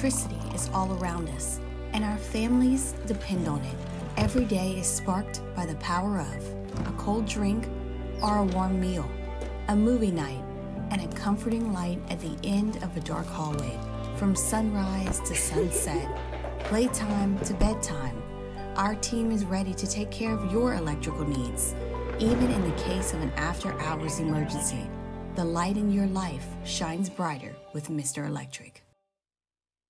Electricity is all around us, and our families depend on it. Every day is sparked by the power of a cold drink or a warm meal, a movie night, and a comforting light at the end of a dark hallway. From sunrise to sunset, playtime to bedtime, our team is ready to take care of your electrical needs. Even in the case of an after-hours emergency, the light in your life shines brighter with Mr. Electric.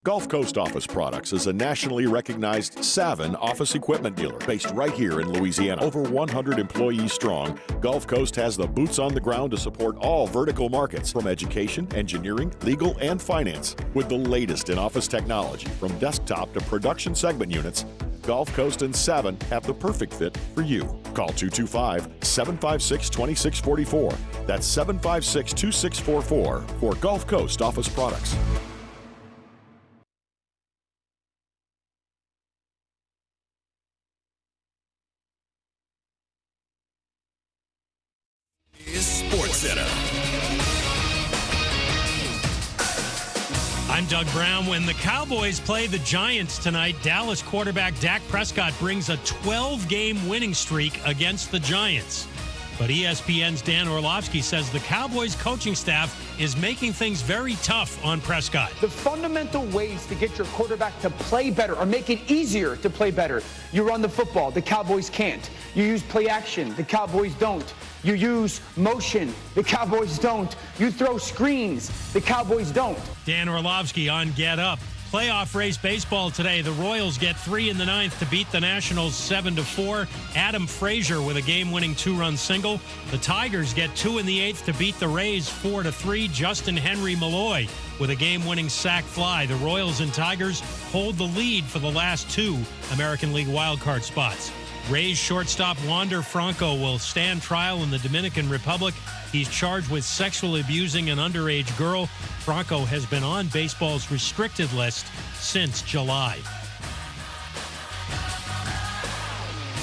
Gulf Coast Office Products is a nationally recognized Savin office equipment dealer based right here in Louisiana. Over 100 employees strong, Gulf Coast has the boots on the ground to support all vertical markets, from education, engineering, legal, and finance. With the latest in office technology, from desktop to production segment units, Gulf Coast and Savin have the perfect fit for you. Call 225-756-2644. That's 756-2644 for Gulf Coast Office Products. Sports Center. I'm Doug Brown. When the Cowboys play the Giants tonight, Dallas quarterback Dak Prescott brings a 12-game winning streak against the Giants. But ESPN's Dan Orlovsky says the Cowboys coaching staff is making things very tough on Prescott. The fundamental ways to get your quarterback to play better or make it easier to play better. You run the football, the Cowboys can't. You use play action, the Cowboys don't. You use motion, the Cowboys don't. You throw screens, the Cowboys don't. Dan Orlovsky on Get Up. Playoff race baseball today. The Royals get 3 in the 9th to beat the Nationals 7-4. Adam Frazier with a game-winning 2-run single. The Tigers get 2 in the 8th to beat the Rays 4-3. Justin Henry Malloy with a game-winning sac fly. The Royals and Tigers hold the lead for the last 2 American League wildcard spots. Rays shortstop Wander Franco will stand trial in the Dominican Republic. He's charged with sexually abusing an underage girl. Franco has been on baseball's restricted list since July.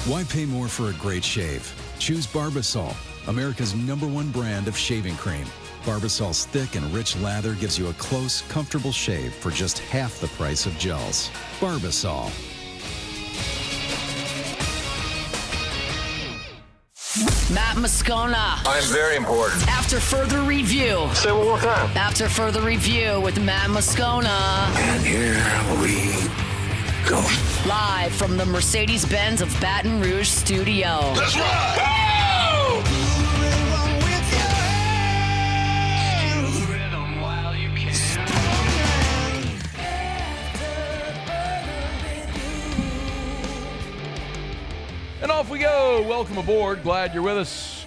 Why pay more for a great shave? Choose Barbasol, America's #1 brand of shaving cream. Barbasol's thick and rich lather gives you a close, comfortable shave for just half the price of gels. Barbasol. Matt Moscona. I'm very important. After further review. Say it one more time. After further review with Matt Moscona. And here we go. Live from the Mercedes-Benz of Baton Rouge studio. Let's rock! Go! And off we go. Welcome aboard. Glad you're with us.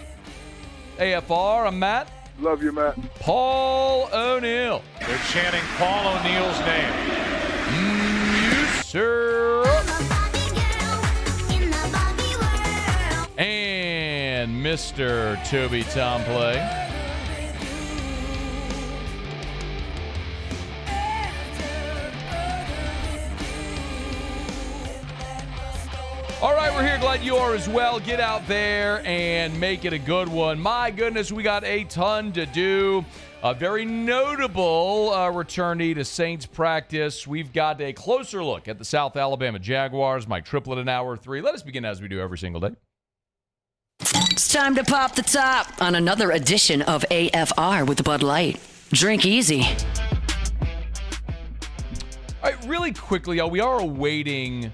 AFR, I'm Matt. Love you, Matt. Paul O'Neill. They're chanting Paul O'Neill's name. Yes, sir. And Mr. Toby Tomplay. All right, we're here. Glad you are as well. Get out there and make it a good one. My goodness, we got a ton to do. A very notable returnee to Saints practice. We've got a closer look at the South Alabama Jaguars. Mike Triplett in Hour 3. Let us begin as we do every single day. It's time to pop the top on another edition of AFR with Bud Light. Drink easy. All right, really quickly, we are awaiting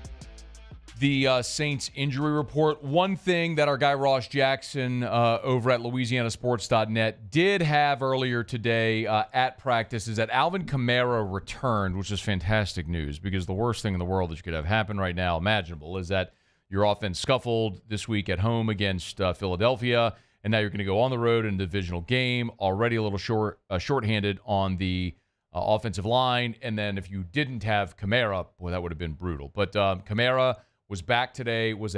the Saints injury report. One thing that our guy Ross Jackson over at LouisianaSports.net did have earlier today at practice is that Alvin Kamara returned, which is fantastic news because the worst thing in the world that you could have happen right now, imaginable, is that your offense scuffled this week at home against Philadelphia, and now you're going to go on the road in a divisional game, already a little shorthanded on the offensive line, and then if you didn't have Kamara, well, that would have been brutal. But Kamara was back today, was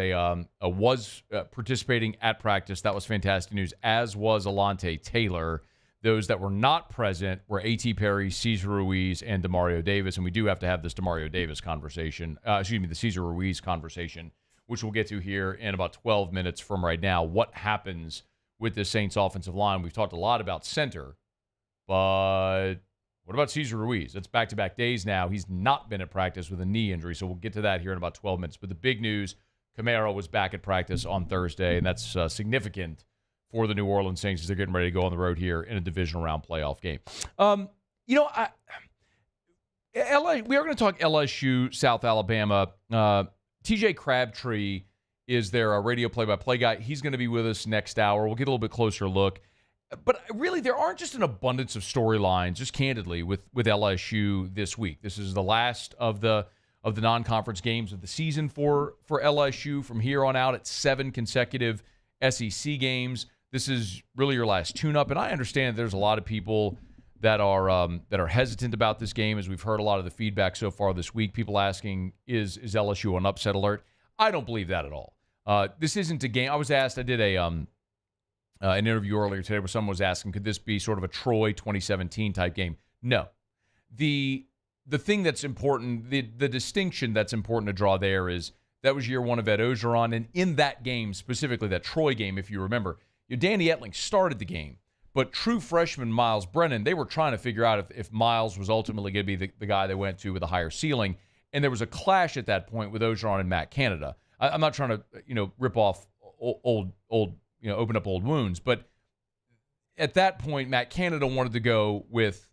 participating at practice. That was fantastic news, as was Alante Taylor. Those that were not present were A.T. Perry, Cesar Ruiz, and Demario Davis. And we do have to have this Demario Davis conversation, the Cesar Ruiz conversation, which we'll get to here in about 12 minutes from right now. What happens with the Saints offensive line? We've talked a lot about center, but what What about Cesar Ruiz? It's back-to-back days now. He's not been at practice with a knee injury, so we'll get to that here in about 12 minutes. But the big news, Kamara was back at practice on Thursday, and that's significant for the New Orleans Saints as they're getting ready to go on the road here in a divisional round playoff game. We are going to talk LSU, South Alabama. TJ Crabtree is their radio play-by-play guy. He's going to be with us next hour. We'll get a little bit closer look. But really, there aren't just an abundance of storylines, just candidly, with LSU this week. This is the last of the non-conference games of the season for LSU. From here on out, it's 7 consecutive SEC games. This is really your last tune-up, and I understand there's a lot of people that are hesitant about this game, as we've heard a lot of the feedback so far this week. People asking, is LSU on upset alert? I don't believe that at all. This isn't a game. I was asked, I did an interview earlier today where someone was asking, could this be sort of a Troy 2017 type game? No. The thing that's important, the distinction that's important to draw there is that was year one of Ed Ogeron, and in that game, specifically that Troy game, if you remember, Danny Etling started the game, but true freshman Miles Brennan, they were trying to figure out if Miles was ultimately going to be the guy they went to with a higher ceiling, and there was a clash at that point with Ogeron and Matt Canada. I'm not trying to rip off old open up old wounds, but at that point, Matt Canada wanted to go with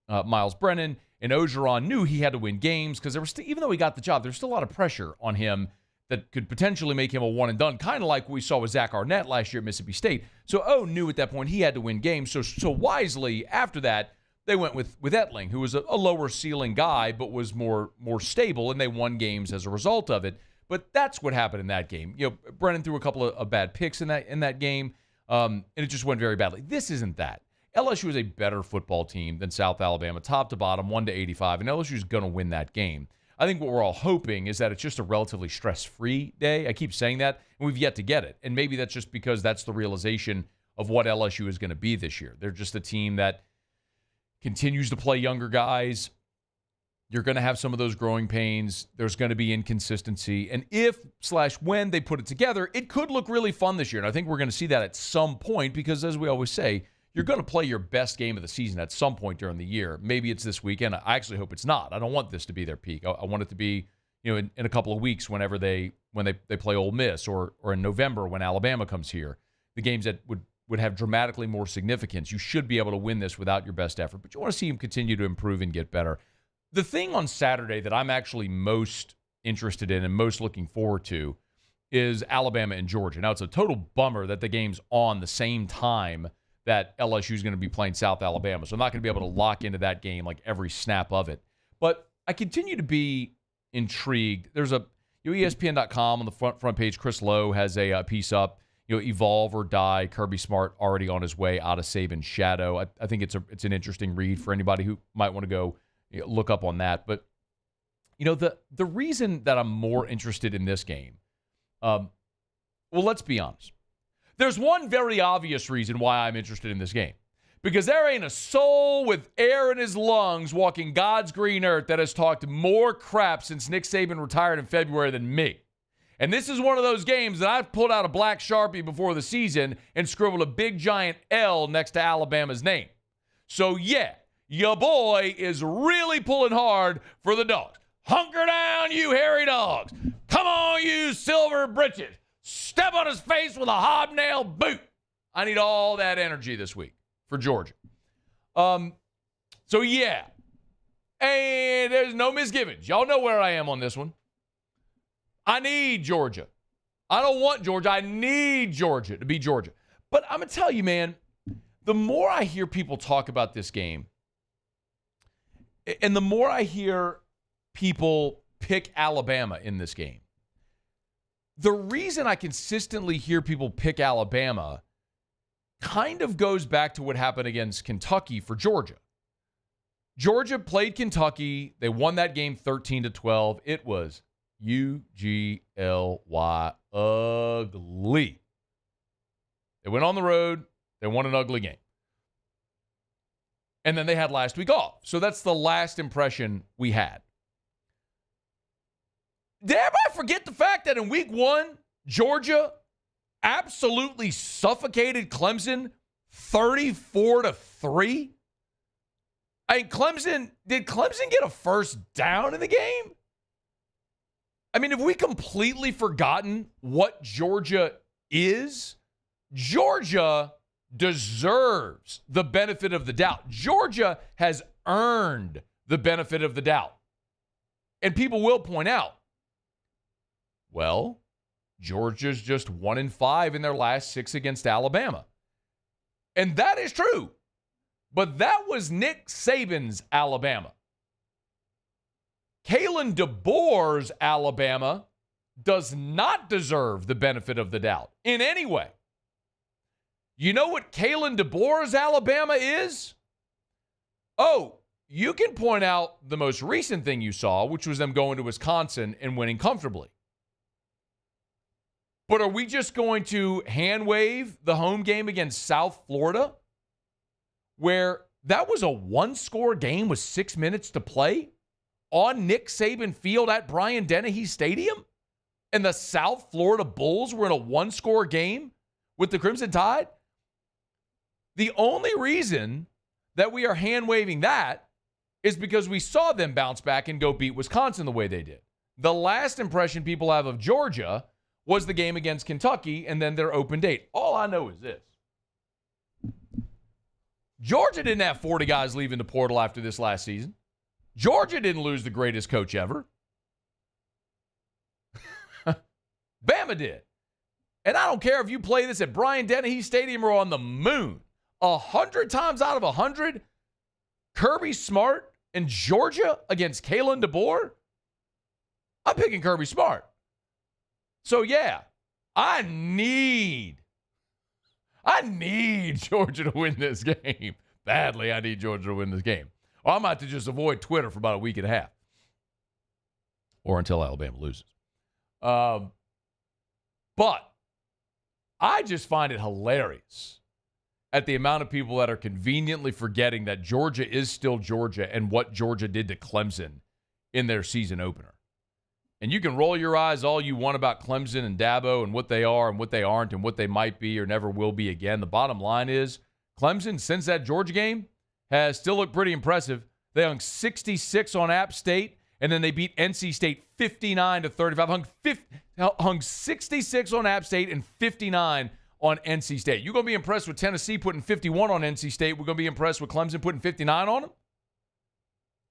Miles Brennan, and Ogeron knew he had to win games because there was even though he got the job, there's still a lot of pressure on him that could potentially make him a one and done, kind of like what we saw with Zach Arnett last year at Mississippi State. So O knew at that point he had to win games. So wisely after that, they went with Etling, who was a lower ceiling guy but was more stable, and they won games as a result of it. But that's what happened in that game. Brennan threw a couple of bad picks in that game, and it just went very badly. This isn't that. LSU is a better football team than South Alabama, top to bottom, 1-85, and LSU is going to win that game. I think what we're all hoping is that it's just a relatively stress-free day. I keep saying that, and we've yet to get it. And maybe that's just because that's the realization of what LSU is going to be this year. They're just a team that continues to play younger guys. You're going to have some of those growing pains. There's going to be inconsistency. And if/when they put it together, it could look really fun this year. And I think we're going to see that at some point because, as we always say, you're going to play your best game of the season at some point during the year. Maybe it's this weekend. I actually hope it's not. I don't want this to be their peak. I want it to be, in a couple of weeks whenever they play Ole Miss or in November when Alabama comes here. The games that would have dramatically more significance. You should be able to win this without your best effort, but you want to see them continue to improve and get better. The thing on Saturday that I'm actually most interested in and most looking forward to is Alabama and Georgia. Now, it's a total bummer that the game's on the same time that LSU is going to be playing South Alabama. So I'm not going to be able to lock into that game like every snap of it. But I continue to be intrigued. There's a ESPN.com on the front page. Chris Lowe has a piece up. Evolve or die. Kirby Smart already on his way out of Saban's shadow. I think it's an interesting read for anybody who might want to go look up on that. But the reason that I'm more interested in this game, well, let's be honest. There's one very obvious reason why I'm interested in this game. Because there ain't a soul with air in his lungs walking God's green earth that has talked more crap since Nick Saban retired in February than me. And this is one of those games that I've pulled out a black Sharpie before the season and scribbled a big giant L next to Alabama's name. So yeah, your boy is really pulling hard for the dogs. Hunker down, you hairy dogs. Come on, you silver britches. Step on his face with a hobnail boot. I need all that energy this week for Georgia. So yeah. And there's no misgivings. Y'all know where I am on this one. I need Georgia. I don't want Georgia. I need Georgia to be Georgia. But I'm going to tell you, man, the more I hear people talk about this game, and the more I hear people pick Alabama in this game, the reason I consistently hear people pick Alabama kind of goes back to what happened against Kentucky for Georgia. Georgia played Kentucky. They won that game 13-12. It was UGLY ugly. They went on the road. They won an ugly game. And then they had last week off. So that's the last impression we had. Did everybody forget the fact that in week one, Georgia absolutely suffocated Clemson 34-3? I mean, did Clemson get a first down in the game? I mean, have we completely forgotten what Georgia is? Georgia deserves the benefit of the doubt. Georgia has earned the benefit of the doubt. And people will point out, well, Georgia's just 1-5 in their last 6 against Alabama. And that is true. But that was Nick Saban's Alabama. Kalen DeBoer's Alabama does not deserve the benefit of the doubt in any way. You know what Kalen DeBoer's Alabama is? Oh, you can point out the most recent thing you saw, which was them going to Wisconsin and winning comfortably. But are we just going to hand wave the home game against South Florida, where that was a one-score game with 6 minutes to play on Nick Saban Field at Bryant-Dennehy Stadium? And the South Florida Bulls were in a one-score game with the Crimson Tide? The only reason that we are hand-waving that is because we saw them bounce back and go beat Wisconsin the way they did. The last impression people have of Georgia was the game against Kentucky and then their open date. All I know is this. Georgia didn't have 40 guys leaving the portal after this last season. Georgia didn't lose the greatest coach ever. Bama did. And I don't care if you play this at Bryant-Dennehy Stadium or on the moon. 100 times out of 100, Kirby Smart and Georgia against Kalen DeBoer? I'm picking Kirby Smart. So, yeah, I need Georgia to win this game. Badly, I need Georgia to win this game. Or I might have to just avoid Twitter for about a week and a half. Or until Alabama loses. But I just find it hilarious at the amount of people that are conveniently forgetting that Georgia is still Georgia and what Georgia did to Clemson in their season opener. And you can roll your eyes all you want about Clemson and Dabo and what they are and what they aren't and what they might be or never will be again. The bottom line is Clemson, since that Georgia game, has still looked pretty impressive. They hung 66 on App State, and then they beat NC State 59-35. Hung 66 on App State and 59 on NC State. You're going to be impressed with Tennessee putting 51 on NC State. We're going to be impressed with Clemson putting 59 on them.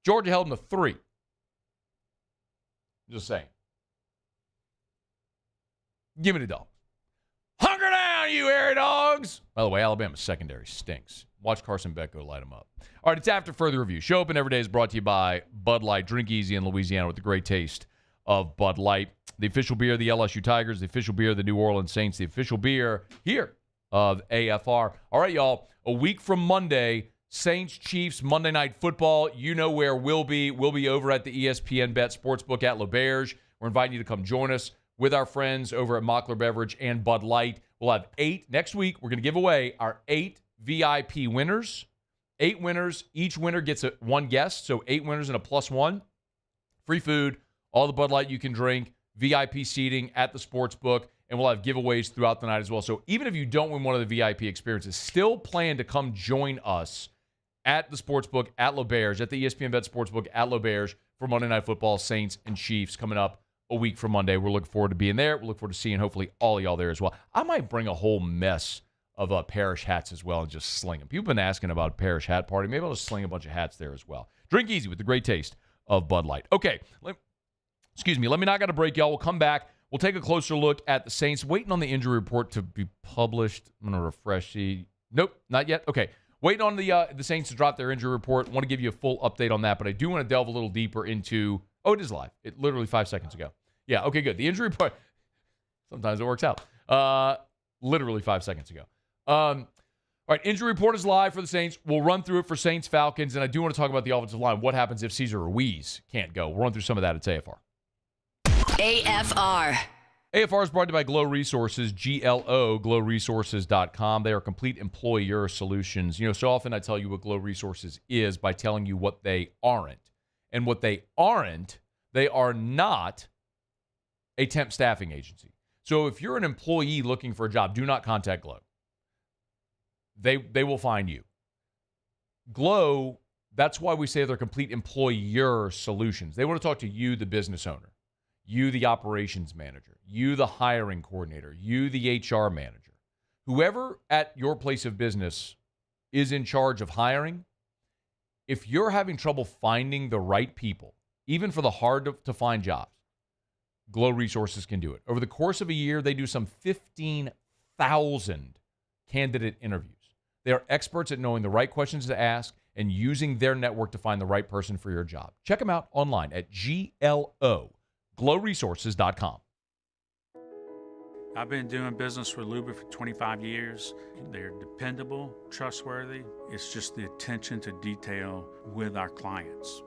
Georgia held them to 3. Just saying. Give me the dog. Hunker down, you hairy dogs. By the way, Alabama's secondary stinks. Watch Carson Beck go light them up. All right, it's After Further Review. Show Up and Every Day is brought to you by Bud Light. Drink easy in Louisiana with the great taste of Bud Light. The official beer of the LSU Tigers, the official beer of the New Orleans Saints, the official beer here of AFR. All right, y'all, a week from Monday, Saints-Chiefs Monday Night Football. You know where we'll be. We'll be over at the ESPN Bet Sportsbook at L'Auberge. We're inviting you to come join us with our friends over at Mockler Beverage and Bud Light. We'll have 8 next week. We're going to give away our 8 VIP winners. 8 winners. Each winner gets one guest, so 8 winners and a +1. Free food, all the Bud Light you can drink, VIP seating at the sportsbook, and we'll have giveaways throughout the night as well. So even if you don't win one of the VIP experiences, still plan to come join us at the sportsbook at L'Auberge, at the ESPN Bet Sportsbook at L'Auberge for Monday Night Football, Saints and Chiefs coming up a week from Monday. We're looking forward to being there. We'll look forward to seeing hopefully all of y'all there as well. I might bring a whole mess of Parish hats as well and just sling them. People have been asking about a Parish hat party. Maybe I'll just sling a bunch of hats there as well. Drink easy with the great taste of Bud Light. Okay, let me not got to break, y'all. We'll come back. We'll take a closer look at the Saints. Waiting on the injury report to be published. I'm going to refresh the... Nope, not yet. Okay. Waiting on the Saints to drop their injury report. Want to give you a full update on that, but I do want to delve a little deeper into... Oh, it is live. It literally 5 seconds ago. Yeah, okay, good. The injury report... Sometimes it works out. Literally 5 seconds ago. All right, injury report is live for the Saints. We'll run through it for Saints-Falcons, and I do want to talk about the offensive line. What happens if Cesar Ruiz can't go? We'll run through some of that at AFR. AFR. AFR is brought to you by Glow Resources, GLO, glowresources.com. They are complete employer solutions. You know, so often I tell you what Glow Resources is by telling you what they aren't. And what they aren't, they are not a temp staffing agency. So if you're an employee looking for a job, do not contact Glow. They will find you. Glow That's why we say they're complete employer solutions. They want to talk to you, the business owner, you, the operations manager, you, the hiring coordinator, you, the HR manager. Whoever at your place of business is in charge of hiring, if you're having trouble finding the right people, even for the hard-to-find jobs, Glow Resources can do it. Over the course of a year, they do some 15,000 candidate interviews. They are experts at knowing the right questions to ask and using their network to find the right person for your job. Check them out online at glowresources.com. I've been doing business with Luba for 25 years. They're dependable, trustworthy. It's just the attention to detail with our clients.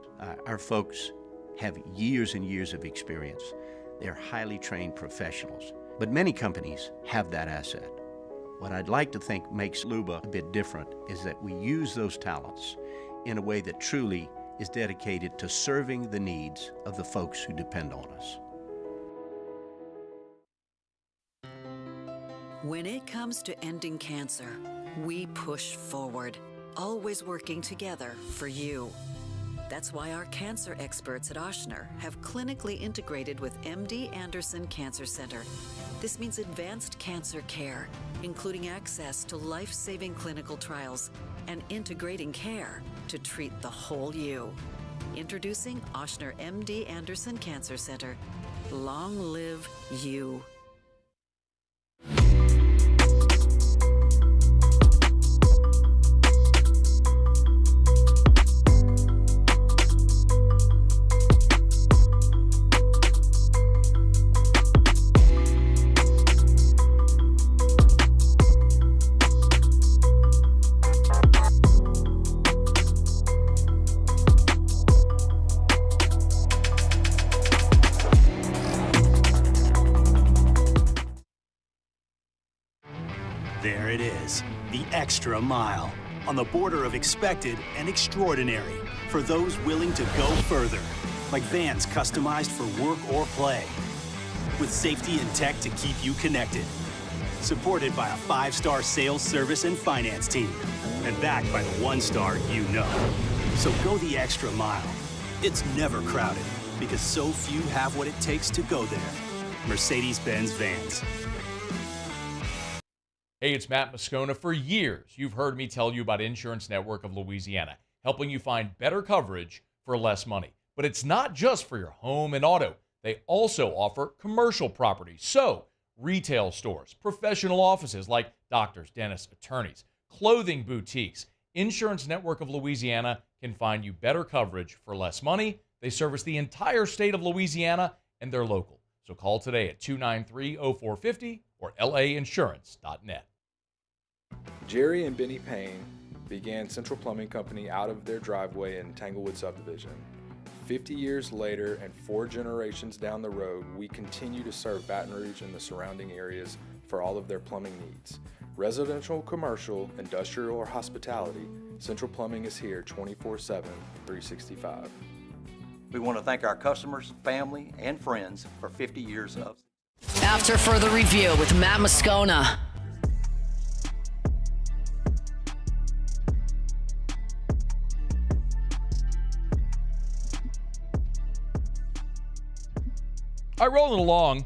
Our folks have years and years of experience. They're highly trained professionals, but many companies have that asset. What I'd like to think makes Luba a bit different is that we use those talents in a way that truly is dedicated to serving the needs of the folks who depend on us. When it comes to ending cancer, we push forward, always working together for you. That's why our cancer experts at Ochsner have clinically integrated with MD Anderson Cancer Center. This means advanced cancer care, including access to life-saving clinical trials and integrating care to treat the whole you. Introducing Ochsner MD Anderson Cancer Center. Long live you. There it is, the extra mile, on the border of expected and extraordinary for those willing to go further, like vans customized for work or play, with safety and tech to keep you connected, supported by a 5-star sales, service, and finance team, and backed by the 1-star you know. So go the extra mile. It's never crowded, because so few have what it takes to go there. Mercedes-Benz Vans. Hey, it's Matt Moscona. For years, you've heard me tell you about Insurance Network of Louisiana, helping you find better coverage for less money. But it's not just for your home and auto. They also offer commercial property. So, retail stores, professional offices like doctors, dentists, attorneys, clothing boutiques. Insurance Network of Louisiana can find you better coverage for less money. They service the entire state of Louisiana, and they're local. So call today at 293-0450 or lainsurance.net. Jerry and Benny Payne began Central Plumbing Company out of their driveway in Tanglewood subdivision. 50 years later and 4 generations down the road, we continue to serve Baton Rouge and the surrounding areas for all of their plumbing needs. Residential, commercial, industrial, or hospitality, Central Plumbing is here 24/7, 365. We want to thank our customers, family, and friends for 50 years of... After further review with Matt Moscona. All right, rolling along.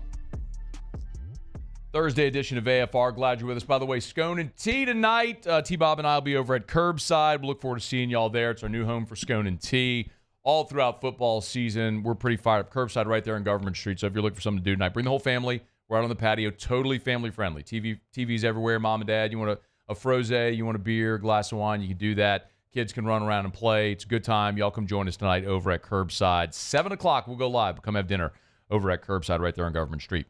Thursday edition of AFR. Glad you're with us. By the way, Scone and Tea tonight. T-Bob and I will be over at Curbside. We look forward to seeing y'all there. It's our new home for Scone and Tea. All throughout football season, we're pretty fired up. Curbside right there in Government Street. So if you're looking for something to do tonight, bring the whole family. We're out on the patio. Totally family friendly. TVs everywhere. Mom and dad, you want a frosé, you want a beer, glass of wine, you can do that. Kids can run around and play. It's a good time. Y'all come join us tonight over at Curbside. 7 o'clock, we'll go live. Come have dinner over at Curbside right there on Government Street.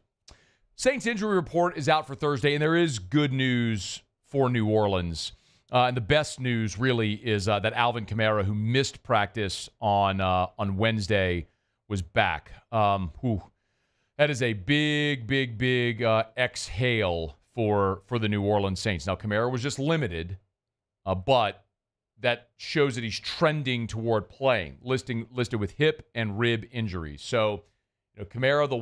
Saints injury report is out for Thursday, and there is good news for New Orleans. And the best news really is that Alvin Kamara, who missed practice on Wednesday, was back. That is a big exhale for the New Orleans Saints. Now, Kamara was just limited, but that shows that he's trending toward playing, listed with hip and rib injuries. So, Kamara, the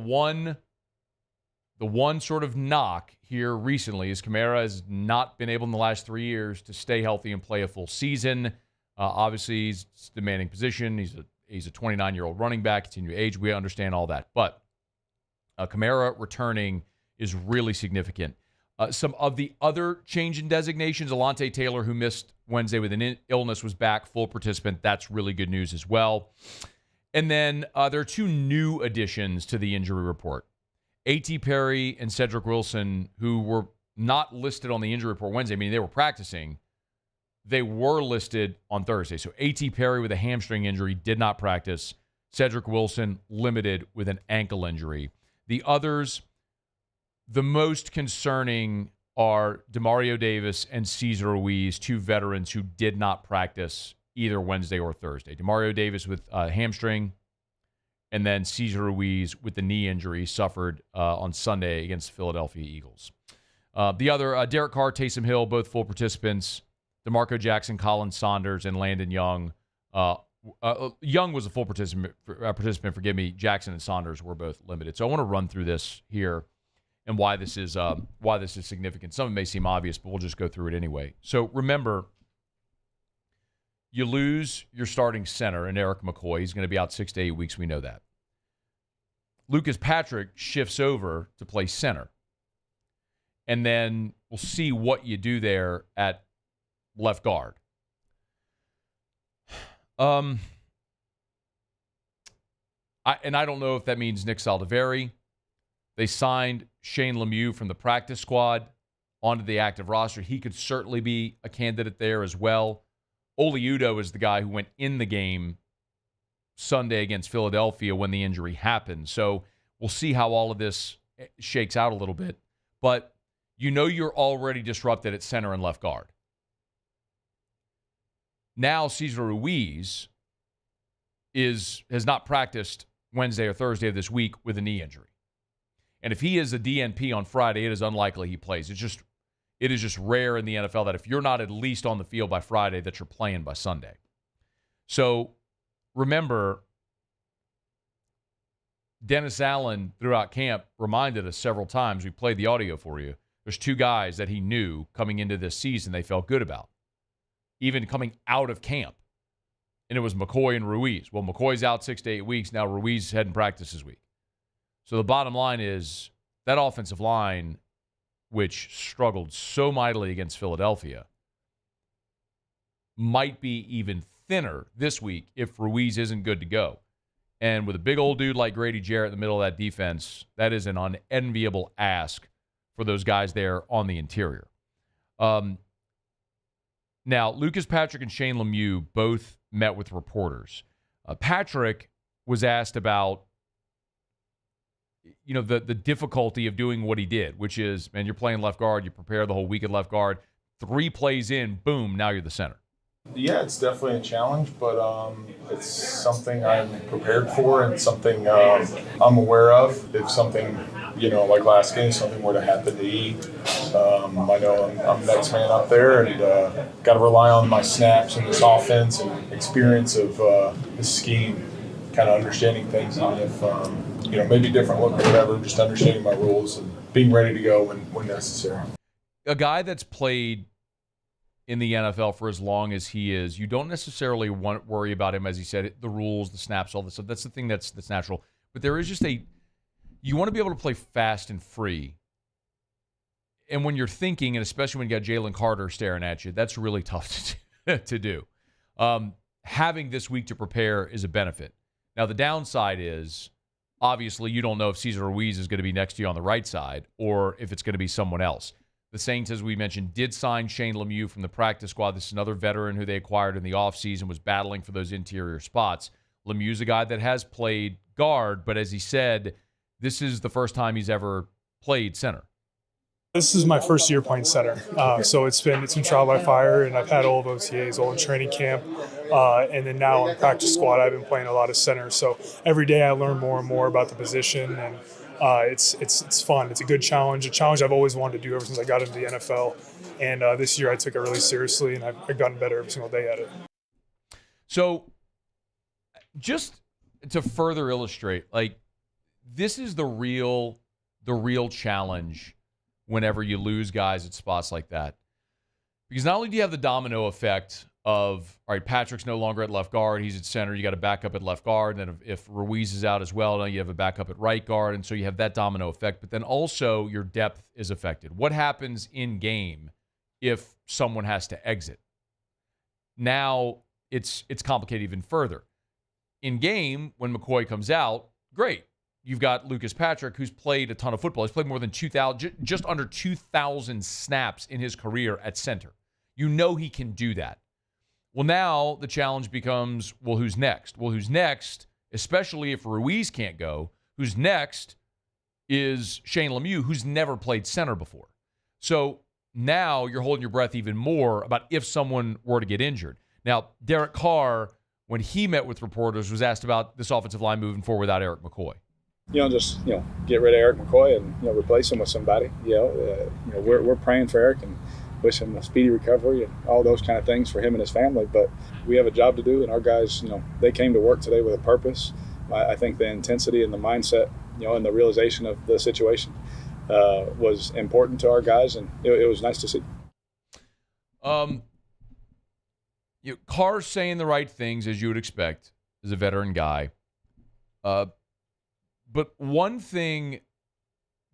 one sort of knock here recently is Kamara has not been able in the last 3 years to stay healthy and play a full season. Obviously, he's demanding position. He's a 29-year-old running back, continued age. We understand all that. But Kamara returning is really significant. Some of the other change in designations, Alontae Taylor, who missed Wednesday with an illness, was back, full participant. That's really good news as well. And then there are 2 new additions to the injury report. A.T. Perry and Cedric Wilson, who were not listed on the injury report Wednesday, meaning they were practicing. They were listed on Thursday. So A.T. Perry with a hamstring injury did not practice. Cedric Wilson limited with an ankle injury. The others, the most concerning are Demario Davis and Cesar Ruiz, 2 veterans who did not practice either Wednesday or Thursday. Demario Davis with a hamstring, and then Cesar Ruiz with the knee injury suffered on Sunday against the Philadelphia Eagles. The other, Derek Carr, Taysom Hill, both full participants. DeMarco Jackson, Colin Saunders, and Landon Young. Young was a full participant, forgive me. Jackson and Saunders were both limited. So I want to run through this here and why this is significant. Some of it may seem obvious, but we'll just go through it anyway. So remember, you lose your starting center in Eric McCoy. He's going to be out 6 to 8 weeks. We know that. Lucas Patrick shifts over to play center. And then we'll see what you do there at left guard. I don't know if that means Nick Saldiveri. They signed Shane Lemieux from the practice squad onto the active roster. He could certainly be a candidate there as well. Oli Udoh is the guy who went in the game Sunday against Philadelphia when the injury happened. So we'll see how all of this shakes out a little bit. But you know you're already disrupted at center and left guard. Now Cesar Ruiz has not practiced Wednesday or Thursday of this week with a knee injury. And if he is a DNP on Friday, it is unlikely he plays. It is just rare in the NFL that if you're not at least on the field by Friday, that you're playing by Sunday. So remember, Dennis Allen throughout camp reminded us several times, we played the audio for you, there's 2 guys that he knew coming into this season they felt good about, even coming out of camp. And it was McCoy and Ruiz. Well, McCoy's out 6 to 8 weeks. Now Ruiz hadn't practiced this week. So the bottom line is that offensive line, which struggled so mightily against Philadelphia, might be even thinner this week if Ruiz isn't good to go. And with a big old dude like Grady Jarrett in the middle of that defense, that is an unenviable ask for those guys there on the interior. Now, Lucas Patrick and Shane Lemieux both met with reporters. Patrick was asked about the difficulty of doing what he did, which is, man, you're playing left guard, you prepare the whole week at left guard, 3 plays in, boom, now you're the center. Yeah, it's definitely a challenge, but it's something I'm prepared for and something I'm aware of. If something, like last game, something were to happen to E, I know I'm next man up there and got to rely on my snaps and this offense and experience of this scheme, kind of understanding things, even if, maybe different look or whatever, just understanding my rules and being ready to go when necessary. A guy that's played in the NFL for as long as he is, you don't necessarily worry about him, as he said, the rules, the snaps, all this stuff. That's the thing that's natural. But there is just you want to be able to play fast and free. And when you're thinking, and especially when you got Jalen Carter staring at you, that's really tough to do. Having this week to prepare is a benefit. Now, the downside is, obviously, you don't know if Cesar Ruiz is going to be next to you on the right side or if it's going to be someone else. The Saints, as we mentioned, did sign Shane Lemieux from the practice squad. This is another veteran who they acquired in the offseason, was battling for those interior spots. Lemieux's a guy that has played guard, but as he said, this is the first time he's ever played center. This is my first year playing center, so it's been trial by fire, and I've had all of OTAs, all in training camp, and then now on practice squad, I've been playing a lot of center. So every day I learn more and more about the position, and it's fun. It's a good challenge, a challenge I've always wanted to do ever since I got into the NFL. And this year I took it really seriously, and I've gotten better every single day at it. So just to further illustrate, this is the real challenge whenever you lose guys at spots like that. Because not only do you have the domino effect of, all right, Patrick's no longer at left guard. He's at center. You got a backup at left guard. And then if Ruiz is out as well, now you have a backup at right guard. And so you have that domino effect. But then also your depth is affected. What happens in game if someone has to exit? Now it's complicated even further. In game, when McCoy comes out, great. You've got Lucas Patrick, who's played a ton of football. He's played more than 2,000, just under 2,000 snaps in his career at center. You know he can do that. Well, now the challenge becomes, well, who's next? Well, who's next, especially if Ruiz can't go, who's next is Shane Lemieux, who's never played center before. So now you're holding your breath even more about if someone were to get injured. Now, Derek Carr, when he met with reporters, was asked about this offensive line moving forward without Eric McCoy. Just get rid of Eric McCoy and replace him with somebody. We're praying for Eric and wish him a speedy recovery and all those kind of things for him and his family. But we have a job to do, and our guys, they came to work today with a purpose. I think the intensity and the mindset, and the realization of the situation was important to our guys, and it was nice to see. Carr's saying the right things, as you would expect, as a veteran guy. But one thing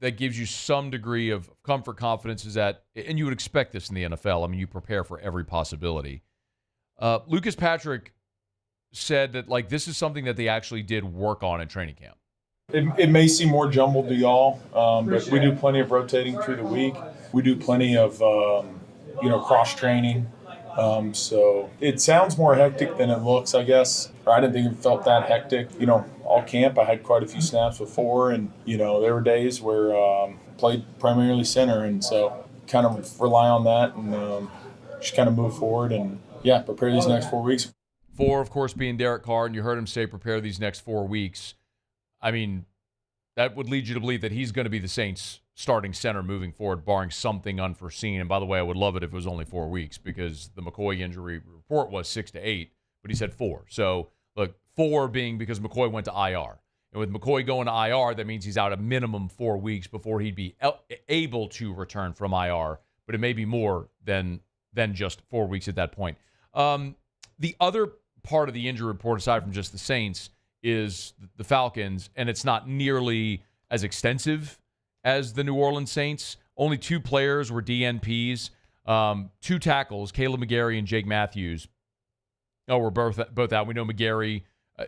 that gives you some degree of comfort, confidence is that, and you would expect this in the NFL, I mean, you prepare for every possibility. Lucas Patrick said that, this is something that they actually did work on in training camp. It may seem more jumbled to y'all, but we do plenty of rotating through the week. We do plenty of, cross-training. So it sounds more hectic than it looks, I guess. I didn't think it felt that hectic. All camp, I had quite a few snaps before, and, there were days where played primarily center, and so kind of rely on that and just kind of move forward and, prepare these next 4 weeks. 4, of course, being Derek Carr, and you heard him say prepare these next 4 weeks. I mean, that would lead you to believe that he's going to be the Saints' starting center moving forward, barring something unforeseen. And by the way, I would love it if it was only 4 weeks, because the McCoy injury report was 6 to 8, but he said 4. So, look, 4 being because McCoy went to IR. And with McCoy going to IR, that means he's out a minimum 4 weeks before he'd be able to return from IR. But it may be more than just 4 weeks at that point. The other part of the injury report, aside from just the Saints, is the Falcons, and it's not nearly as extensive as the New Orleans Saints. Only 2 players were DNPs. 2 tackles, Caleb McGarry and Jake Matthews, were both out. We know McGarry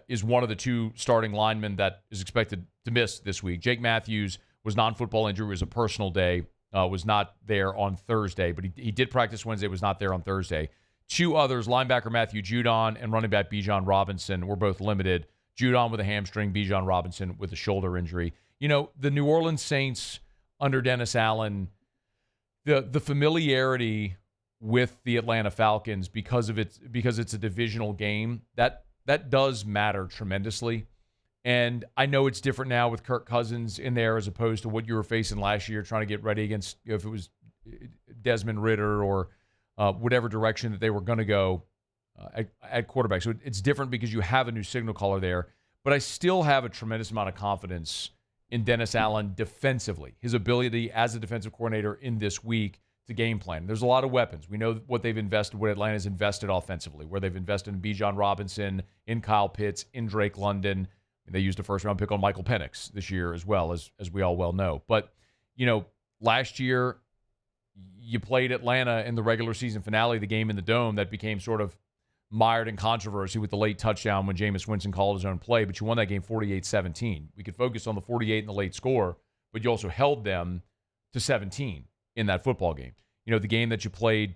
is one of the 2 starting linemen that is expected to miss this week. Jake Matthews was non-football injury. It was a personal day. Was not there on Thursday, but he did practice Wednesday, was not there on Thursday. 2 others, linebacker Matthew Judon and running back Bijan Robinson, were both limited. Judon with a hamstring, Bijan Robinson with a shoulder injury. The New Orleans Saints under Dennis Allen, the familiarity with the Atlanta Falcons because it's a divisional game, that does matter tremendously. And I know it's different now with Kirk Cousins in there as opposed to what you were facing last year, trying to get ready against, if it was Desmond Ridder or whatever direction that they were going to go at quarterback. So it's different because you have a new signal caller there. But I still have a tremendous amount of confidence in Dennis Allen defensively, his ability as a defensive coordinator in this week to game plan. There's a lot of weapons. We know what they've invested, what Atlanta's invested offensively, where they've invested in Bijan Robinson, in Kyle Pitts, in Drake London. They used a first-round pick on Michael Penix this year as well, as we all well know. But, last year you played Atlanta in the regular season finale, the game in the Dome that became sort of mired in controversy with the late touchdown when Jameis Winston called his own play, but you won that game 48-17. We could focus on the 48 and the late score, but you also held them to 17 in that football game. The game that you played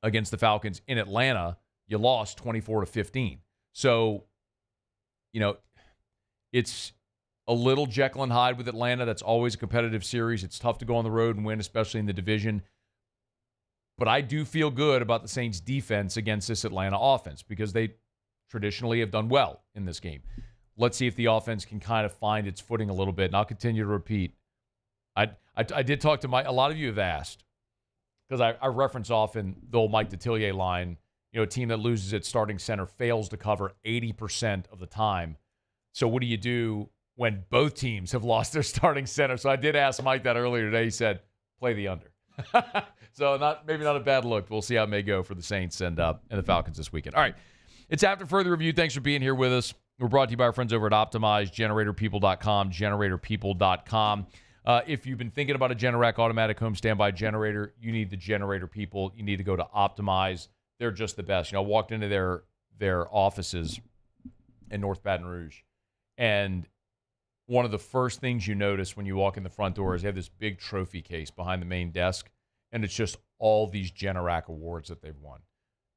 against the Falcons in Atlanta, you lost 24-15. So, it's a little Jekyll and Hyde with Atlanta. That's always a competitive series. It's tough to go on the road and win, especially in the division. But I do feel good about the Saints' defense against this Atlanta offense because they traditionally have done well in this game. Let's see if the offense can kind of find its footing a little bit. And I'll continue to repeat. I did talk to a lot of you have asked, because I reference often the old Mike Detillier line, a team that loses its starting center fails to cover 80% of the time. So what do you do when both teams have lost their starting center? So I did ask Mike that earlier today. He said, play the under. So maybe not a bad look. We'll see how it may go for the Saints and the Falcons this weekend. All right. It's After Further Review. Thanks for being here with us. We're brought to you by our friends over at Optimize, GeneratorPeople.com, GeneratorPeople.com. If you've been thinking about a Generac automatic home standby generator, you need the Generator People. You need to go to Optimize. They're just the best. I walked into their offices in North Baton Rouge, and one of the first things you notice when you walk in the front door is they have this big trophy case behind the main desk, and it's just all these Generac awards that they've won.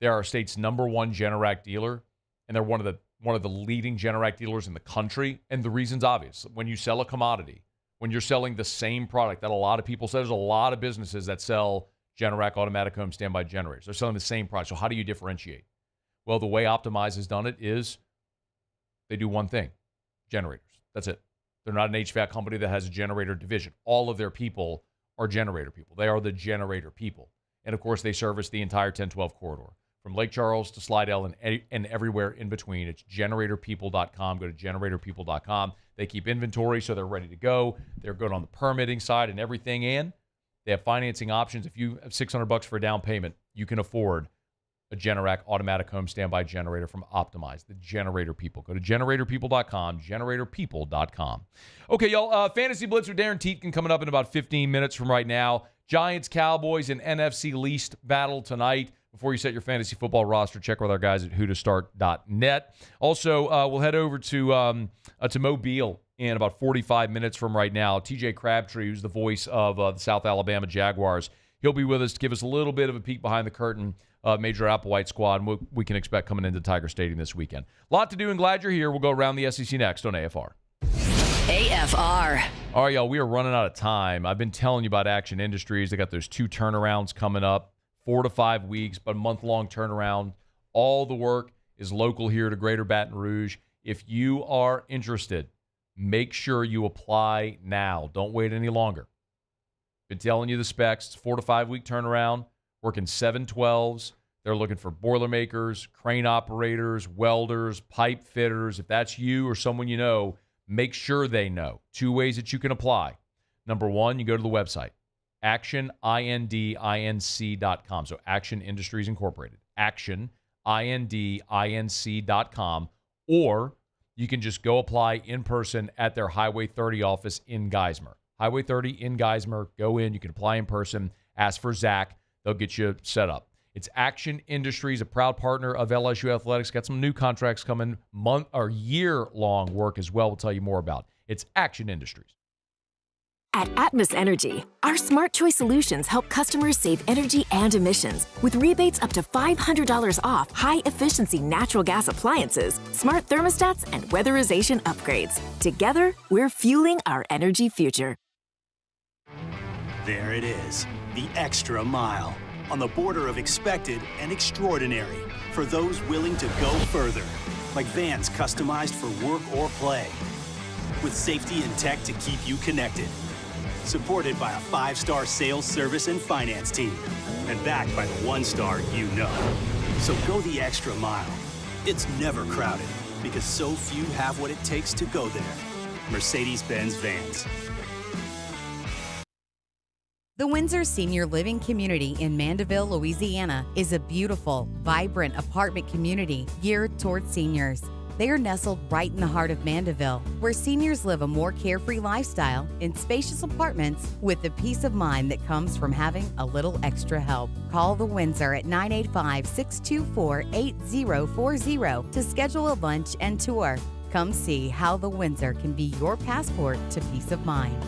They're our state's #1 Generac dealer, and they're one of the leading Generac dealers in the country. And the reason's obvious. When you sell a commodity, when you're selling the same product that a lot of people sell, there's a lot of businesses that sell Generac automatic home standby generators. They're selling the same product. So how do you differentiate? Well, the way Optimize has done it is they do one thing: generators. That's it. They're not an HVAC company that has a generator division. All of their people are generator people. They are the generator people. And, of course, they service the entire 1012 corridor, from Lake Charles to Slidell and everywhere in between. It's GeneratorPeople.com. Go to GeneratorPeople.com. They keep inventory, so they're ready to go. They're good on the permitting side and everything. And they have financing options. If you have $600 for a down payment, you can afford a Generac automatic home standby generator from Optimize, the Generator People. Go to GeneratorPeople.com, GeneratorPeople.com. Okay, y'all, Fantasy Blitz with Darin Tietgen coming up in about 15 minutes from right now. Giants, Cowboys, and NFC least battle tonight. Before you set your fantasy football roster, check with our guys at whotostart.net. Also, we'll head over to Mobile in about 45 minutes from right now. TJ Crabtree, who's the voice of the South Alabama Jaguars, he'll be with us to give us a little bit of a peek behind the curtain of Major Applewhite squad and what we can expect coming into Tiger Stadium this weekend. A lot to do, and glad you're here. We'll go around the SEC next on AFR. AFR. All right, y'all, we are running out of time. I've been telling you about Action Industries. They got those 2 turnarounds coming up, 4 to 5 weeks, but a month-long turnaround. All the work is local here to Greater Baton Rouge. If you are interested, make sure you apply now. Don't wait any longer. Been telling you the specs. It's 4 to 5 week turnaround, working 7/12s. They're looking for Boilermakers, crane operators, welders, pipe fitters. If that's you or someone you know, make sure they know. 2 ways that you can apply. Number 1, you go to the website, actionindinc.com. So Action Industries Incorporated, actionindinc.com. Or you can just go apply in person at their Highway 30 office in Geismar. Highway 30 in Geismar. Go in. You can apply in person. Ask for Zach. They'll get you set up. It's Action Industries, a proud partner of LSU Athletics. Got some new contracts coming, month or year-long work as well. We'll tell you more about. It's Action Industries. At Atmos Energy, our smart choice solutions help customers save energy and emissions with rebates up to $500 off high-efficiency natural gas appliances, smart thermostats, and weatherization upgrades. Together, we're fueling our energy future. There it is, the extra mile, on the border of expected and extraordinary for those willing to go further, like vans customized for work or play, with safety and tech to keep you connected. Supported by a 5-star sales, service, and finance team. And backed by the 1-star you know. So go the extra mile. It's never crowded because so few have what it takes to go there. Mercedes-Benz Vans. The Windsor Senior Living Community in Mandeville, Louisiana is a beautiful, vibrant apartment community geared towards seniors. They are nestled right in the heart of Mandeville, where seniors live a more carefree lifestyle in spacious apartments with the peace of mind that comes from having a little extra help. Call the Windsor at 985-624-8040 to schedule a lunch and tour. Come see how the Windsor can be your passport to peace of mind.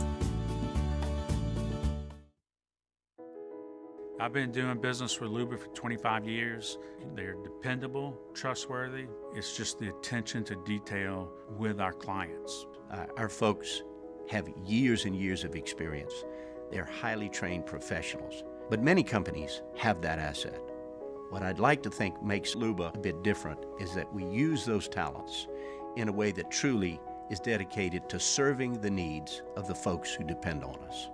I've been doing business with Luba for 25 years. They're dependable, trustworthy. It's just the attention to detail with our clients. Our folks have years and years of experience. They're highly trained professionals, but many companies have that asset. What I'd like to think makes Luba a bit different is that we use those talents in a way that truly is dedicated to serving the needs of the folks who depend on us.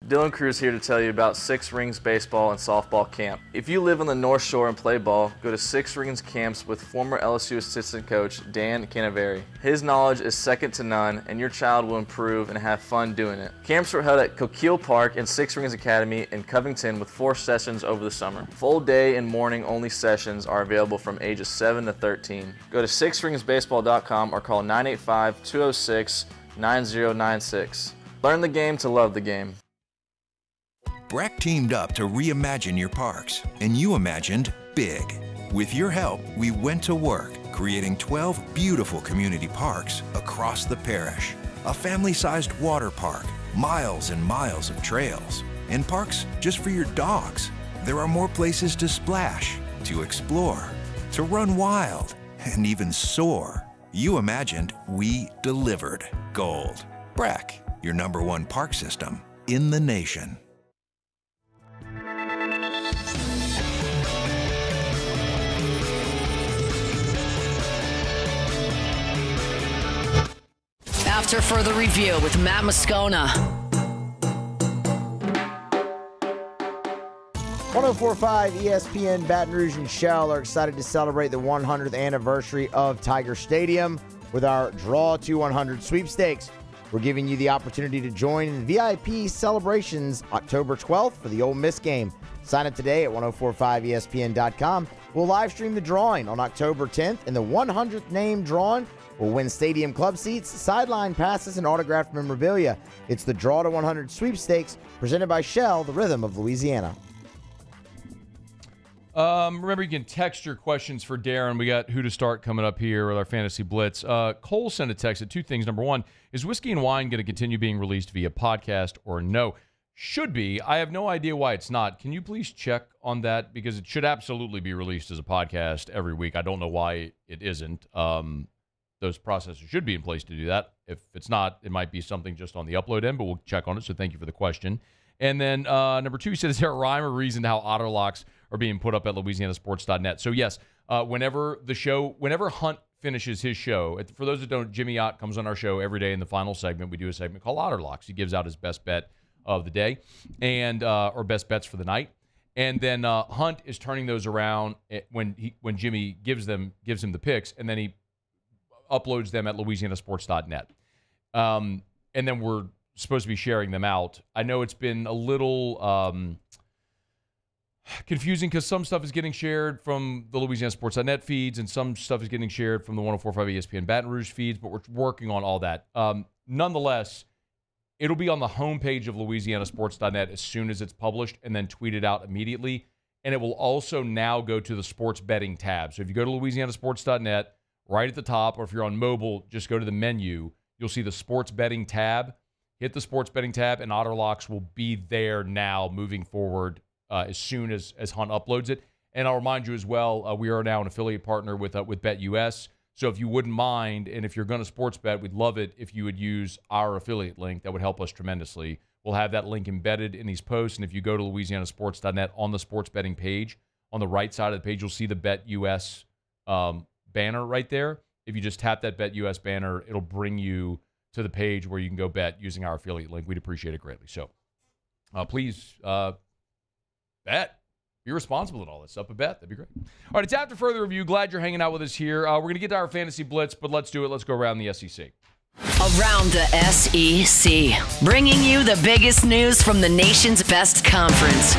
Dylan Cruz here to tell you about Six Rings Baseball and Softball Camp. If you live on the North Shore and play ball, go to Six Rings Camps with former LSU assistant coach Dan Canaveri. His knowledge is second to none, and your child will improve and have fun doing it. Camps were held at Coquille Park and Six Rings Academy in Covington with 4 sessions over the summer. Full day and morning only sessions are available from ages 7 to 13. Go to sixringsbaseball.com or call 985-206-9096. Learn the game to love the game. Breck teamed up to reimagine your parks, and you imagined big. With your help, we went to work, creating 12 beautiful community parks across the parish. A family-sized water park, miles and miles of trails, and parks just for your dogs. There are more places to splash, to explore, to run wild, and even soar. You imagined, we delivered. Gold. Breck, your #1 park system in the nation. After further review with Matt Moscona. 104.5 ESPN Baton Rouge and Shell are excited to celebrate the 100th anniversary of Tiger Stadium with our Draw to 100 sweepstakes. We're giving you the opportunity to join in VIP celebrations October 12th for the Ole Miss game. Sign up today at 1045ESPN.com. We'll live stream the drawing on October 10th, and the 100th name drawn will win stadium club seats, sideline passes, and autographed memorabilia. It's the Draw to 100 sweepstakes presented by Shell, the rhythm of Louisiana. Remember, you can text your questions for Darin. We got Who to Start coming up here with our Fantasy Blitz. Cole sent a text at 2 things. Number 1, is Whiskey and Wine going to continue being released via podcast or no? Should be. I have no idea why it's not. Can you please check on that? Because it should absolutely be released as a podcast every week. I don't know why it isn't. Those processes should be in place to do that. If it's not, it might be something just on the upload end, but we'll check on it. So thank you for the question. And then number 2 said, is there a rhyme or reason to how auto locks are being put up at LouisianaSports.net? So yes, whenever Hunt finishes his show, for those that don't, Jimmy Ott comes on our show every day in the final segment. We do a segment called Auto Locks. He gives out his best bet of the day and or best bets for the night. And then Hunt is turning those around when Jimmy gives him the picks, and then he uploads them at LouisianaSports.net. And then we're supposed to be sharing them out. I know it's been a little confusing because some stuff is getting shared from the LouisianaSports.net feeds and some stuff is getting shared from the 104.5 ESPN Baton Rouge feeds, but we're working on all that. Nonetheless, it'll be on the homepage of LouisianaSports.net as soon as it's published and then tweeted out immediately. And it will also now go to the sports betting tab. So if you go to LouisianaSports.net, right at the top, or if you're on mobile, just go to the menu. You'll see the sports betting tab. Hit the sports betting tab, and Auto Locks will be there now moving forward as soon as Hunt uploads it. And I'll remind you as well, we are now an affiliate partner with BetUS. So if you wouldn't mind, and if you're going to sports bet, we'd love it if you would use our affiliate link. That would help us tremendously. We'll have that link embedded in these posts. And if you go to LouisianaSports.net on the sports betting page, on the right side of the page, you'll see the BetUS banner right there. If you just tap that BetUS banner, it'll bring you to the page where you can go bet using our affiliate link. We'd appreciate it greatly. So please bet. Be responsible in all this stuff, but bet. That'd be great. All right, it's after further review. Glad you're hanging out with us here. We're going to get to our Fantasy Blitz, but let's do it. Let's go around the SEC. Around the SEC, bringing you the biggest news from the nation's best conference.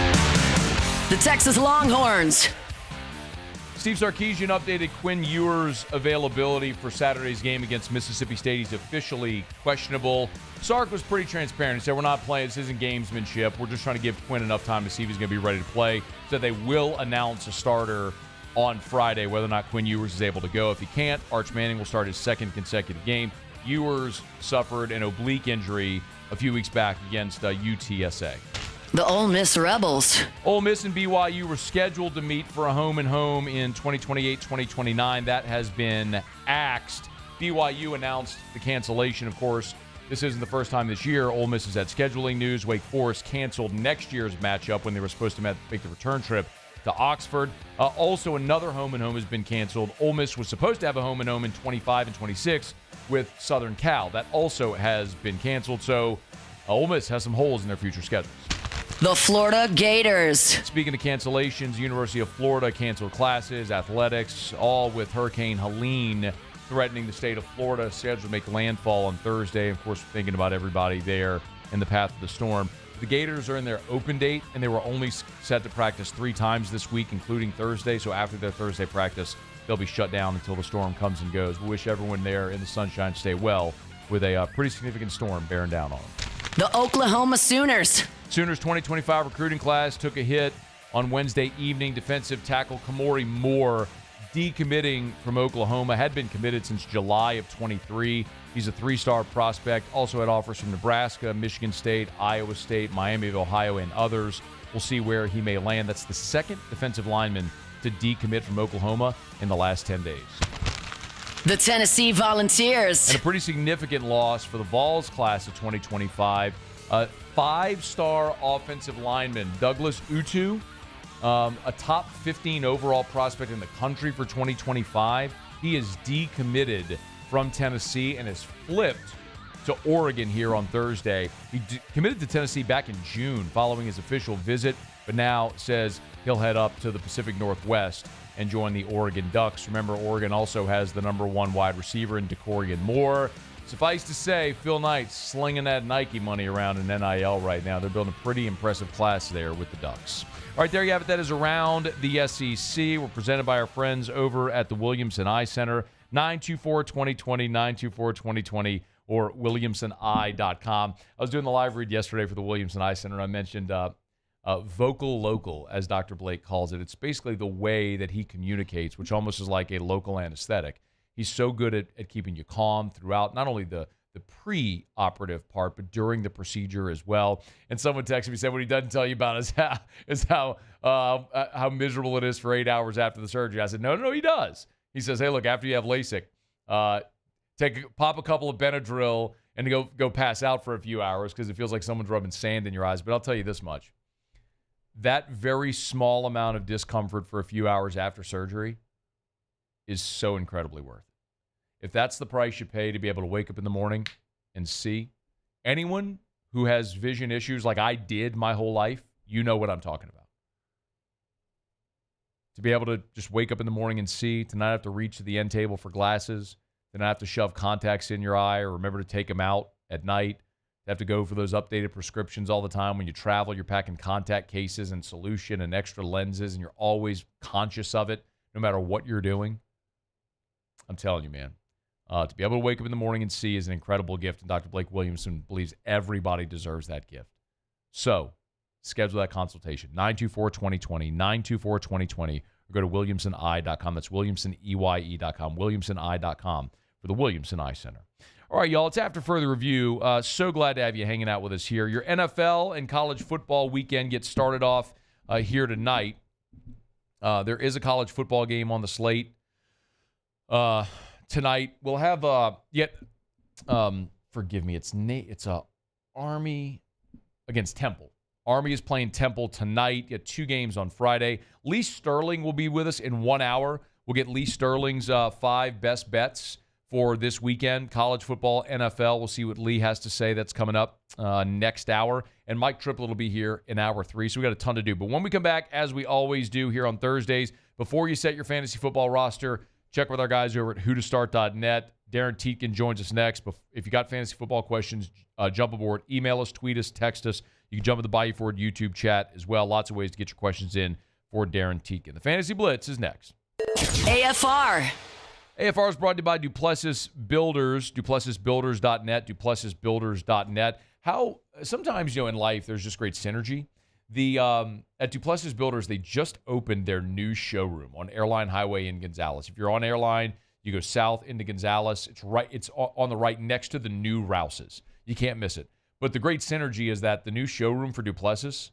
The Texas Longhorns. Steve Sarkisian updated Quinn Ewers' availability for Saturday's game against Mississippi State. He's officially questionable. Sark was pretty transparent. He said, we're not playing. This isn't gamesmanship. We're just trying to give Quinn enough time to see if he's going to be ready to play. So they will announce a starter on Friday, whether or not Quinn Ewers is able to go. If he can't, Arch Manning will start his 2nd consecutive game. Ewers suffered an oblique injury a few weeks back against UTSA. The Ole Miss Rebels. Ole Miss and BYU were scheduled to meet for a home-and-home in 2028-2029. That has been axed. BYU announced the cancellation, of course. This isn't the first time this year Ole Miss has had scheduling news. Wake Forest canceled next year's matchup when they were supposed to make the return trip to Oxford. Also, another home-and-home has been canceled. Ole Miss was supposed to have a home-and-home in 25 and 26 with Southern Cal. That also has been canceled. So Ole Miss has some holes in their future schedules. The Florida Gators. Speaking of cancellations, University of Florida canceled classes, athletics, all with Hurricane Helene threatening the state of Florida. Scheduled to make landfall on Thursday. Of course, thinking about everybody there in the path of the storm. The Gators are in their open date, and they were only set to practice 3 times this week, including Thursday. So after their Thursday practice, they'll be shut down until the storm comes and goes. We wish everyone there in the sunshine stay well with a pretty significant storm bearing down on them. The Oklahoma Sooners. Sooners 2025 recruiting class took a hit on Wednesday evening. Defensive tackle Kamari Moore decommitting from Oklahoma. Had been committed since July of 23. He's a 3-star prospect. Also had offers from Nebraska, Michigan State, Iowa State, Miami of Ohio, and others. We'll see where he may land. That's the second defensive lineman to decommit from Oklahoma in the last 10 days. The Tennessee Volunteers. And a pretty significant loss for the Vols class of 2025. 5-star offensive lineman, Douglas Utu, a top 15 overall prospect in the country for 2025. He is decommitted from Tennessee and has flipped to Oregon here on Thursday. He committed to Tennessee back in June following his official visit, but now says he'll head up to the Pacific Northwest and join the Oregon Ducks. Remember, Oregon also has the number 1 wide receiver in DeCorian Moore. Suffice to say, Phil Knight's slinging that Nike money around in NIL right now. They're building a pretty impressive class there with the Ducks. All right, there you have it. That is Around the SEC. We're presented by our friends over at the Williamson Eye Center. 924-2020, 924-2020, or williamsoneye.com. I was doing the live read yesterday for the Williamson Eye Center. I mentioned vocal local, as Dr. Blake calls it. It's basically the way that he communicates, which almost is like a local anesthetic. He's so good at keeping you calm throughout, not only the pre-operative part, but during the procedure as well. And someone texted me, said what he doesn't tell you about is how miserable it is for 8 hours after the surgery. I said, no, he does. He says, hey, look, after you have LASIK, pop a couple of Benadryl and go pass out for a few hours because it feels like someone's rubbing sand in your eyes. But I'll tell you this much. That very small amount of discomfort for a few hours after surgery is so incredibly worth it. If that's the price you pay to be able to wake up in the morning and see, anyone who has vision issues like I did my whole life, you know what I'm talking about. To be able to just wake up in the morning and see, to not have to reach to the end table for glasses, to not have to shove contacts in your eye or remember to take them out at night, to have to go for those updated prescriptions all the time. When you travel, you're packing contact cases and solution and extra lenses, and you're always conscious of it no matter what you're doing. I'm telling you, man, to be able to wake up in the morning and see is an incredible gift, and Dr. Blake Williamson believes everybody deserves that gift. So schedule that consultation, 924-2020, 924-2020, or go to williamsoneye.com. That's williamsoneye.com, williamsoneye.com for the Williamson Eye Center. All right, y'all, it's after further review. So glad to have you hanging out with us here. Your NFL and college football weekend gets started off here tonight. There is a college football game on the slate tonight. We'll have forgive me, it's Army against Temple. Army is playing Temple tonight. You got 2 games on Friday. Lee Sterling will be with us in 1 hour. We'll get Lee Sterling's 5 best bets for this weekend, college football, NFL. We'll see what Lee has to say. That's coming up next hour. And Mike Triplett will be here in hour 3. So we got a ton to do. But when we come back, as we always do here on Thursdays, before you set your fantasy football roster, check with our guys over at whotostart.net. Darin Tietgen joins us next. If you got fantasy football questions, jump aboard. Email us, tweet us, text us. You can jump in the Bayou Ford YouTube chat as well. Lots of ways to get your questions in for Darin Tietgen. The Fantasy Blitz is next. AFR. AFR is brought to you by Duplessis Builders, duplessisbuilders.net, duplessisbuilders.net. How sometimes, in life, there's just great synergy. At Duplessis Builders, they just opened their new showroom on Airline Highway in Gonzales. If you're on Airline, you go south into Gonzales. It's on the right next to the new Rouse's. You can't miss it. But the great synergy is that the new showroom for Duplessis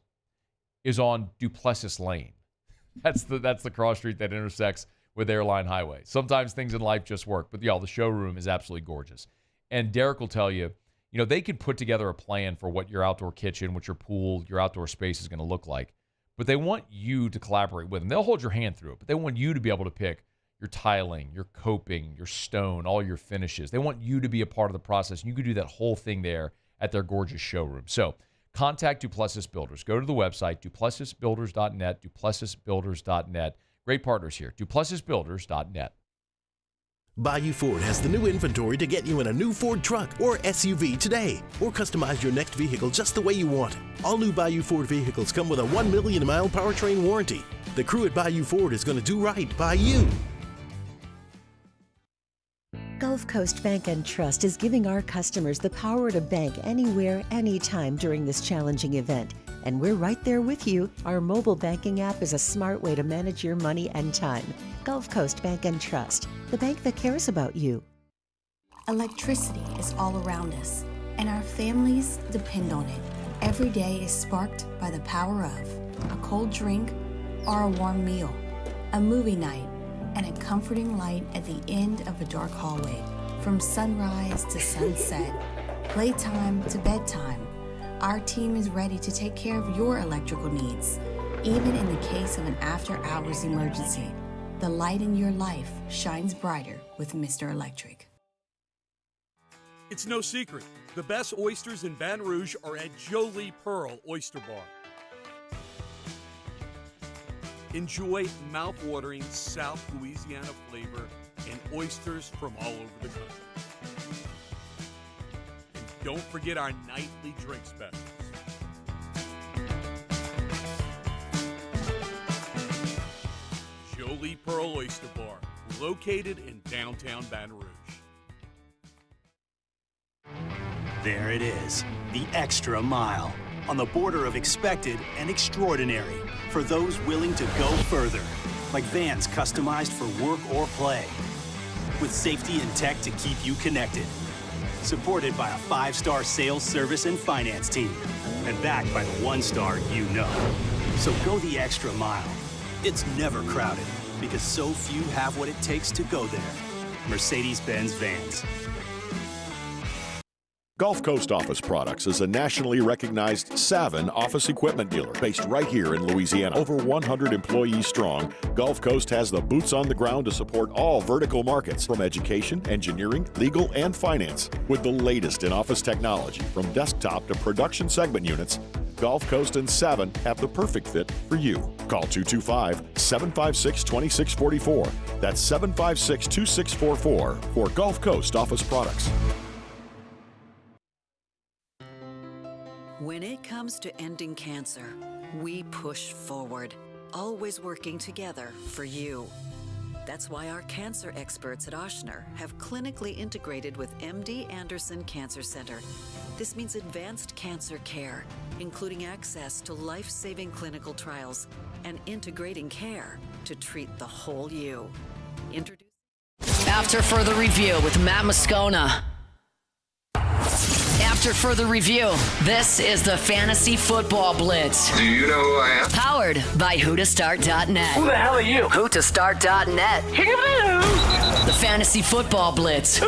is on Duplessis Lane. That's the cross street that intersects with Airline Highway. Sometimes things in life just work, but the showroom is absolutely gorgeous. And Derek will tell you, they can put together a plan for what your outdoor kitchen, what your pool, your outdoor space is going to look like, but they want you to collaborate with them. They'll hold your hand through it, but they want you to be able to pick your tiling, your coping, your stone, all your finishes. They want you to be a part of the process, and you can do that whole thing there at their gorgeous showroom. So contact Duplessis Builders. Go to the website, duplessisbuilders.net, duplessisbuilders.net. Great partners here, duplessisbuilders.net. Bayou Ford has the new inventory to get you in a new Ford truck or SUV today, or customize your next vehicle just the way you want. All new Bayou Ford vehicles come with a 1 million mile powertrain warranty. The crew at Bayou Ford is going to do right by you. Gulf Coast Bank and Trust is giving our customers the power to bank anywhere, anytime during this challenging event. And we're right there with you. Our mobile banking app is a smart way to manage your money and time. Gulf Coast Bank and Trust, the bank that cares about you. Electricity is all around us, and our families depend on it. Every day is sparked by the power of a cold drink or a warm meal, a movie night, and a comforting light at the end of a dark hallway. From sunrise to sunset, playtime to bedtime, our team is ready to take care of your electrical needs. Even in the case of an after-hours emergency, the light in your life shines brighter with Mr. Electric. It's no secret. The best oysters in Baton Rouge are at Jolie Pearl Oyster Bar. Enjoy mouth-watering South Louisiana flavor and oysters from all over the country. And don't forget our nightly drink specials. Jolie Pearl Oyster Bar, located in downtown Baton Rouge. There it is, the extra mile, on the border of expected and extraordinary, for those willing to go further, like vans customized for work or play, with safety and tech to keep you connected, supported by a 5-star sales, service, and finance team, and backed by the 1-star you know. So go the extra mile. It's never crowded, because so few have what it takes to go there. Mercedes-Benz Vans. Gulf Coast Office Products is a nationally recognized Savin office equipment dealer based right here in Louisiana. Over 100 employees strong, Gulf Coast has the boots on the ground to support all vertical markets from education, engineering, legal, and finance. With the latest in office technology from desktop to production segment units, Gulf Coast and Savin have the perfect fit for you. Call 225-756-2644. That's 756-2644 for Gulf Coast Office Products. When it comes to ending cancer, we push forward, always working together for you. That's why our cancer experts at Ochsner have clinically integrated with MD Anderson Cancer Center. This means advanced cancer care, including access to life-saving clinical trials and integrating care to treat the whole you. After further review with Matt Moscona. After further review, this is the Fantasy Football Blitz. Do you know who I am? Powered by whotostart.net. Who the hell are you? Whotostart.net. The Fantasy Football Blitz.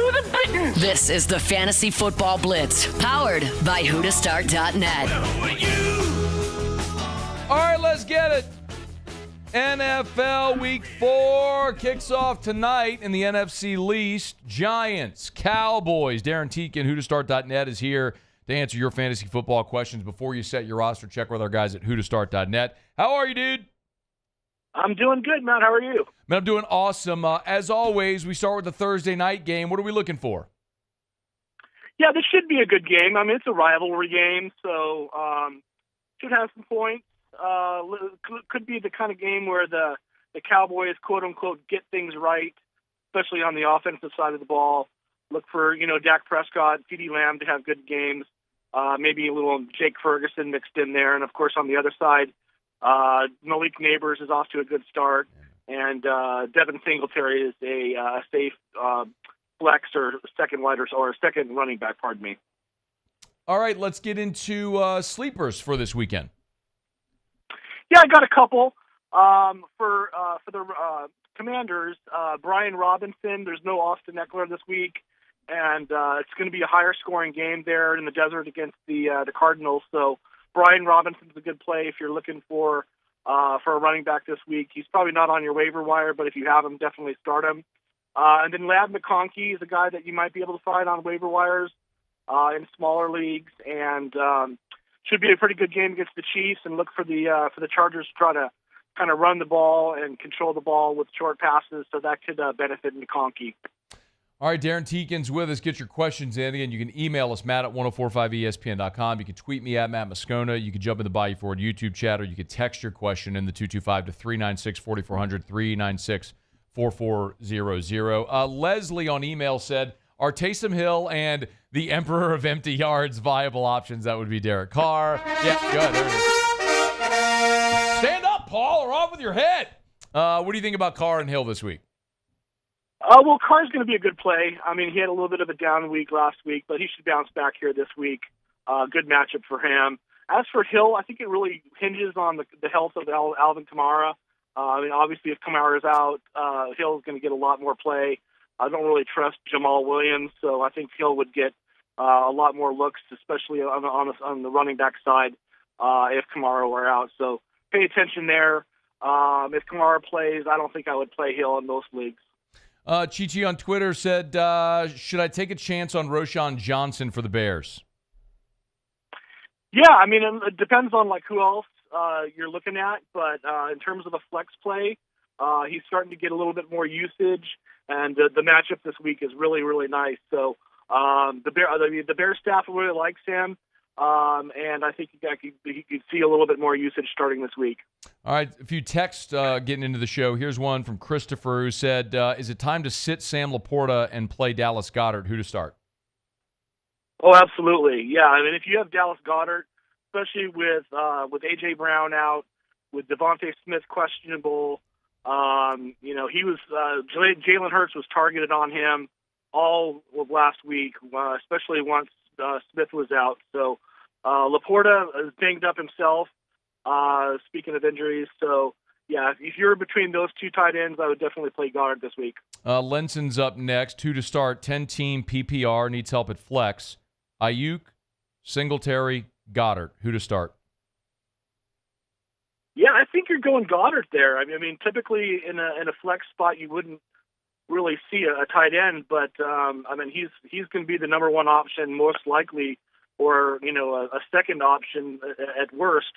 This is the Fantasy Football Blitz. Powered by whotostart.net. All right, let's get it. NFL Week 4 kicks off tonight in the NFC Least. Giants, Cowboys. Darin, Tietgen, whotostart.net is here to answer your fantasy football questions. Before you set your roster, check with our guys at whotostart.net. How are you, dude? I'm doing good, Matt. How are you? Man, I'm doing awesome. As always, we start with the Thursday night game. What are we looking for? Yeah, this should be a good game. I mean, it's a rivalry game, so should have some points. Could be the kind of game where the Cowboys, quote-unquote, get things right, especially on the offensive side of the ball. Look for, Dak Prescott, CeeDee Lamb to have good games, maybe a little Jake Ferguson mixed in there. And, of course, on the other side, Malik Neighbors is off to a good start, and Devin Singletary is a safe flex or second running back, pardon me. All right, let's get into sleepers for this weekend. Yeah, I got a couple for the Commanders. Brian Robinson. There's no Austin Eckler this week, and it's going to be a higher scoring game there in the desert against the Cardinals. So Brian Robinson's a good play if you're looking for a running back this week. He's probably not on your waiver wire, but if you have him, definitely start him. And then Ladd McConkey is a guy that you might be able to find on waiver wires. in smaller leagues, and should be a pretty good game against the Chiefs. And look for the Chargers to try to kind of run the ball and control the ball with short passes, so that could benefit McConkey. All right, Darin Tietgen's with us. Get your questions in. Again, you can email us, Matt at 1045ESPN.com. You can tweet me at Matt Moscona. You can jump in the Bayou Ford YouTube chat, or you can text your question in the 225-396-4400, 396-4400. Leslie on email said, are Taysom Hill and the Emperor of Empty Yards viable options? That would be Derek Carr. Yeah, good. There it is. Stand up, Paul, or off with your head. What do you think about Carr and Hill this week? Well, Carr's going to be a good play. I mean, he had a little bit of a down week last week, but he should bounce back here this week. Good matchup for him. As for Hill, I think it really hinges on the health of Alvin Kamara. I mean, obviously, if Kamara is out, Hill's going to get a lot more play. I don't really trust Jamal Williams, so I think Hill would get a lot more looks, especially on the running back side if Kamara were out. So pay attention there. If Kamara plays, I don't think I would play Hill in most leagues. Chi-Chi on Twitter said, should I take a chance on Roschon Johnson for the Bears? Yeah, I mean, it depends on who else you're looking at, but in terms of a flex play, he's starting to get a little bit more usage, and the matchup this week is really, really nice. So the Bears staff really likes him, and I think he could see a little bit more usage starting this week. All right, a few texts getting into the show. Here's one from Christopher who said, is it time to sit Sam Laporta and play Dallas Goedert? Who to start? Oh, absolutely. Yeah, I mean, if you have Dallas Goedert, especially with A.J. Brown out, with Devontae Smith questionable, he was Jalen Hurts was targeted on him all of last week, especially once Smith was out. So Laporta is banged up himself. Speaking of injuries, so yeah, if you're between those two tight ends, I would definitely play Goddard this week. Lenson's up next. 2 to start. 10-team PPR, needs help at flex. Ayuk, Singletary, Goddard. Who to start? Yeah, I think you're going Goddard there. I mean, typically in a flex spot, you wouldn't really see a tight end, but I mean, he's going to be the number one option most likely, or a second option at worst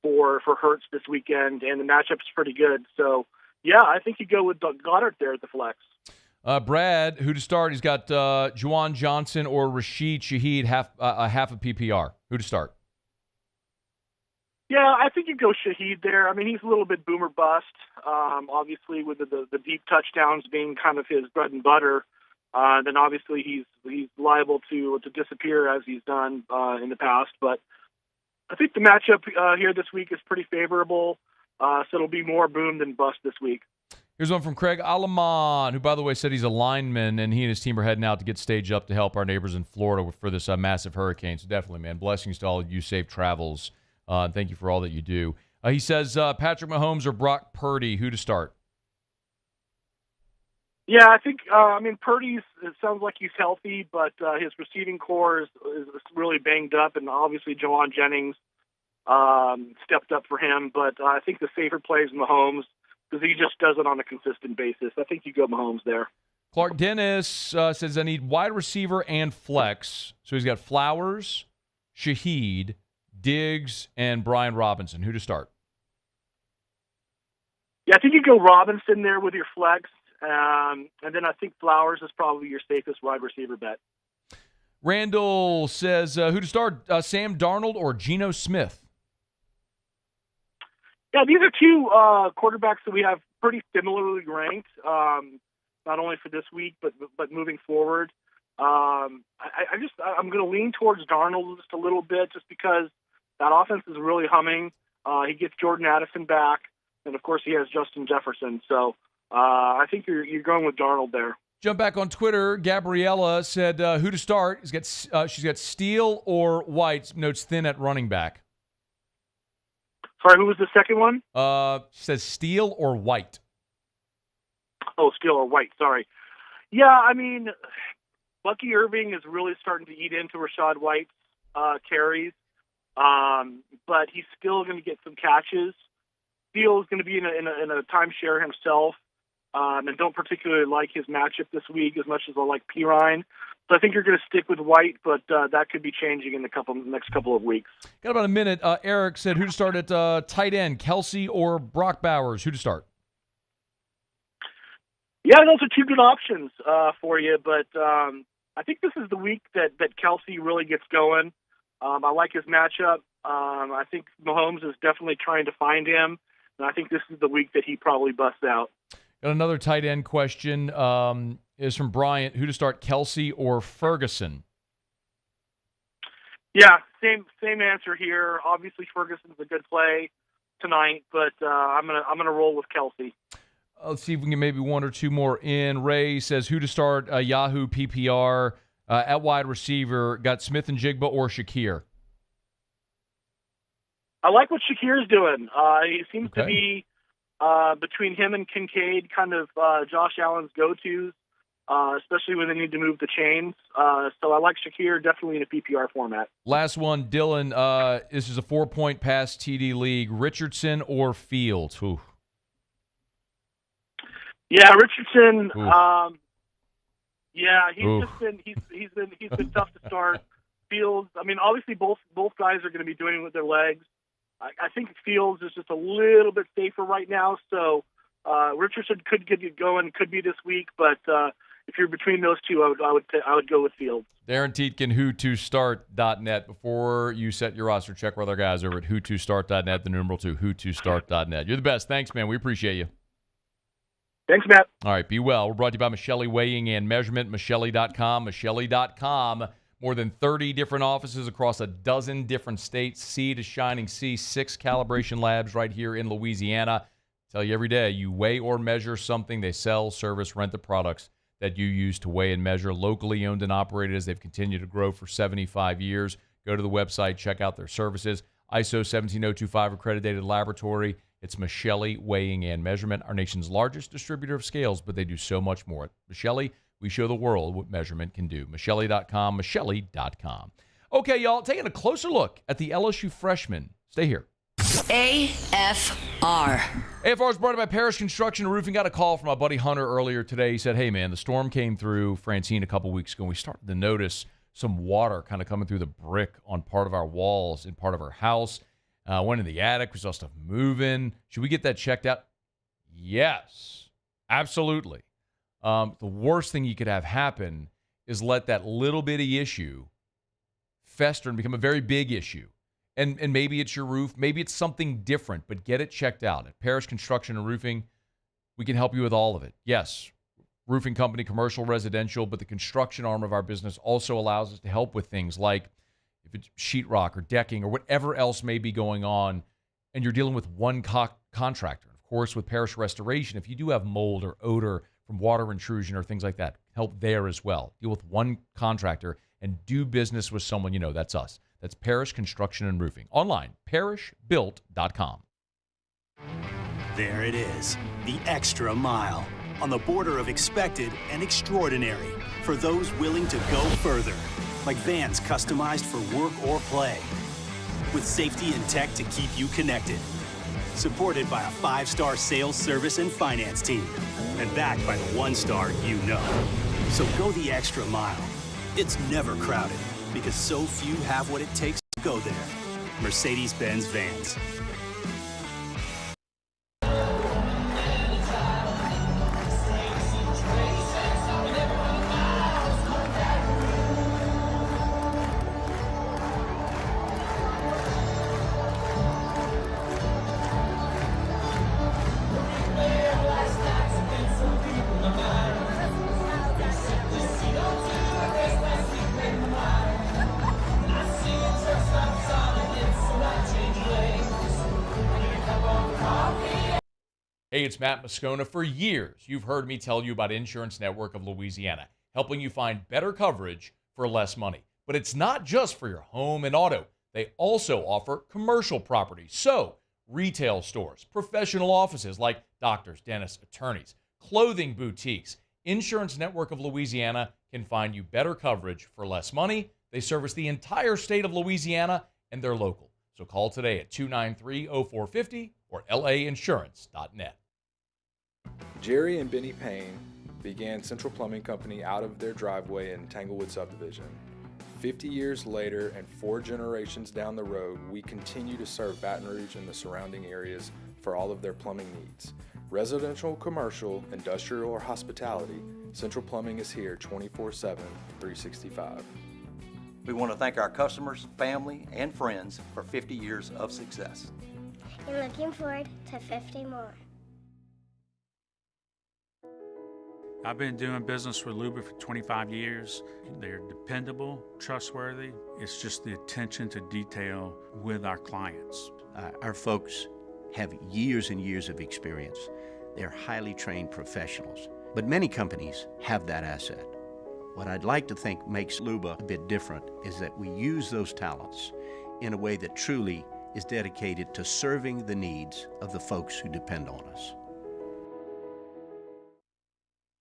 for Hurts this weekend, and the matchup's pretty good. So, yeah, I think you go with Goddard there at the flex. Brad, who to start? He's got Juwan Johnson or Rashid Shaheed, half a PPR. Who to start? Yeah, I think you go Shaheed there. I mean, he's a little bit boomer bust, obviously, with the deep touchdowns being kind of his bread and butter. Then obviously he's liable to disappear as he's done in the past. But I think the matchup here this week is pretty favorable, so it'll be more boom than bust this week. Here's one from Craig Alaman, who, by the way, said he's a lineman, and he and his team are heading out to get staged up to help our neighbors in Florida for this massive hurricane. So definitely, man, blessings to all of you. Safe travels. Thank you for all that you do. He says Patrick Mahomes or Brock Purdy. Who to start? Yeah, I think, Purdy's, it sounds like he's healthy, but his receiving core is really banged up, and obviously Jawan Jennings stepped up for him. But I think the safer play is Mahomes, because he just does it on a consistent basis. I think you go Mahomes there. Clark Dennis says, I need wide receiver and flex. So he's got Flowers, Shaheed, Diggs, and Brian Robinson. Who to start? Yeah, I think you go Robinson there with your flex. And then I think Flowers is probably your safest wide receiver bet. Randall says, who to start, Sam Darnold or Geno Smith? Yeah, these are two quarterbacks that we have pretty similarly ranked, not only for this week, but moving forward. I'm going to lean towards Darnold just a little bit, just because that offense is really humming. He gets Jordan Addison back, and of course he has Justin Jefferson. So I think you're going with Darnold there. Jump back on Twitter. Gabriella said, who to start? She's got Steele or White. Notes thin at running back. Sorry, who was the second one? Says Steele or White. Oh, Steele or White, sorry. Yeah, I mean, Bucky Irving is really starting to eat into Rachaad White's carries, but he's still going to get some catches. Steele is going to be in a timeshare himself, and don't particularly like his matchup this week as much as I like Pirine. So I think you're going to stick with White, but that could be changing in the next couple of weeks. Got about a minute. Eric said who to start at tight end, Kelsey or Brock Bowers? Who to start? Yeah, those are two good options for you, but I think this is the week that Kelsey really gets going. I like his matchup. I think Mahomes is definitely trying to find him, and I think this is the week that he probably busts out. Got another tight end question. Is from Bryant. Who to start, Kelsey or Ferguson? Yeah, same answer here. Obviously, Ferguson's a good play tonight, but I'm gonna roll with Kelsey. Let's see if we can get maybe one or two more in. Ray says who to start, Yahoo PPR at wide receiver. Got Smith and Jigba or Shakir? I like what Shakir's doing. He seems to be between him and Kincaid, kind of Josh Allen's go-tos. Especially when they need to move the chains. So I like Shakir definitely in a PPR format. Last one, Dylan. This is a 4-point pass TD league. Richardson or Fields? Ooh. Yeah, Richardson. Ooh. He's been tough to start. Fields. I mean, obviously both guys are going to be doing it with their legs. I think Fields is just a little bit safer right now. So Richardson could get you going. Could be this week, but. If you're between those two, I would go with Fields. Darin Tietgen, who2start.net. Before you set your roster, check with our guys over at who2start.net, the numeral 2, who2start.net. You're the best. Thanks, man. We appreciate you. Thanks, Matt. All right, be well. We're brought to you by Michelli Weighing and Measurement, Michelli.com, Michelli.com. More than 30 different offices across a dozen different states. Sea to shining sea, 6 calibration labs right here in Louisiana. Tell you every day, you weigh or measure something, they sell, service, rent the products that you use to weigh and measure. Locally owned and operated as they've continued to grow for 75 years. Go to the website, check out their services. ISO 17025 accredited laboratory. It's Michelli Weighing and Measurement, our nation's largest distributor of scales, but they do so much more. At Michelli, we show the world what measurement can do. Michelli.com, Michelli.com. Okay, y'all, taking a closer look at the LSU freshmen. Stay here. AFR. AFR is brought by Parish Construction and Roofing. Got a call from my buddy Hunter earlier today. He said, hey, man, the storm came through Francine a couple weeks ago, and we started to notice some water kind of coming through the brick on part of our walls in part of our house. Went in the attic. We saw stuff moving. Should we get that checked out? Yes, absolutely. The worst thing you could have happen is let that little bitty issue fester and become a very big issue. And maybe it's your roof. Maybe it's something different, but get it checked out. At Parish Construction and Roofing, we can help you with all of it. Yes, roofing company, commercial, residential, but the construction arm of our business also allows us to help with things like if it's sheetrock or decking or whatever else may be going on, and you're dealing with one contractor. Of course, with Parish Restoration, if you do have mold or odor from water intrusion or things like that, help there as well. Deal with one contractor and do business with someone you know. That's us. That's Parish Construction and Roofing. Online, parishbuilt.com. There it is, the extra mile. On the border of expected and extraordinary. For those willing to go further. Like vans customized for work or play. With safety and tech to keep you connected. Supported by a 5-star sales, service, and finance team. And backed by the 1-star you know. So go the extra mile. It's never crowded. Because so few have what it takes to go there. Mercedes-Benz Vans. Hey, it's Matt Moscona. For years, you've heard me tell you about Insurance Network of Louisiana, helping you find better coverage for less money. But it's not just for your home and auto. They also offer commercial property. So, retail stores, professional offices like doctors, dentists, attorneys, clothing boutiques. Insurance Network of Louisiana can find you better coverage for less money. They service the entire state of Louisiana, and they're local. So call today at 293-0450 or lainsurance.net. Jerry and Benny Payne began Central Plumbing Company out of their driveway in Tanglewood subdivision. 50 years later and 4 generations down the road, we continue to serve Baton Rouge and the surrounding areas for all of their plumbing needs. Residential, commercial, industrial, or hospitality, Central Plumbing is here 24/7, 365. We want to thank our customers, family, and friends for 50 years of success. And looking forward to 50 more. I've been doing business with Luba for 25 years. They're dependable, trustworthy. It's just the attention to detail with our clients. Our folks have years and years of experience. They're highly trained professionals, but many companies have that asset. What I'd like to think makes Luba a bit different is that we use those talents in a way that truly is dedicated to serving the needs of the folks who depend on us.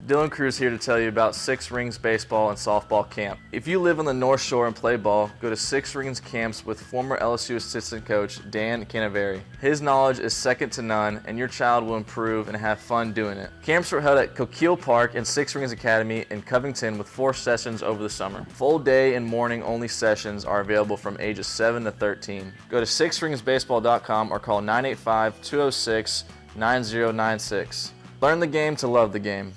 Dylan Cruz here to tell you about Six Rings Baseball and Softball Camp. If you live on the North Shore and play ball, go to Six Rings Camps with former LSU assistant coach Darin. His knowledge is second to none, and your child will improve and have fun doing it. Camps were held at Coquille Park and Six Rings Academy in Covington with 4 sessions over the summer. Full day and morning only sessions are available from ages 7 to 13. Go to sixringsbaseball.com or call 985-206-9096. Learn the game to love the game.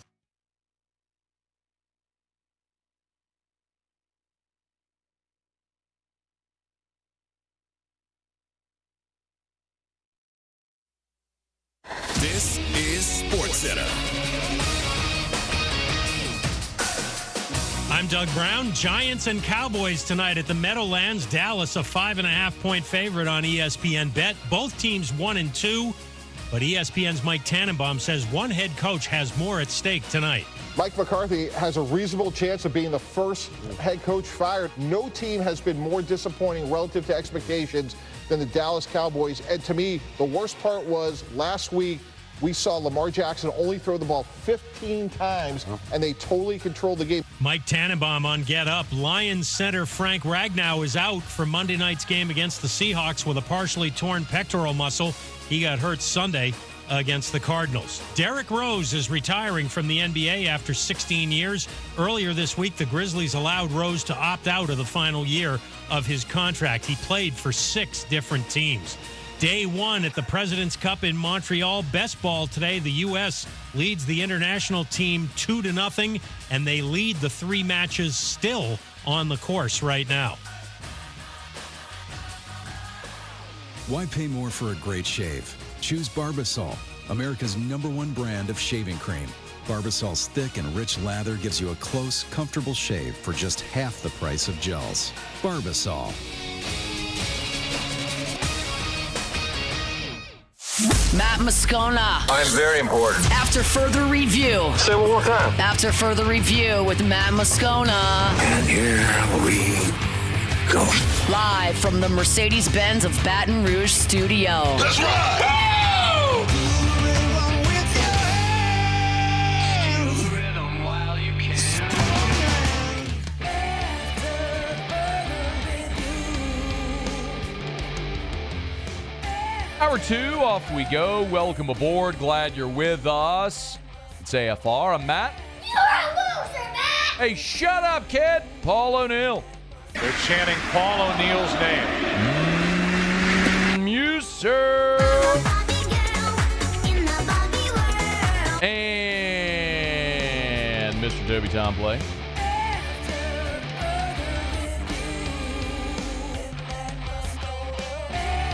This is SportsCenter. I'm Doug Brown. Giants and Cowboys tonight at the Meadowlands. Dallas, a 5.5-point favorite on ESPN Bet. Both teams 1-2, but ESPN's Mike Tannenbaum says one head coach has more at stake tonight. Mike McCarthy has a reasonable chance of being the first head coach fired. No team has been more disappointing relative to expectations than the Dallas Cowboys. And to me, the worst part was last week, we saw Lamar Jackson only throw the ball 15 times, and they totally controlled the game. Mike Tannenbaum on Get Up. Lions center Frank Ragnow is out for Monday night's game against the Seahawks with a partially torn pectoral muscle. He got hurt Sunday against the Cardinals. Derrick Rose is retiring from the NBA after 16 years. Earlier this week, the Grizzlies allowed Rose to opt out of the final year of his contract. He played for 6 different teams. Day 1 at the President's Cup in Montreal. Best ball today. The U.S. leads the international team 2-0, and they lead the 3 matches still on the course right now. Why pay more for a great shave? Choose Barbasol, America's #1 brand of shaving cream. Barbasol's thick and rich lather gives you a close, comfortable shave for just half the price of gels. Barbasol. Matt Moscona. I'm very important. After further review. Say it one more time. After further review with Matt Moscona. And here we go. Live from the Mercedes-Benz of Baton Rouge studio. Let's rock! Go! Hour 2, off we go. Welcome aboard. Glad you're with us. It's AFR. I'm Matt. You're a loser, Matt! Hey, shut up, kid. Paul O'Neill. They're chanting Paul O'Neill's name. You, sir. And Mr. Toby Tomplay.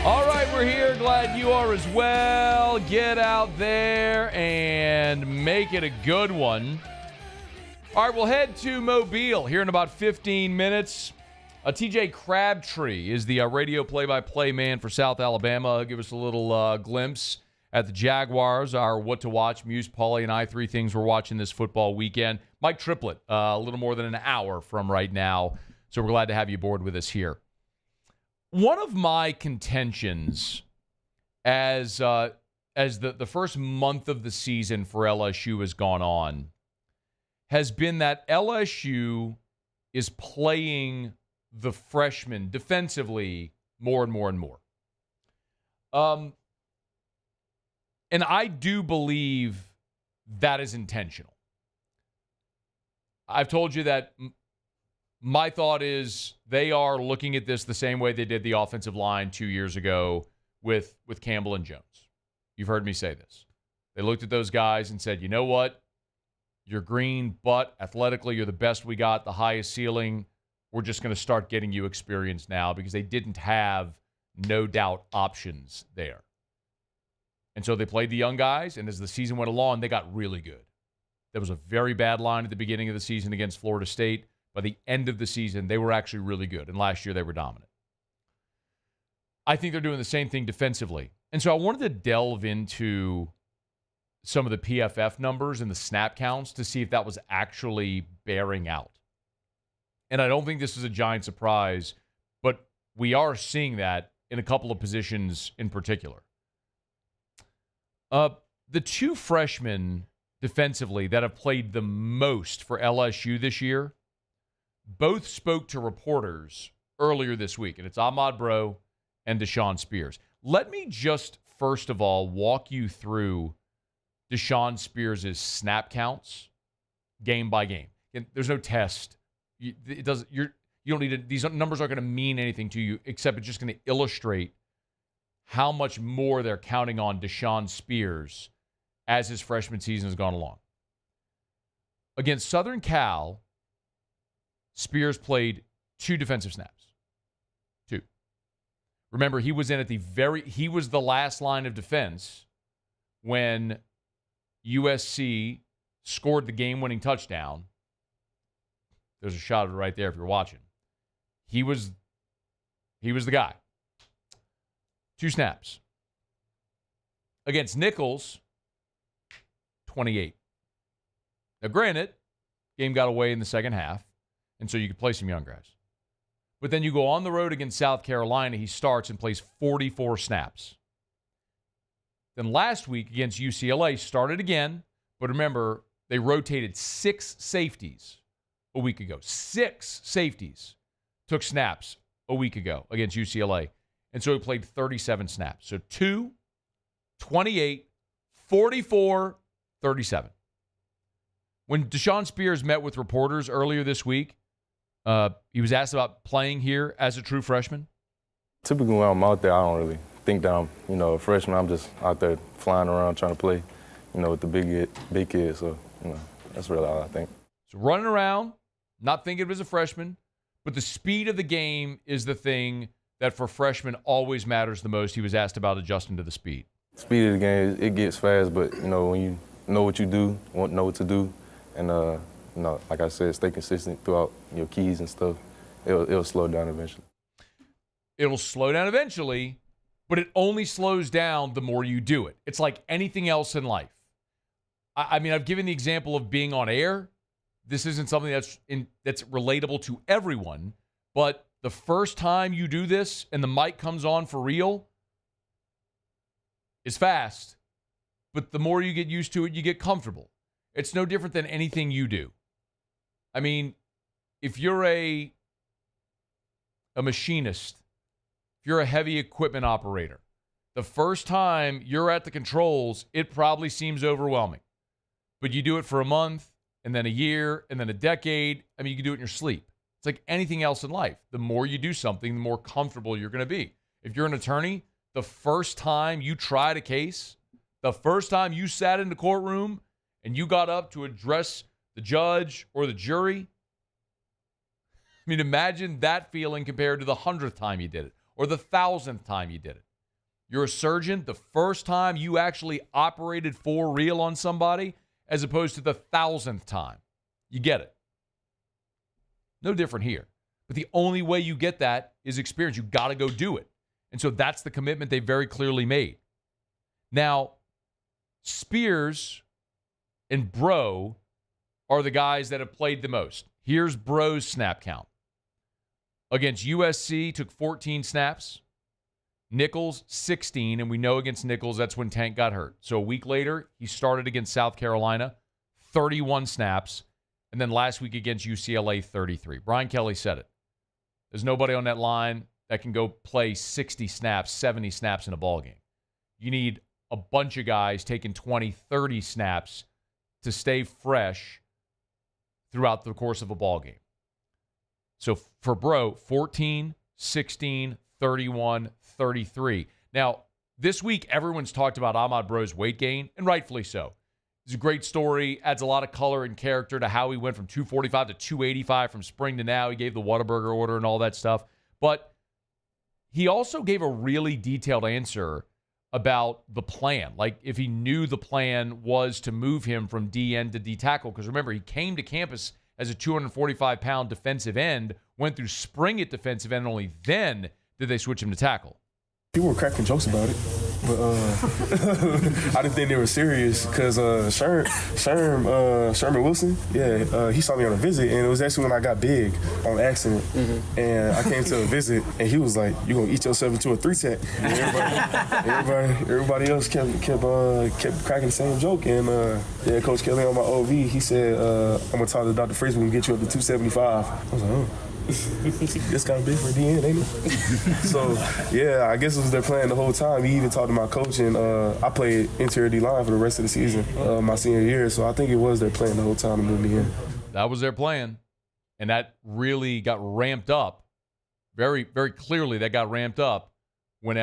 All right, we're here. Glad you are as well. Get out there and make it a good one. All right, we'll head to Mobile here in about 15 minutes. TJ Crabtree is the radio play-by-play man for South Alabama. He'll give us a little glimpse at the Jaguars, our what to watch. Muse, Paulie, and I, 3 things we're watching this football weekend. Mike Triplett, a little more than an hour from right now. So we're glad to have you aboard with us here. One of my contentions as the first month of the season for LSU has gone on has been that LSU is playing the freshmen defensively more and more and more. And I do believe that is intentional. I've told you that my thought is they are looking at this the same way they did the offensive line 2 years ago with Campbell and Jones. You've heard me say this. They looked at those guys and said, you know what? You're green, but athletically you're the best we got, the highest ceiling. We're just going to start getting you experience now because they didn't have no doubt options there. And so they played the young guys, and as the season went along, they got really good. There was a very bad line at the beginning of the season against Florida State. By the end of the season, they were actually really good, and last year they were dominant. I think they're doing the same thing defensively. And so I wanted to delve into some of the PFF numbers and the snap counts to see if that was actually bearing out. And I don't think this is a giant surprise, but we are seeing that in a couple of positions in particular. The two freshmen defensively that have played the most for LSU this year both spoke to reporters earlier this week, and it's Ahmad Bro and Deshaun Spears. Let me just, first of all, walk you through Deshaun Spears' snap counts game by game. And there's no test. You don't need to, these numbers aren't going to mean anything to you, except it's just going to illustrate how much more they're counting on Deshaun Spears as his freshman season has gone along. Against Southern Cal, Spears played 2 defensive snaps. 2. Remember, he was the last line of defense when USC scored the game-winning touchdown. There's a shot of it right there if you're watching. He was the guy. 2 snaps. Against Nichols, 28. Now, granted, game got away in the second half, and so you could play some young guys. But then you go on the road against South Carolina, he starts and plays 44 snaps. Then last week against UCLA, started again, but remember, they rotated 6 safeties a week ago. 6 safeties took snaps a week ago against UCLA. And so he played 37 snaps. So 2, 28, 44, 37. When Deshaun Spears met with reporters earlier this week, he was asked about playing here as a true freshman. Typically when I'm out there, I don't really think that I'm, a freshman. I'm just out there flying around trying to play, with the big kids. So, that's really all I think. So running around, not thinking of it as a freshman, but the speed of the game is the thing that for freshmen always matters the most. He was asked about adjusting to the speed. Speed of the game, it gets fast, but, when you know what you do, know what to do, and, like I said, stay consistent throughout your keys and stuff, it'll slow down eventually. It'll slow down eventually, but it only slows down the more you do it. It's like anything else in life. I mean, I've given the example of being on air. This isn't something that's relatable to everyone, but the first time you do this and the mic comes on for real is fast, but the more you get used to it, you get comfortable. It's no different than anything you do. I mean, if you're a machinist, if you're a heavy equipment operator, the first time you're at the controls, it probably seems overwhelming. But you do it for a month, and then a year, and then a decade. I mean, you can do it in your sleep. It's like anything else in life. The more you do something, the more comfortable you're going to be. If you're an attorney, the first time you tried a case, the first time you sat in the courtroom and you got up to address the judge or the jury, I mean, imagine that feeling compared to the 100th time you did it or the 1,000th time you did it. You're a surgeon, the first time you actually operated for real on somebody as opposed to the 1,000th time. You get it. No different here. But the only way you get that is experience. You got to go do it. And so that's the commitment they very clearly made. Now, Spears and Bro are the guys that have played the most. Here's Bro's snap count. Against USC, took 14 snaps. Nichols, 16. And we know against Nichols, that's when Tank got hurt. So a week later, he started against South Carolina, 31 snaps. And then last week against UCLA, 33. Brian Kelly said it. There's nobody on that line that can go play 60 snaps, 70 snaps in a ballgame. You need a bunch of guys taking 20, 30 snaps to stay fresh throughout the course of a ball game. So for Bro, 14, 16, 31, 33. Now, this week, everyone's talked about Ahmad Bro's weight gain, and rightfully so. It's a great story, adds a lot of color and character to how he went from 245 to 285 from spring to now. He gave the Whataburger order and all that stuff. But he also gave a really detailed answer about the plan. Like, if he knew the plan was to move him from D end to D tackle. Because remember, he came to campus as a 245-pound defensive end, went through spring at defensive end, and only then did they switch him to tackle. People were cracking jokes about it, but I didn't think they were serious because Sherman Wilson, he saw me on a visit, and it was actually when I got big on accident. And I came to a visit, and he was like, "You gonna eat yourself into a 3-tech?" Everybody else kept cracking the same joke, and Coach Kelly on my OV, he said, "I'm gonna talk to Dr. Freeze, we can get you up to 275." I was like, "Oh." It's kind of big for a DN, ain't it? So, yeah, I guess it was their plan the whole time. He even talked to my coach, and I played interior D-line for the rest of the season, my senior year. So I think it was their plan the whole time to move me in. That was their plan, and that really got ramped up. Very, very clearly that got ramped up when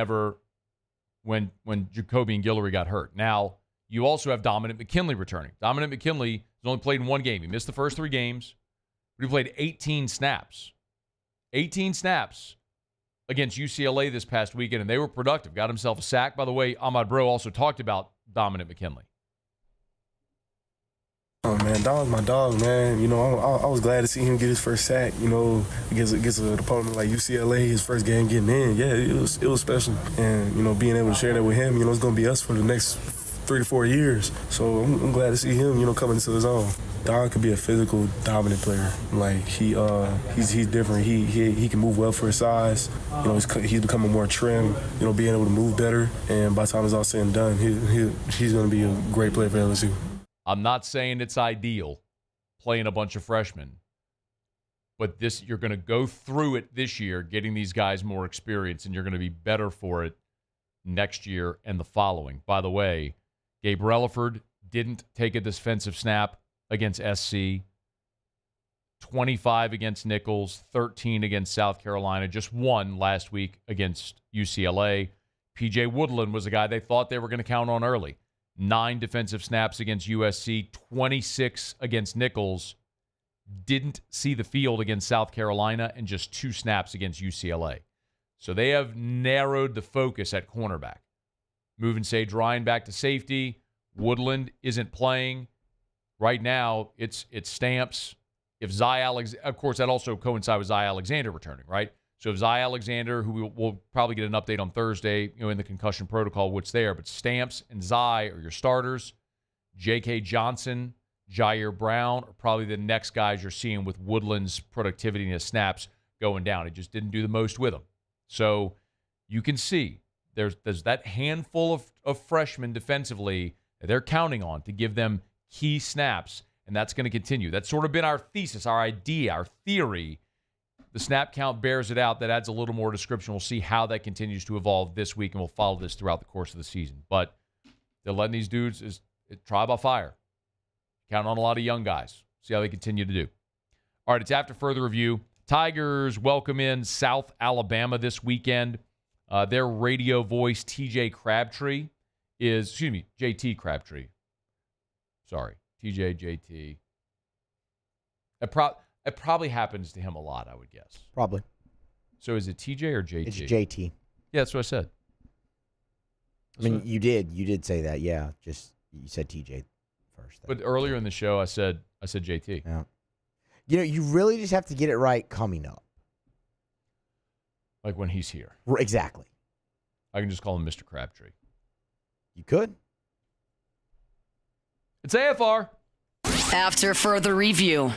Jacoby and Guillory got hurt. Now, you also have Dominic McKinley returning. Dominic McKinley has only played in one game. He missed the first 3 games. But he played 18 snaps. 18 snaps against UCLA this past weekend, and they were productive. Got himself a sack. By the way, Ahmad Bro also talked about Dominic McKinley. Oh, man, Dom's my dog, man. You know, I was glad to see him get his first sack, you know, against an opponent like UCLA, his first game getting in. Yeah, it was special. And, you know, being able to share that with him, you know, it's going to be us for the next 3 to 4 years. So I'm glad to see him, you know, coming into his own. Don could be a physical, dominant player. Like, he's different. He can move well for his size. You know, he's becoming more trim, you know, being able to move better. And by the time it's all said and done, he's going to be a great player for LSU. I'm not saying it's ideal playing a bunch of freshmen, but you're going to go through it this year, getting these guys more experience, and you're going to be better for it next year and the following. By the way, Gabe Relaford didn't take a defensive snap against SC, 25 against Nichols, 13 against South Carolina, just 1 last week against UCLA. P.J. Woodland was a guy they thought they were going to count on early. 9 defensive snaps against USC, 26 against Nichols, didn't see the field against South Carolina, and just 2 snaps against UCLA. So they have narrowed the focus at cornerback. Moving Sage Ryan back to safety. Woodland isn't playing. Right now, it's Stamps. If of course, that also coincides with Zy Alexander returning, right? So if Zy Alexander, who we'll probably get an update on Thursday, you know, in the concussion protocol, what's there, but Stamps and Zy are your starters. J.K. Johnson, Jair Brown are probably the next guys you're seeing with Woodland's productivity and his snaps going down. He just didn't do the most with them. So you can see there's that handful of freshmen defensively that they're counting on to give them key snaps, and that's going to continue. That's sort of been our thesis, our idea, our theory. The snap count bears it out. That adds a little more description. We'll see how that continues to evolve this week, and we'll follow this throughout the course of the season. But they're letting these dudes try by fire. Counting on a lot of young guys. See how they continue to do. All right, it's after further review. Tigers welcome in South Alabama this weekend. Their radio voice, JT Crabtree. Sorry, JT. It probably happens to him a lot, I would guess. Probably. So is it TJ or JT? It's JT. Yeah, that's what I said. You did say that, yeah. Just you said TJ first. But earlier in the show, I said JT. Yeah. You know, you really just have to get it right coming up. Like when he's here. Exactly. I can just call him Mr. Crabtree. You could. It's AFR. After further review.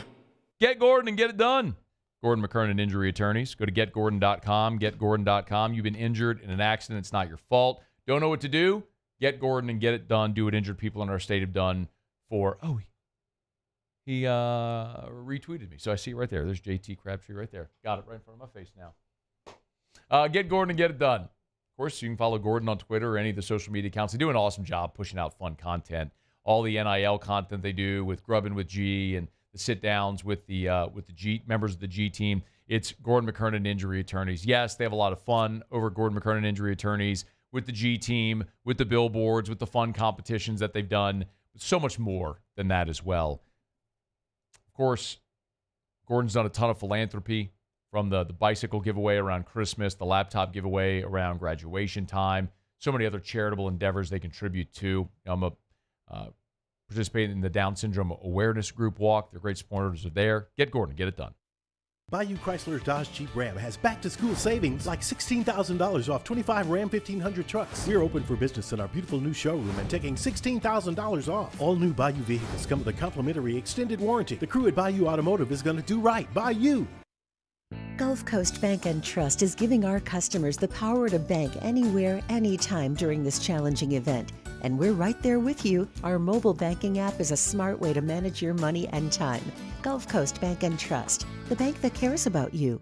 Get Gordon and get it done. Gordon McKernan Injury Attorneys. Go to getgordon.com, getgordon.com. You've been injured in an accident. It's not your fault. Don't know what to do? Get Gordon and get it done. Do what injured people in our state have done for, he retweeted me. So I see it right there. There's JT Crabtree right there. Got it right in front of my face now. Get Gordon and get it done. Of course, you can follow Gordon on Twitter or any of the social media accounts. They do an awesome job pushing out fun content. All the NIL content they do with Grubbin with G and sit-downs with the G members of the G team. It's Gordon McKernan Injury Attorneys. Yes, they have a lot of fun over at Gordon McKernan Injury Attorneys with the G team, with the billboards, with the fun competitions that they've done. So much more than that as well. Of course, Gordon's done a ton of philanthropy, from the bicycle giveaway around Christmas, the laptop giveaway around graduation time, so many other charitable endeavors they contribute to. I'm participating in the Down Syndrome Awareness Group Walk. They're great supporters of there. Get Gordon. Get it done. Bayou Chrysler Dodge Jeep Ram has back-to-school savings like $16,000 off 25 Ram 1500 trucks. We're open for business in our beautiful new showroom and taking $16,000 off. All new Bayou vehicles come with a complimentary extended warranty. The crew at Bayou Automotive is going to do right by you. Gulf Coast Bank and Trust is giving our customers the power to bank anywhere, anytime during this challenging event. And we're right there with you. Our mobile banking app is a smart way to manage your money and time. Gulf Coast Bank and Trust, the bank that cares about you.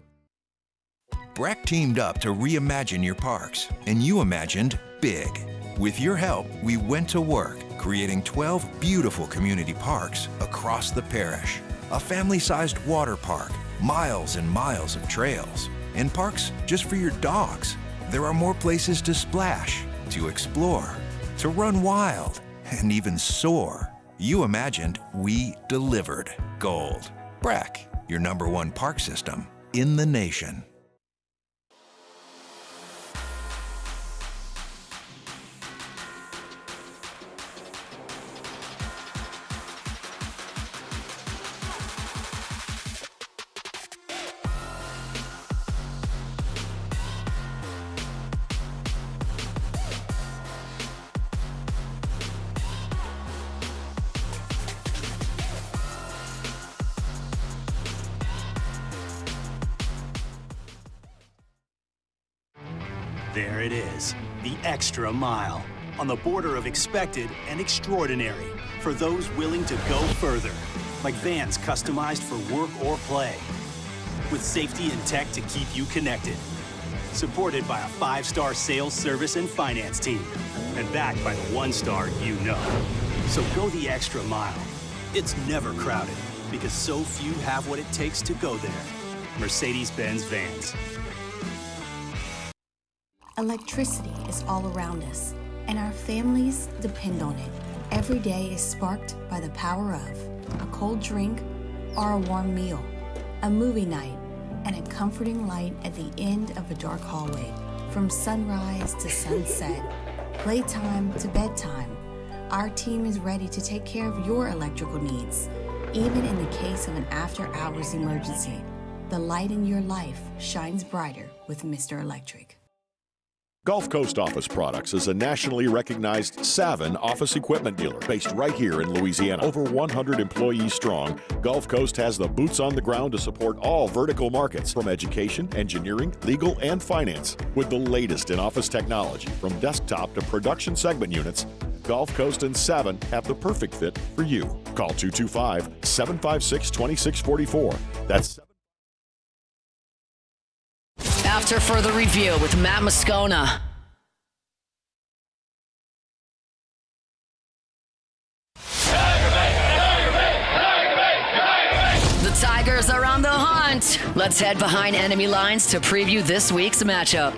BRAC teamed up to reimagine your parks, and you imagined big. With your help, we went to work, creating 12 beautiful community parks across the parish. A family-sized water park, miles and miles of trails, and parks just for your dogs. There are more places to splash, to explore, to run wild, and even soar. You imagined, we delivered. Gold. BRAC, your #1 park system in the nation. There it is, the extra mile, on the border of expected and extraordinary, for those willing to go further, like vans customized for work or play, with safety and tech to keep you connected, supported by a 5-star sales, service, and finance team, and backed by the 1-star you know. So go the extra mile. It's never crowded, because so few have what it takes to go there. Mercedes-Benz Vans. Electricity is all around us, and our families depend on it. Every day is sparked by the power of a cold drink or a warm meal, a movie night, and a comforting light at the end of a dark hallway. From sunrise to sunset, playtime to bedtime, our team is ready to take care of your electrical needs. Even in the case of an after-hours emergency, the light in your life shines brighter with Mr. Electric. Gulf Coast Office Products is a nationally recognized Savin office equipment dealer based right here in Louisiana. Over 100 employees strong, Gulf Coast has the boots on the ground to support all vertical markets, from education, engineering, legal, and finance. With the latest in office technology, from desktop to production segment units, Gulf Coast and Savin have the perfect fit for you. Call 225-756-2644. That's After further review with Matt Moscona. The Tigers are on the hunt. Let's head behind enemy lines to preview this week's matchup.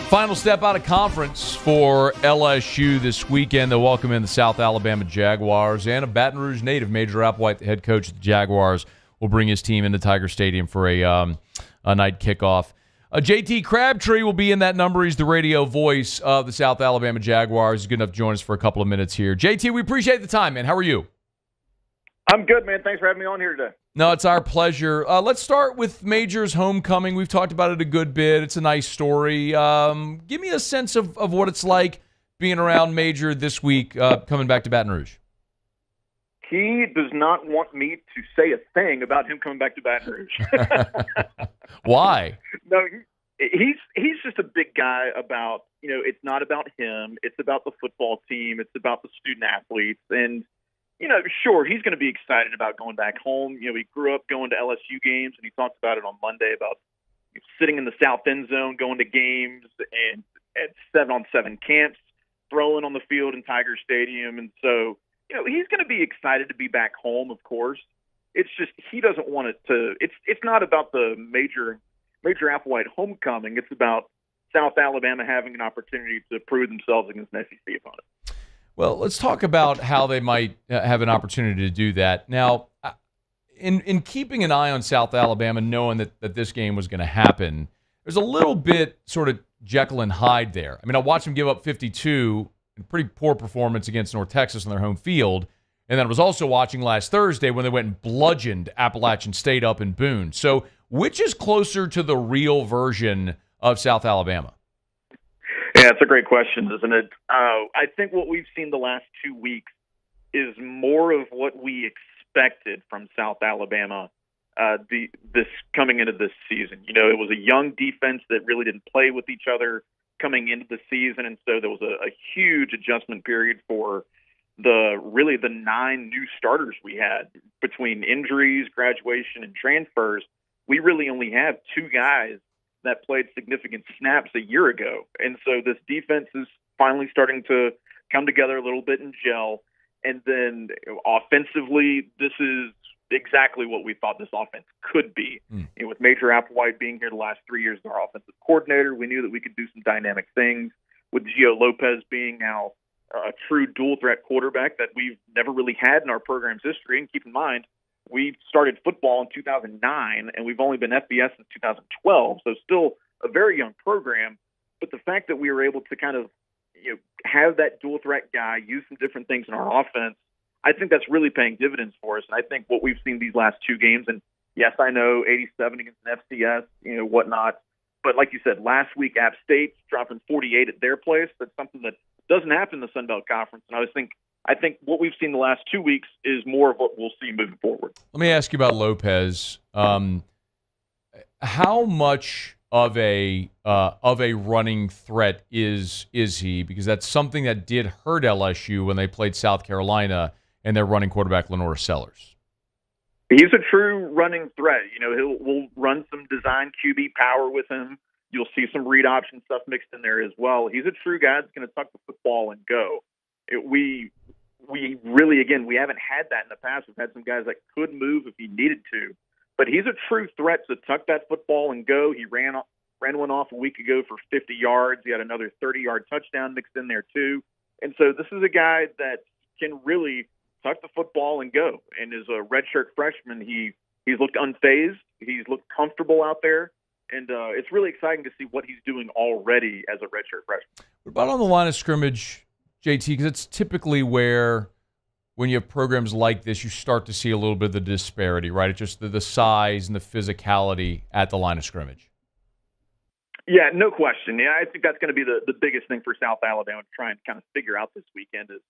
Final step out of conference for LSU this weekend. They'll welcome in the South Alabama Jaguars, and a Baton Rouge native, Major Applewhite, the head coach of the Jaguars, will bring his team into Tiger Stadium for a night kickoff. JT Crabtree will be in that number. He's the radio voice of the South Alabama Jaguars. He's good enough to join us for a couple of minutes here. JT, we appreciate the time, man. How are you? I'm good, man. Thanks for having me on here today. No, it's our pleasure. Let's start with Major's homecoming. We've talked about it a good bit. It's a nice story. Give me a sense of what it's like being around Major this week, coming back to Baton Rouge. He does not want me to say a thing about him coming back to Baton Rouge. Why? No, he's just a big guy about, it's not about him. It's about the football team. It's about the student athletes. And, sure, he's going to be excited about going back home. He grew up going to LSU games, and he talked about it on Monday about sitting in the south end zone, going to games and at 7-on-7 camps, throwing on the field in Tiger Stadium. And so he's going to be excited to be back home, of course. It's just he doesn't want it to – it's not about the major Applewhite homecoming. It's about South Alabama having an opportunity to prove themselves against an SEC opponent. Well, let's talk about how they might have an opportunity to do that. Now, in keeping an eye on South Alabama, knowing that this game was going to happen, there's a little bit sort of Jekyll and Hyde there. I mean, I watched them give up 52, a pretty poor performance against North Texas on their home field. And then I was also watching last Thursday when they went and bludgeoned Appalachian State up in Boone. So which is closer to the real version of South Alabama? Yeah, it's a great question, isn't it? I think what we've seen the last 2 weeks is more of what we expected from South Alabama this coming into this season. It was a young defense that really didn't play with each other coming into the season, and so there was a huge adjustment period for the 9 new starters we had between injuries, graduation, and transfers. We really only have 2 guys that played significant snaps a year ago. And so this defense is finally starting to come together a little bit and gel. And then offensively, this is exactly what we thought this offense could be. With Major Applewhite being here the last 3 years as our offensive coordinator, we knew that we could do some dynamic things. With Gio Lopez being now a true dual-threat quarterback that we've never really had in our program's history. And keep in mind, we started football in 2009, and we've only been FBS since 2012, so still a very young program. But the fact that we were able to kind of have that dual-threat guy, use some different things in our offense, I think that's really paying dividends for us. And I think what we've seen these last 2 games, and yes, I know 87 against an FCS, whatnot, but like you said, last week App State dropping 48 at their place, that's something that doesn't happen in the Sun Belt Conference. And I think what we've seen the last 2 weeks is more of what we'll see moving forward. Let me ask you about Lopez. How much of a running threat is he? Because that's something that did hurt LSU when they played South Carolina and their running quarterback Lenore Sellers. He's a true running threat. We'll run some design QB power with him. You'll see some read option stuff mixed in there as well. He's a true guy that's going to tuck the football and go. We really, again, we haven't had that in the past. We've had some guys that could move if he needed to. But he's a true threat to tuck that football and go. He ran one off a week ago for 50 yards. He had another 30-yard touchdown mixed in there too. And so this is a guy that can really tuck the football and go. And as a redshirt freshman, he's looked unfazed. He's looked comfortable out there. And it's really exciting to see what he's doing already as a redshirt freshman. What about on the line of scrimmage, JT? Because it's typically where, when you have programs like this, you start to see a little bit of the disparity, right? It's just the size and the physicality at the line of scrimmage. Yeah, no question. Yeah, I think that's going to be the biggest thing for South Alabama to try and kind of figure out this weekend is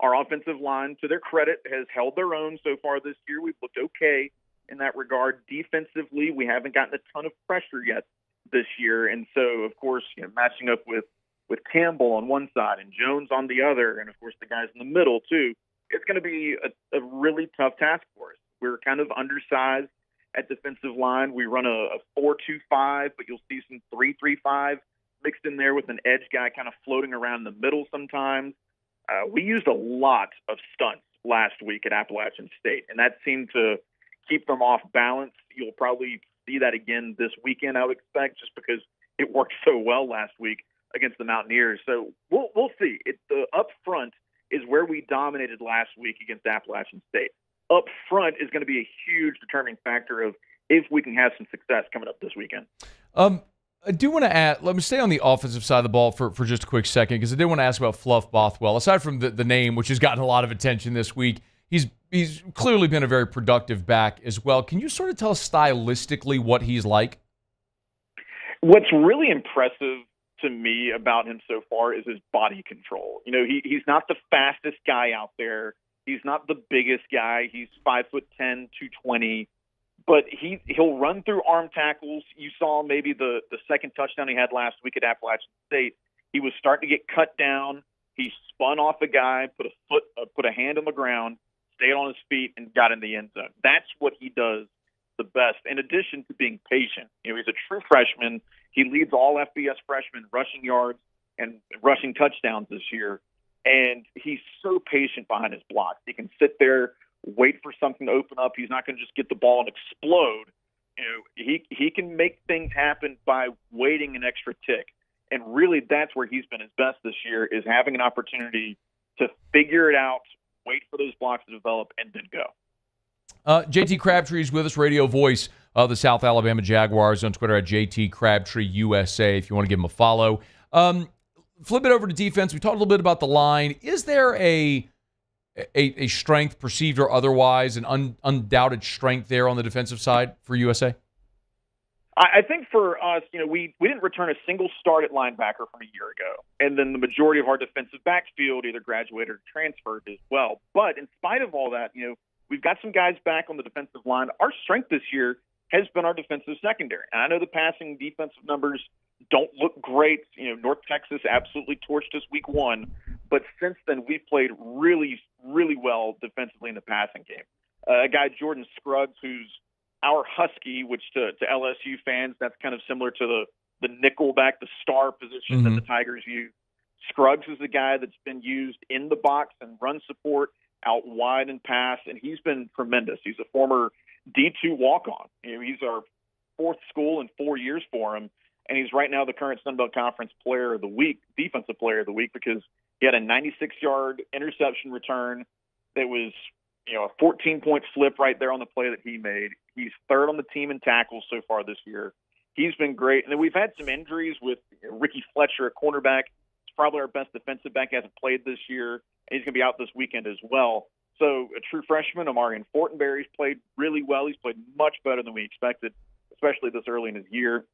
our offensive line, to their credit, has held their own so far this year. We've looked okay in that regard. Defensively, we haven't gotten a ton of pressure yet this year. And so, of course, matching up with Campbell on one side and Jones on the other, and, of course, the guys in the middle, too, it's going to be a really tough task for us. We're kind of undersized at defensive line. We run a 4-2-5, but you'll see some 3-3-5 mixed in there with an edge guy kind of floating around the middle sometimes. We used a lot of stunts last week at Appalachian State, and that seemed to keep them off balance. You'll probably see that again this weekend, I would expect, just because it worked so well last week against the Mountaineers. So we'll see. The up front is where we dominated last week against Appalachian State. Up front is going to be a huge determining factor of if we can have some success coming up this weekend. I do want to add, let me stay on the offensive side of the ball for just a quick second, because I did want to ask about Fluff Bothwell. Aside from the name, which has gotten a lot of attention this week, he's clearly been a very productive back as well. Can you sort of tell us stylistically what he's like? What's really impressive to me about him so far is his body control. He's not the fastest guy out there. He's not the biggest guy. He's 5'10", 220. But he'll run through arm tackles. You saw maybe the second touchdown he had last week at Appalachian State. He was starting to get cut down. He spun off a guy, put a hand on the ground, stayed on his feet, and got in the end zone. That's what he does the best, in addition to being patient. He's a true freshman. He leads all FBS freshmen rushing yards and rushing touchdowns this year. And he's so patient behind his blocks. He can sit there, wait for something to open up. He's not going to just get the ball and explode. He can make things happen by waiting an extra tick. And really that's where he's been his best this year, is having an opportunity to figure it out, wait for those blocks to develop, and then go. JT Crabtree is with us, radio voice of the South Alabama Jaguars, on Twitter at JT Crabtree USA if you want to give him a follow. Flip it over to defense. We talked a little bit about the line. Is there a strength, perceived or otherwise, an undoubted strength there on the defensive side for USA? I think for us, we didn't return a single start at linebacker from a year ago. And then the majority of our defensive backfield either graduated or transferred as well. But in spite of all that, we've got some guys back on the defensive line. Our strength this year has been our defensive secondary. And I know the passing defensive numbers don't look great. North Texas absolutely torched us week 1. But since then, we've played really, really well defensively in the passing game. A guy, Jordan Scruggs, who's our Husky, which to LSU fans, that's kind of similar to the nickelback, the star position that the Tigers use. Scruggs is a guy that's been used in the box and run support, out wide and pass, and he's been tremendous. He's a former D2 walk-on. He's our 4th school in 4 years for him, and he's right now the current Sun Belt Conference Player of the Week, Defensive Player of the Week, because he had a 96-yard interception return that was, a 14-point flip right there on the play that he made. He's 3rd on the team in tackles so far this year. He's been great. And then we've had some injuries with Ricky Fletcher, a cornerback. He's probably our best defensive back. He hasn't played this year, and he's going to be out this weekend as well. So a true freshman, Amarian Fortenberry's played really well. He's played much better than we expected, especially this early in his year.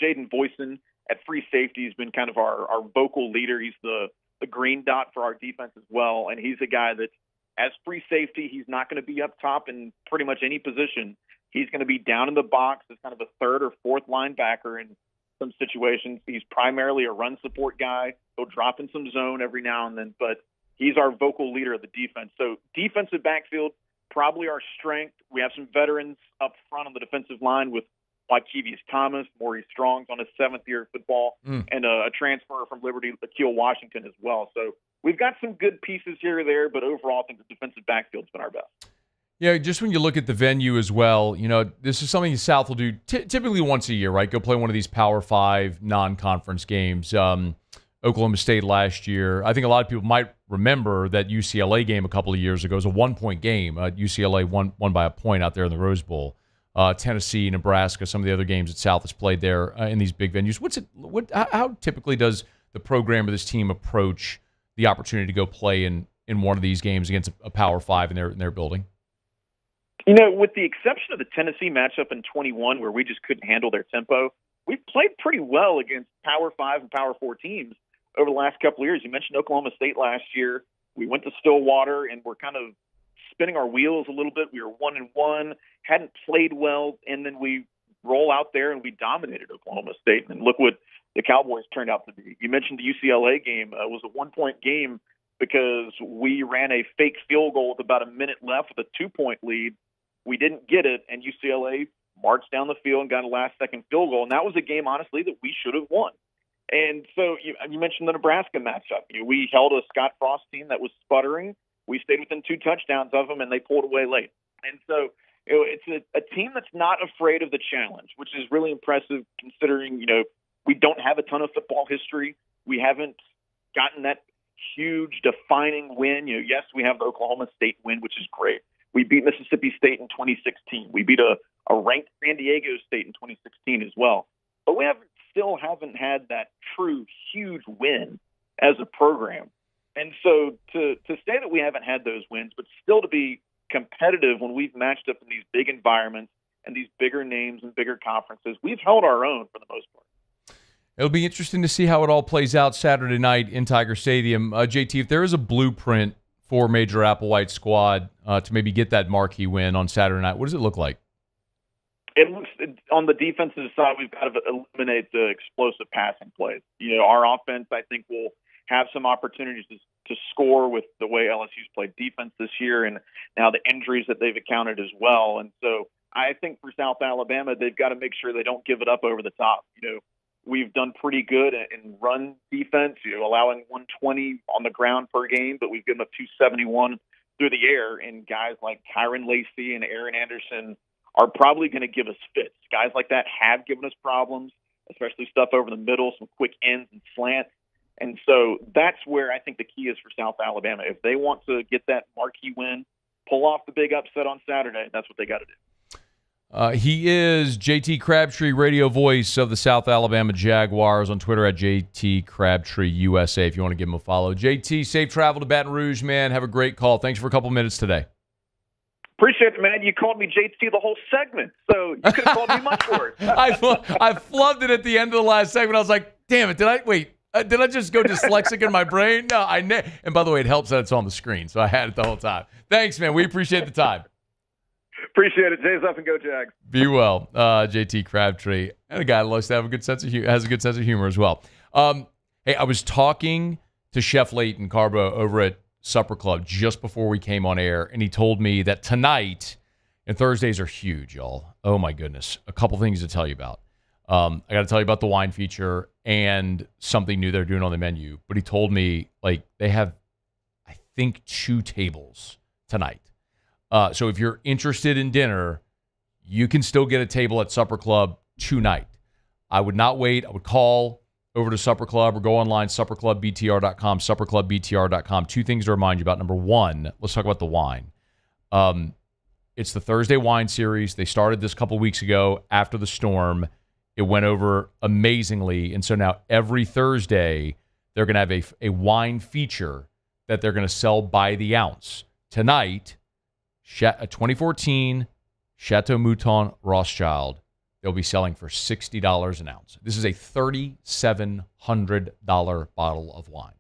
Jaden Voisin at free safety has been kind of our vocal leader. He's the green dot for our defense as well, and he's a guy that, as free safety, he's not going to be up top in pretty much any position. He's going to be down in the box as kind of a 3rd or 4th linebacker in some situations. He's primarily a run support guy. He'll drop in some zone every now and then, but he's our vocal leader of the defense. So defensive backfield, probably our strength. We have some veterans up front on the defensive line with Kevius Thomas, Maurice Strong's on his 7th year of football, and a transfer from Liberty, Akil Washington as well. So we've got some good pieces here or there, but overall I think the defensive backfield's been our best. Yeah, just when you look at the venue as well, this is something the South will do typically once a year, right? Go play one of these Power 5 non-conference games. Oklahoma State last year. I think a lot of people might remember that UCLA game a couple of years ago. It was a 1-point game. UCLA won by a point out there in the Rose Bowl. Tennessee, Nebraska, some of the other games that South has played there in these big venues. How typically does the program or this team approach the opportunity to go play in one of these games against a Power 5 in their building? With the exception of the Tennessee matchup in 21, where we just couldn't handle their tempo, we've played pretty well against Power 5 and Power 4 teams over the last couple of years. You mentioned Oklahoma State last year. We went to Stillwater, and we're kind of spinning our wheels a little bit. We were 1-1, hadn't played well, and then we roll out there and we dominated Oklahoma State. And look what the Cowboys turned out to be. You mentioned the UCLA game. It was a 1-point game because we ran a fake field goal with about a minute left with a 2-point lead. We didn't get it, and UCLA marched down the field and got a last-second field goal. And that was a game, honestly, that we should have won. And so you mentioned the Nebraska matchup. We held a Scott Frost team that was sputtering. We stayed within 2 touchdowns of them, and they pulled away late. And so it's a team that's not afraid of the challenge, which is really impressive considering, we don't have a ton of football history. We haven't gotten that huge defining win. Yes, we have the Oklahoma State win, which is great. We beat Mississippi State in 2016. We beat a ranked San Diego State in 2016 as well. But we still haven't had that true huge win as a program. And so to say that we haven't had those wins, but still to be competitive when we've matched up in these big environments and these bigger names and bigger conferences, we've held our own for the most part. It'll be interesting to see how it all plays out Saturday night in Tiger Stadium. JT, if there is a blueprint for Major Applewhite's squad to maybe get that marquee win on Saturday night, what does it look like? It looks, on the defensive side, we've got to eliminate the explosive passing plays. Our offense, I think, will have some opportunities to score with the way LSU's played defense this year and now the injuries that they've encountered as well. And so I think for South Alabama, they've got to make sure they don't give it up over the top. we've done pretty good in run defense, allowing 120 on the ground per game, but we've given up 271 through the air. And guys like Tyron Lacey and Aaron Anderson are probably going to give us fits. Guys like that have given us problems, especially stuff over the middle, some quick ends and slants. And so that's where I think the key is for South Alabama. If they want to get that marquee win, pull off the big upset on Saturday, that's what they got to do. He is JT Crabtree, radio voice of the South Alabama Jaguars, on Twitter at JT Crabtree USA if you want to give him a follow. JT, safe travel to Baton Rouge, man. Have a great call. Thanks for a couple minutes today. Appreciate it, man. You called me JT the whole segment, so you could have called me much worse. I flubbed it at the end of the last segment. I was like, damn it, did I just go dyslexic in my brain? No, and by the way, it helps that it's on the screen, so I had it the whole time. Thanks, man. We appreciate the time. Appreciate it. Jay's up and go Jags. Be well, JT Crabtree, and a guy that likes to have a good sense of has a good sense of humor as well. Hey, I was talking to Chef Leighton Carbo over at Supper Club just before we came on air, and he told me that tonight, and Thursdays are huge, y'all. Oh my goodness, a couple things to tell you about. I got to tell you about the wine feature and something new they're doing on the menu. But he told me they have, I think, 2 tables tonight. So if you're interested in dinner, you can still get a table at Supper Club tonight. I would not wait. I would call over to Supper Club or go online, supperclubbtr.com, supperclubbtr.com. 2 things to remind you about. Number 1, let's talk about the wine. It's the Thursday wine series. They started this a couple weeks ago after the storm. It went over amazingly. And so now every Thursday, they're going to have a wine feature that they're going to sell by the ounce. Tonight, a 2014 Chateau Mouton Rothschild, they'll be selling for $60 an ounce. This is a $3,700 bottle of wine.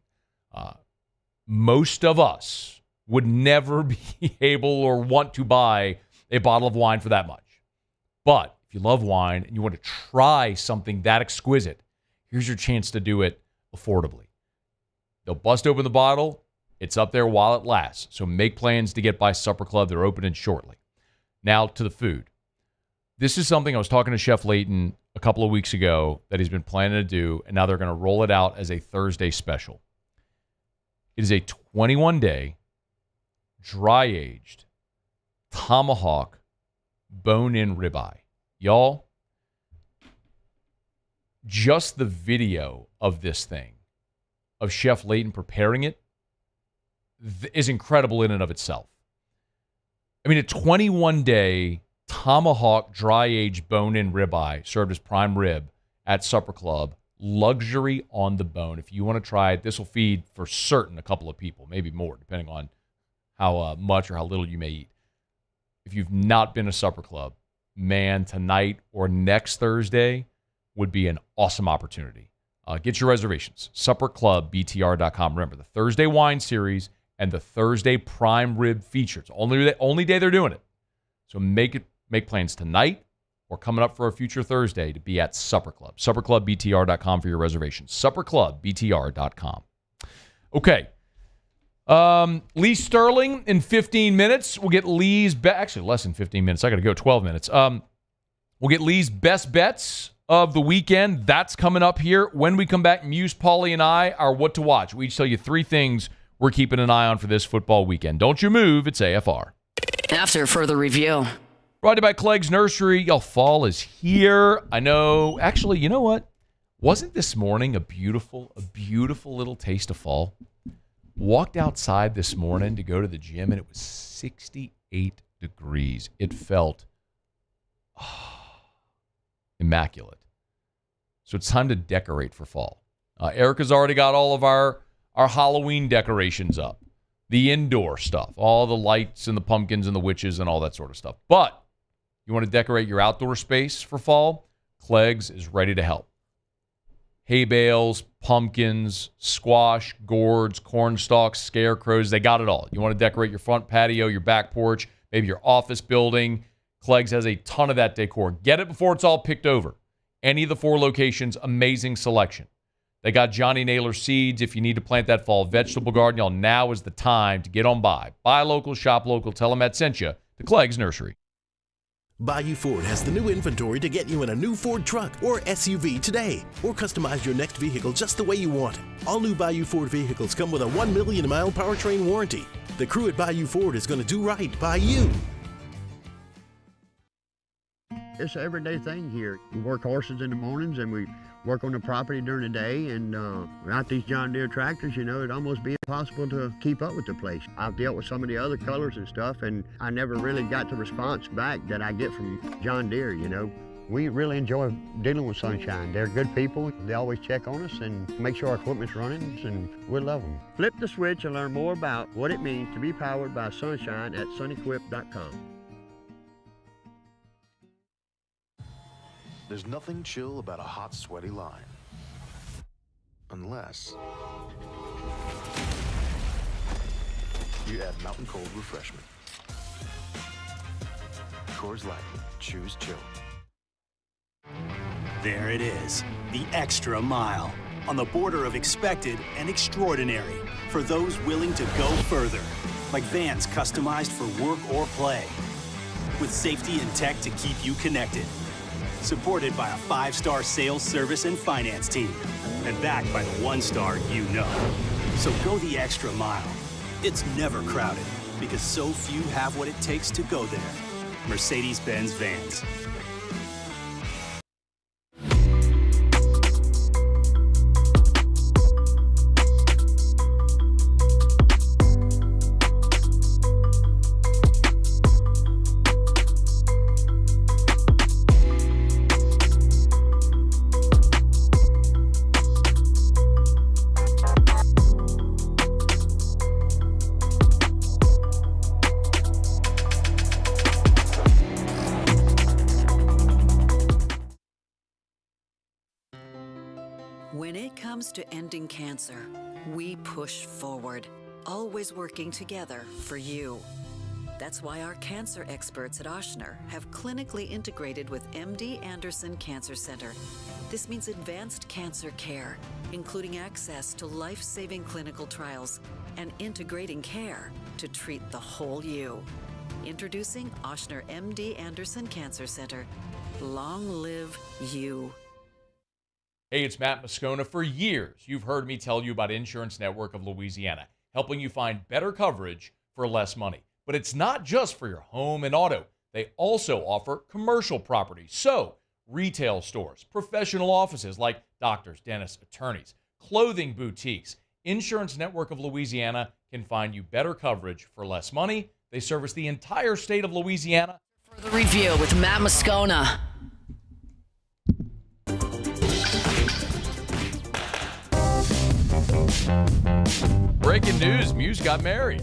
Most of us would never be able or want to buy a bottle of wine for that much. But if you love wine and you want to try something that exquisite, here's your chance to do it affordably. They'll bust open the bottle. It's up there while it lasts. So make plans to get by Supper Club. They're opening shortly. Now to the food. This is something I was talking to Chef Leighton a couple of weeks ago that he's been planning to do, and now they're going to roll it out as a Thursday special. It is a 21-day, dry-aged, tomahawk, bone-in ribeye. Y'all, just the video of this thing, of Chef Leighton preparing it, is incredible in and of itself. I mean, a 21-day tomahawk dry-aged bone-in ribeye served as prime rib at Supper Club, luxury on the bone. If you want to try it, this will feed for certain a couple of people, maybe more, depending on how much or how little you may eat. If you've not been to Supper Club, man, tonight or next Thursday would be an awesome opportunity. Get your reservations. SupperClubBTR.com. Remember, the Thursday wine series and the Thursday prime rib feature. It's only day they're doing it. So make plans tonight or coming up for a future Thursday to be at Supper Club. SupperClubBTR.com for your reservations. SupperClubBTR.com. Okay. Lee Sterling in 15 minutes. We'll get Lee's actually less than 15 minutes. I got to go 12 minutes. We'll get Lee's best bets of the weekend. That's coming up here. When we come back, Muse, Paulie, and I are what to watch. We each tell you 3 things we're keeping an eye on for this football weekend. Don't you move. It's AFR. After further review. Brought to you by Clegg's Nursery. Y'all, fall is here. I know. Actually, you know what? Wasn't this morning a beautiful little taste of fall? Walked outside this morning to go to the gym, and it was 68 degrees. It felt immaculate. So it's time to decorate for fall. Erica's already got all of our Halloween decorations up. The indoor stuff, all the lights and the pumpkins and the witches and all that sort of stuff. But you want to decorate your outdoor space for fall? Clegg's is ready to help. Hay bales, pumpkins, squash, gourds, corn stalks, scarecrows, they got it all. You want to decorate your front patio, your back porch, maybe your office building. Clegg's has a ton of that decor. Get it before it's all picked over. Any of the 4 locations, amazing selection. They got Johnny Naylor seeds if you need to plant that fall vegetable garden. Y'all, now is the time to get on by. Buy local, shop local, tell them Matt sent you to Clegg's Nursery. Bayou Ford has the new inventory to get you in a new Ford truck or SUV today, or customize your next vehicle just the way you want it. All new Bayou Ford vehicles come with a 1 million mile powertrain warranty. The crew at Bayou Ford is going to do right by you. It's an everyday thing here. We work horses in the mornings and we work on the property during the day, and without these John Deere tractors, it'd almost be impossible to keep up with the place. I've dealt with some of the other colors and stuff, and I never really got the response back that I get from John Deere, We really enjoy dealing with Sunshine. They're good people. They always check on us and make sure our equipment's running, and we love them. Flip the switch and learn more about what it means to be powered by Sunshine at sunequip.com. There's nothing chill about a hot, sweaty line. Unless you add Mountain Cold Refreshment. Coors Light. Choose chill. There it is, the extra mile. On the border of expected and extraordinary. For those willing to go further. Like vans customized for work or play. With safety and tech to keep you connected. Supported by a 5-star sales, service, and finance team. And backed by the 1-star you know. So go the extra mile. It's never crowded because so few have what it takes to go there. Mercedes-Benz Vans. When it comes to ending cancer, we push forward, always working together for you. That's why our cancer experts at Ochsner have clinically integrated with MD Anderson Cancer Center. This means advanced cancer care, including access to life-saving clinical trials and integrating care to treat the whole you. Introducing Ochsner MD Anderson Cancer Center. Long live you. Hey, it's Matt Moscona. For years, you've heard me tell you about Insurance Network of Louisiana, helping you find better coverage for less money. But it's not just for your home and auto. They also offer commercial property. So, retail stores, professional offices like doctors, dentists, attorneys, clothing boutiques. Insurance Network of Louisiana can find you better coverage for less money. They service the entire state of Louisiana. For the review with Matt Moscona. Breaking news, Muse got married.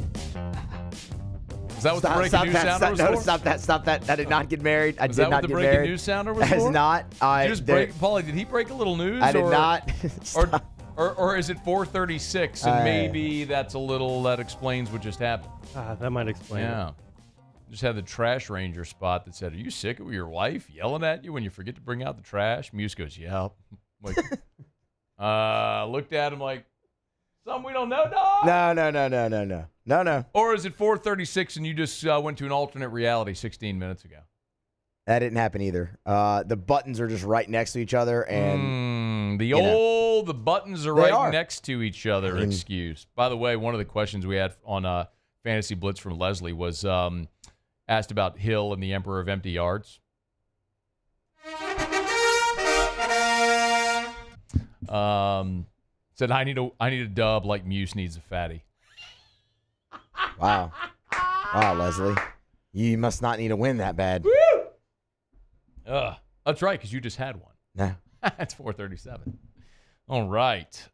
Is that what the breaking news sounder was for? No, stop that. I did not get married. I did not get married. Is that what the breaking news sounder was for? That is not. Paulie, did he break a little news? I did not. Or is it 4:36 and maybe that explains what just happened? That might explain it. Just had the trash ranger spot that said, "Are you sick of your wife yelling at you when you forget to bring out the trash?" Muse goes, "Yep." Like, looked at him like, "Something we don't know, dog?" No. Or is it 4:36 and you just went to an alternate reality 16 minutes ago? That didn't happen either. The buttons are just right next to each other, and the buttons are right next to each other. Excuse. By the way, one of the questions we had on Fantasy Blitz from Leslie was asked about Hill and the Emperor of Empty Yards. Said I need a dub like Muse needs a fatty. Wow, Leslie, you must not need a win that bad. Woo! That's right, because you just had one. No, that's 4:37. All right.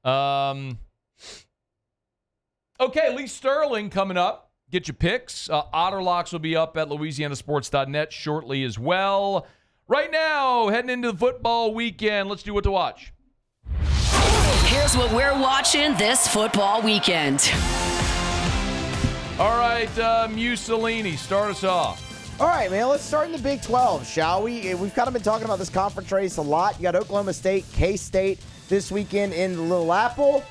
Okay, Lee Sterling coming up. Get your picks. Otterlocks will be up at LouisianaSports.net shortly as well. Right now, heading into the football weekend, let's do what to watch. Here's what we're watching this football weekend. All right, Mussolini, start us off. All right, man, let's start in the Big 12, shall we? We've kind of been talking about this conference race a lot. You got Oklahoma State, K-State this weekend in the Little Apple.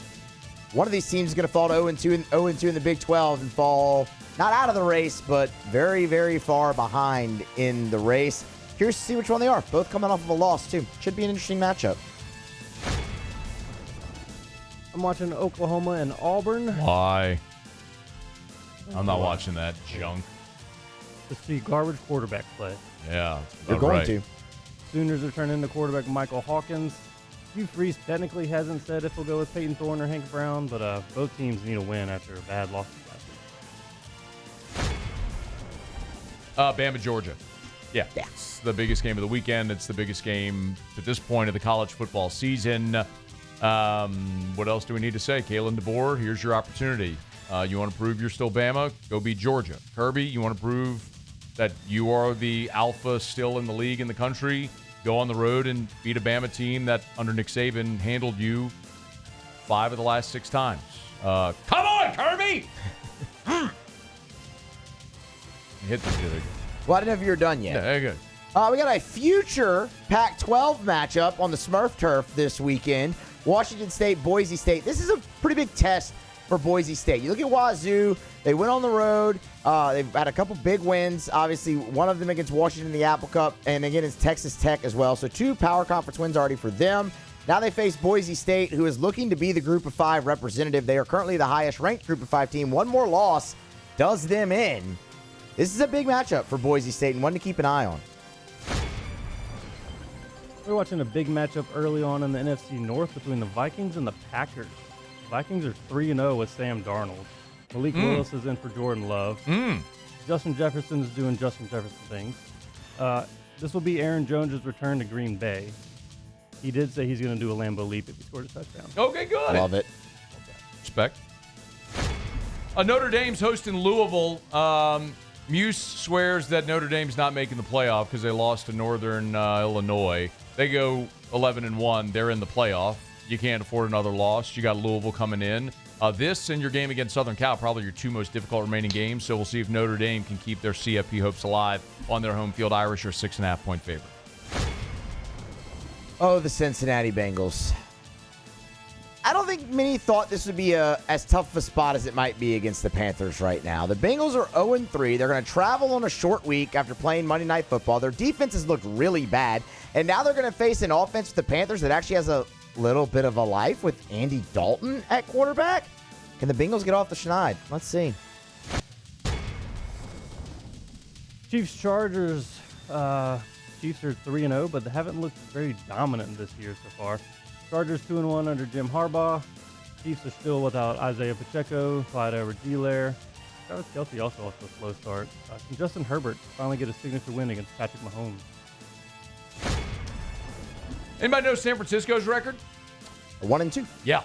One of these teams is going to fall to 0-2 in the Big 12 and fall not out of the race, but very, very far behind in the race. Curious to see which one they are. Both coming off of a loss, too. Should be an interesting matchup. I'm watching Oklahoma and Auburn. Why? I'm not watching that junk. To see garbage quarterback play. Yeah. You're going to. Sooners are turning into quarterback Michael Hawkins. Hugh Freeze technically hasn't said if he'll go with Peyton Thorne or Hank Brown, but both teams need a win after a bad loss last week. Bama, Georgia. Yeah. It's the biggest game of the weekend. It's the biggest game at this point of the college football season. What else do we need to say? Kalen DeBoer, here's your opportunity. You want to prove you're still Bama? Go beat Georgia. Kirby, you want to prove that you are the alpha still in the league in the country? Go on the road and beat a Bama team that under Nick Saban handled you 5 of the last 6 times. Come on, Kirby! Hit the shit again. Well, I didn't know if you were done yet. Yeah, very good. We got a future Pac-12 matchup on the Smurf turf this weekend. Washington State, Boise State. This is a pretty big test for Boise State. You look at Wazoo. They went on the road. They've had a couple big wins. Obviously, one of them against Washington in the Apple Cup, and again, it's Texas Tech as well. So 2 Power Conference wins already for them. Now they face Boise State, who is looking to be the Group of 5 representative. They are currently the highest-ranked Group of 5 team. One more loss does them in. This is a big matchup for Boise State and one to keep an eye on. We're watching a big matchup early on in the NFC North between the Vikings and the Packers. The Vikings are 3-0 with Sam Darnold. Malik Willis is in for Jordan Love. Justin Jefferson is doing Justin Jefferson things. This will be Aaron Jones' return to Green Bay. He did say he's going to do a Lambeau leap if he scores a touchdown. Okay, good. Love it. Respect. Notre Dame's hosting Louisville. Muse swears that Notre Dame's not making the playoff because they lost to Northern Illinois. They go 11-1. They're in the playoff. You can't afford another loss. You got Louisville coming in. This and your game against Southern Cal, probably your 2 most difficult remaining games. So we'll see if Notre Dame can keep their CFP hopes alive on their home field. Irish are 6.5-point favorite. Oh, the Cincinnati Bengals. I don't think many thought this would be as tough of a spot as it might be against the Panthers right now. The Bengals are 0-3. They're going to travel on a short week after playing Monday Night Football. Their defense has looked really bad. And now they're going to face an offense with the Panthers that actually has a little bit of a life with Andy Dalton at quarterback. Can the Bengals get off the schneid? Let's see. Chiefs-Chargers. Chiefs are 3-0, but they haven't looked very dominant this year so far. Chargers 2-1 under Jim Harbaugh. Chiefs are still without Isaiah Pacheco, Clyde Edwards-Helaire. Travis Kelce also off to a slow start. Can Justin Herbert finally get a signature win against Patrick Mahomes? Anybody know San Francisco's record? 1-2. Yeah.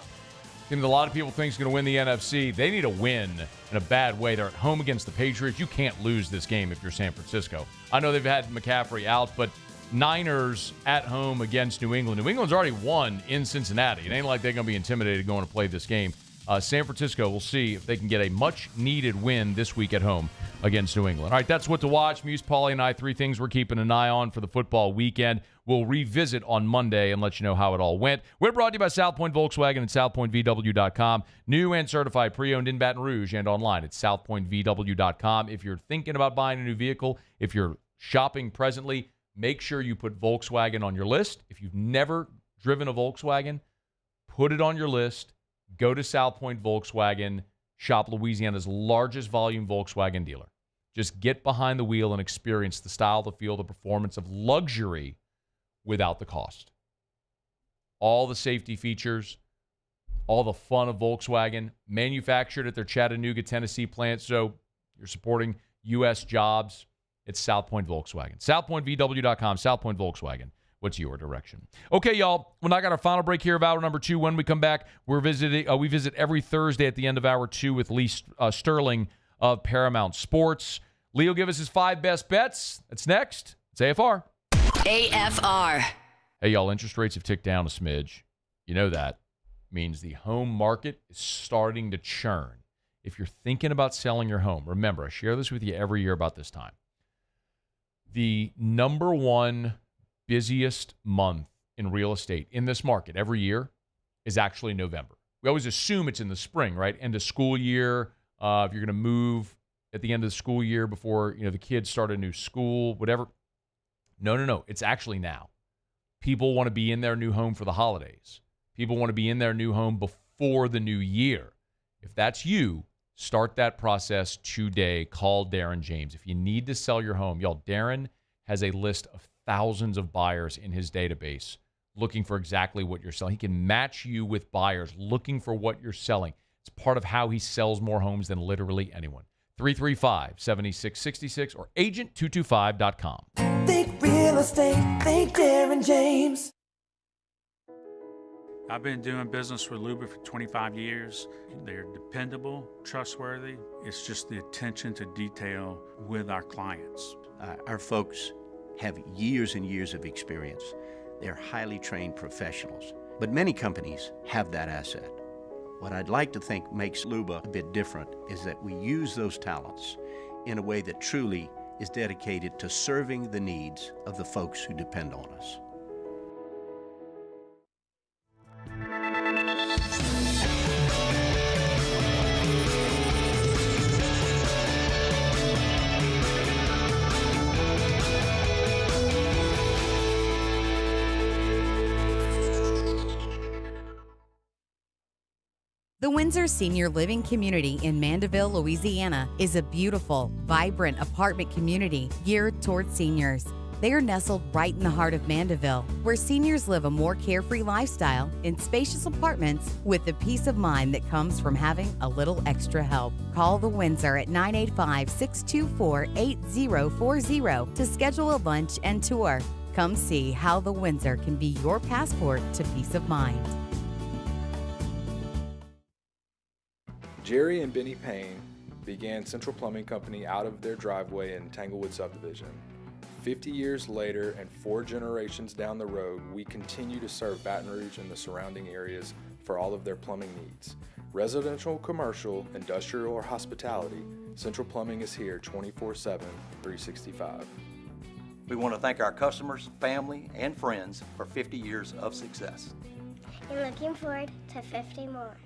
Team that a lot of people think is going to win the NFC. They need a win in a bad way. They're at home against the Patriots. You can't lose this game if you're San Francisco. I know they've had McCaffrey out, but Niners at home against New England. New England's already won in Cincinnati. It ain't like they're going to be intimidated going to play this game. San Francisco, we'll see if they can get a much-needed win this week at home against New England. All right, that's what to watch. Muse, Paulie, and I, 3 things we're keeping an eye on for the football weekend. We'll revisit on Monday and let you know how it all went. We're brought to you by South Point Volkswagen and SouthPointVW.com. New and certified pre-owned in Baton Rouge and online at SouthPointVW.com. If you're thinking about buying a new vehicle, if you're shopping presently, make sure you put Volkswagen on your list. If you've never driven a Volkswagen, put it on your list. Go to South Point Volkswagen, shop Louisiana's largest volume Volkswagen dealer. Just get behind the wheel and experience the style, the feel, the performance of luxury without the cost. All the safety features, all the fun of Volkswagen, manufactured at their Chattanooga, Tennessee plant. So you're supporting U.S. jobs. It's South Point Volkswagen. SouthPointVW.com, South Point Volkswagen. What's your direction? Okay, y'all. Well, I got our final break here of hour number 2. When we come back, we visit every Thursday at the end of hour 2 with Lee Sterling of Paramount Sports. Lee will give us his 5 best bets. That's next. It's AFR. AFR. Hey, y'all. Interest rates have ticked down a smidge. You know that means the home market is starting to churn. If you're thinking about selling your home, remember, I share this with you every year about this time. The number one busiest month in real estate in this market every year is actually November. We always assume it's in the spring, right? End of school year. If you're going to move, at the end of the school year before, the kids start a new school, whatever. No. It's actually now. People want to be in their new home for the holidays. People want to be in their new home before the new year. If that's you, start that process today. Call Darin James. If you need to sell your home, y'all, Darin has a list of thousands of buyers in his database looking for exactly what you're selling. He can match you with buyers looking for what you're selling. It's part of how he sells more homes than literally anyone. 335-7666 or agent225.com. Think real estate, think Darin James. I've been doing business with Luba for 25 years. They're dependable, trustworthy. It's just the attention to detail with our clients. Our folks have years and years of experience. They're highly trained professionals, but many companies have that asset. What I'd like to think makes Luba a bit different is that we use those talents in a way that truly is dedicated to serving the needs of the folks who depend on us. The Windsor Senior Living Community in Mandeville, Louisiana is a beautiful, vibrant apartment community geared toward seniors. They are nestled right in the heart of Mandeville, where seniors live a more carefree lifestyle in spacious apartments with the peace of mind that comes from having a little extra help. Call the Windsor at 985-624-8040 to schedule a lunch and tour. Come see how the Windsor can be your passport to peace of mind. Jerry and Benny Payne began Central Plumbing Company out of their driveway in Tanglewood Subdivision. 50 years later and 4 generations down the road, we continue to serve Baton Rouge and the surrounding areas for all of their plumbing needs. Residential, commercial, industrial, or hospitality, Central Plumbing is here 24/7, 365. We want to thank our customers, family, and friends for 50 years of success. And looking forward to 50 more.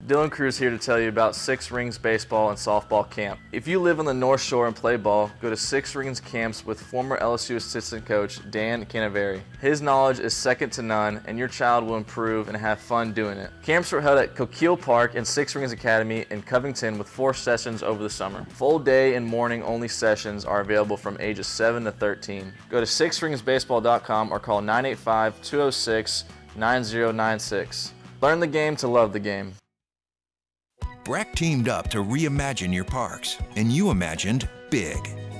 Dylan Cruz here to tell you about Six Rings Baseball and Softball Camp. If you live on the North Shore and play ball, go to Six Rings Camps with former LSU assistant coach Dan Canaveri. His knowledge is second to none, and your child will improve and have fun doing it. Camps were held at Coquille Park and Six Rings Academy in Covington with 4 sessions over the summer. Full day and morning only sessions are available from ages 7 to 13. Go to sixringsbaseball.com or call 985-206-9096. Learn the game to love the game. Breck teamed up to reimagine your parks, and you imagined big.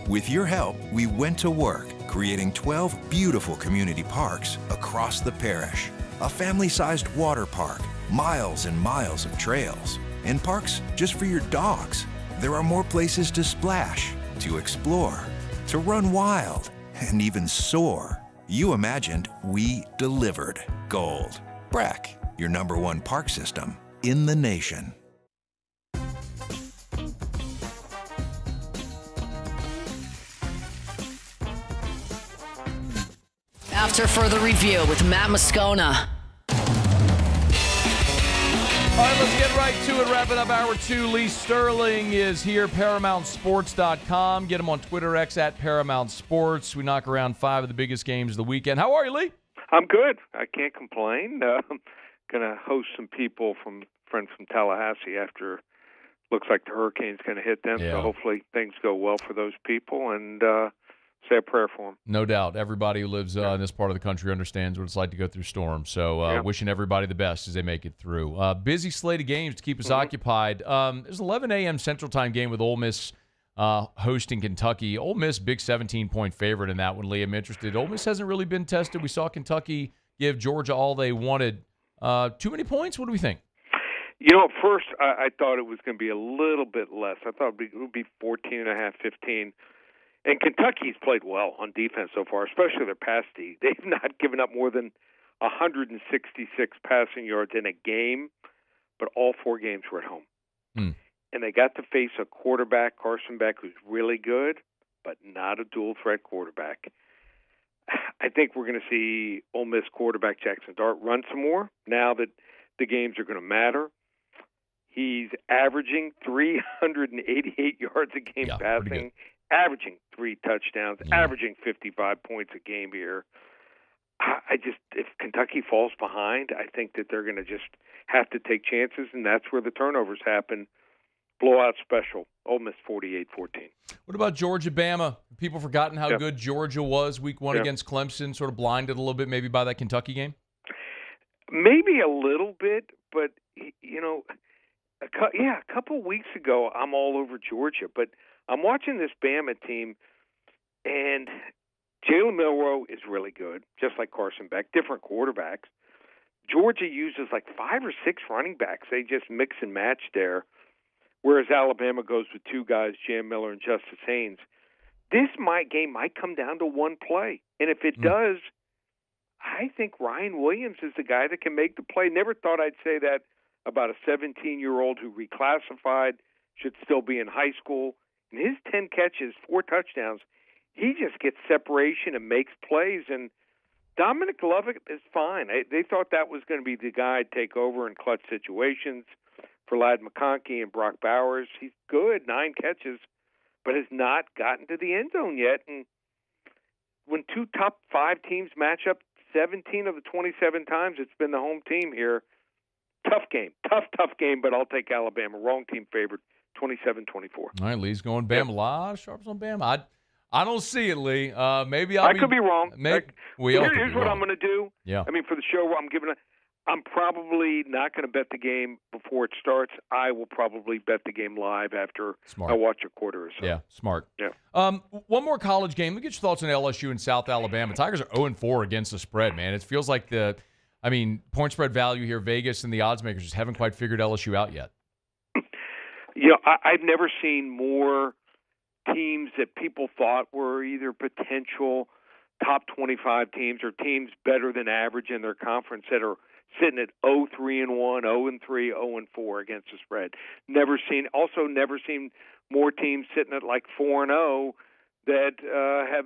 With your help, we went to work, creating 12 beautiful community parks across the parish. A family-sized water park, miles and miles of trails, and parks just for your dogs. There are more places to splash, to explore, to run wild, and even soar. You imagined, we delivered. Gold. Breck, your #1 park system in the nation. After further review with Matt Moscona. All right, let's get right to it. Wrapping up hour 2. Lee Sterling is here, ParamountSports.com. Get him on Twitter, X at Paramount Sports. We knock around 5 of the biggest games of the weekend. How are you, Lee? I'm good. I can't complain. I'm going to host some people friends from Tallahassee after looks like the hurricane's going to hit them. Yeah. So hopefully things go well for those people and say a prayer for them. No doubt. Everybody who lives in this part of the country understands what it's like to go through storms. So wishing everybody the best as they make it through. Busy slate of games to keep us occupied. There's an 11 a.m. Central Time game with Ole Miss hosting Kentucky. Ole Miss, big 17-point favorite in that one, Lee. I'm interested. Ole Miss hasn't really been tested. We saw Kentucky give Georgia all they wanted. Too many points? What do we think? You know, at first I thought it was going to be a little bit less. I thought it would be 14.5, 15. And Kentucky's played well on defense so far, especially their pass D. They've not given up more than 166 passing yards in a game, but all 4 games were at home. And they got to face a quarterback, Carson Beck, who's really good, but not a dual-threat quarterback. I think we're going to see Ole Miss quarterback Jackson Dart run some more now that the games are going to matter. He's averaging 388 yards a game passing, averaging 3 touchdowns, averaging 55 points a game here. I just, if Kentucky falls behind, I think that they're going to just have to take chances, and that's where the turnovers happen. Blowout special. Ole Miss 48-14. What about Georgia-Bama? People forgotten how good Georgia was week 1 against Clemson, sort of blinded a little bit maybe by that Kentucky game? Maybe a little bit, but, a couple weeks ago, I'm all over Georgia, but I'm watching this Bama team, and Jalen Milroe is really good, just like Carson Beck, different quarterbacks. Georgia uses like 5 or 6 running backs. They just mix and match there, whereas Alabama goes with 2 guys, Jam Miller and Justice Haynes. This game might come down to one play, and if it does, I think Ryan Williams is the guy that can make the play. Never thought I'd say that about a 17-year-old who reclassified, should still be in high school. In his 10 catches, 4 touchdowns, he just gets separation and makes plays. And Dominic Lovett is fine. They thought that was going to be the guy to take over in clutch situations for Ladd McConkey and Brock Bowers. He's good, 9 catches, but has not gotten to the end zone yet. And when 2 top 5 teams match up 17 of the 27 times, it's been the home team here. Tough game, tough game, but I'll take Alabama. Wrong team favored, 27-24. All right, Lee's going Bama. A lot of sharps on Bama. I don't see it, Lee. Maybe I could be wrong. Here's what I'm going to do. Yeah. I mean, for the show, I'm probably not going to bet the game before it starts. I will probably bet the game live after I watch a quarter or so. Yeah, smart. Yeah. One more college game. Let me get your thoughts on LSU and South Alabama. Tigers are 0-4 against the spread, man. It feels like point spread value here, Vegas and the odds makers just haven't quite figured LSU out yet. I've never seen more teams that people thought were either potential top 25 teams or teams better than average in their conference that are sitting at 0-3-1, 0-3, 0-4 against the spread. Never seen more teams sitting at like 4-0 that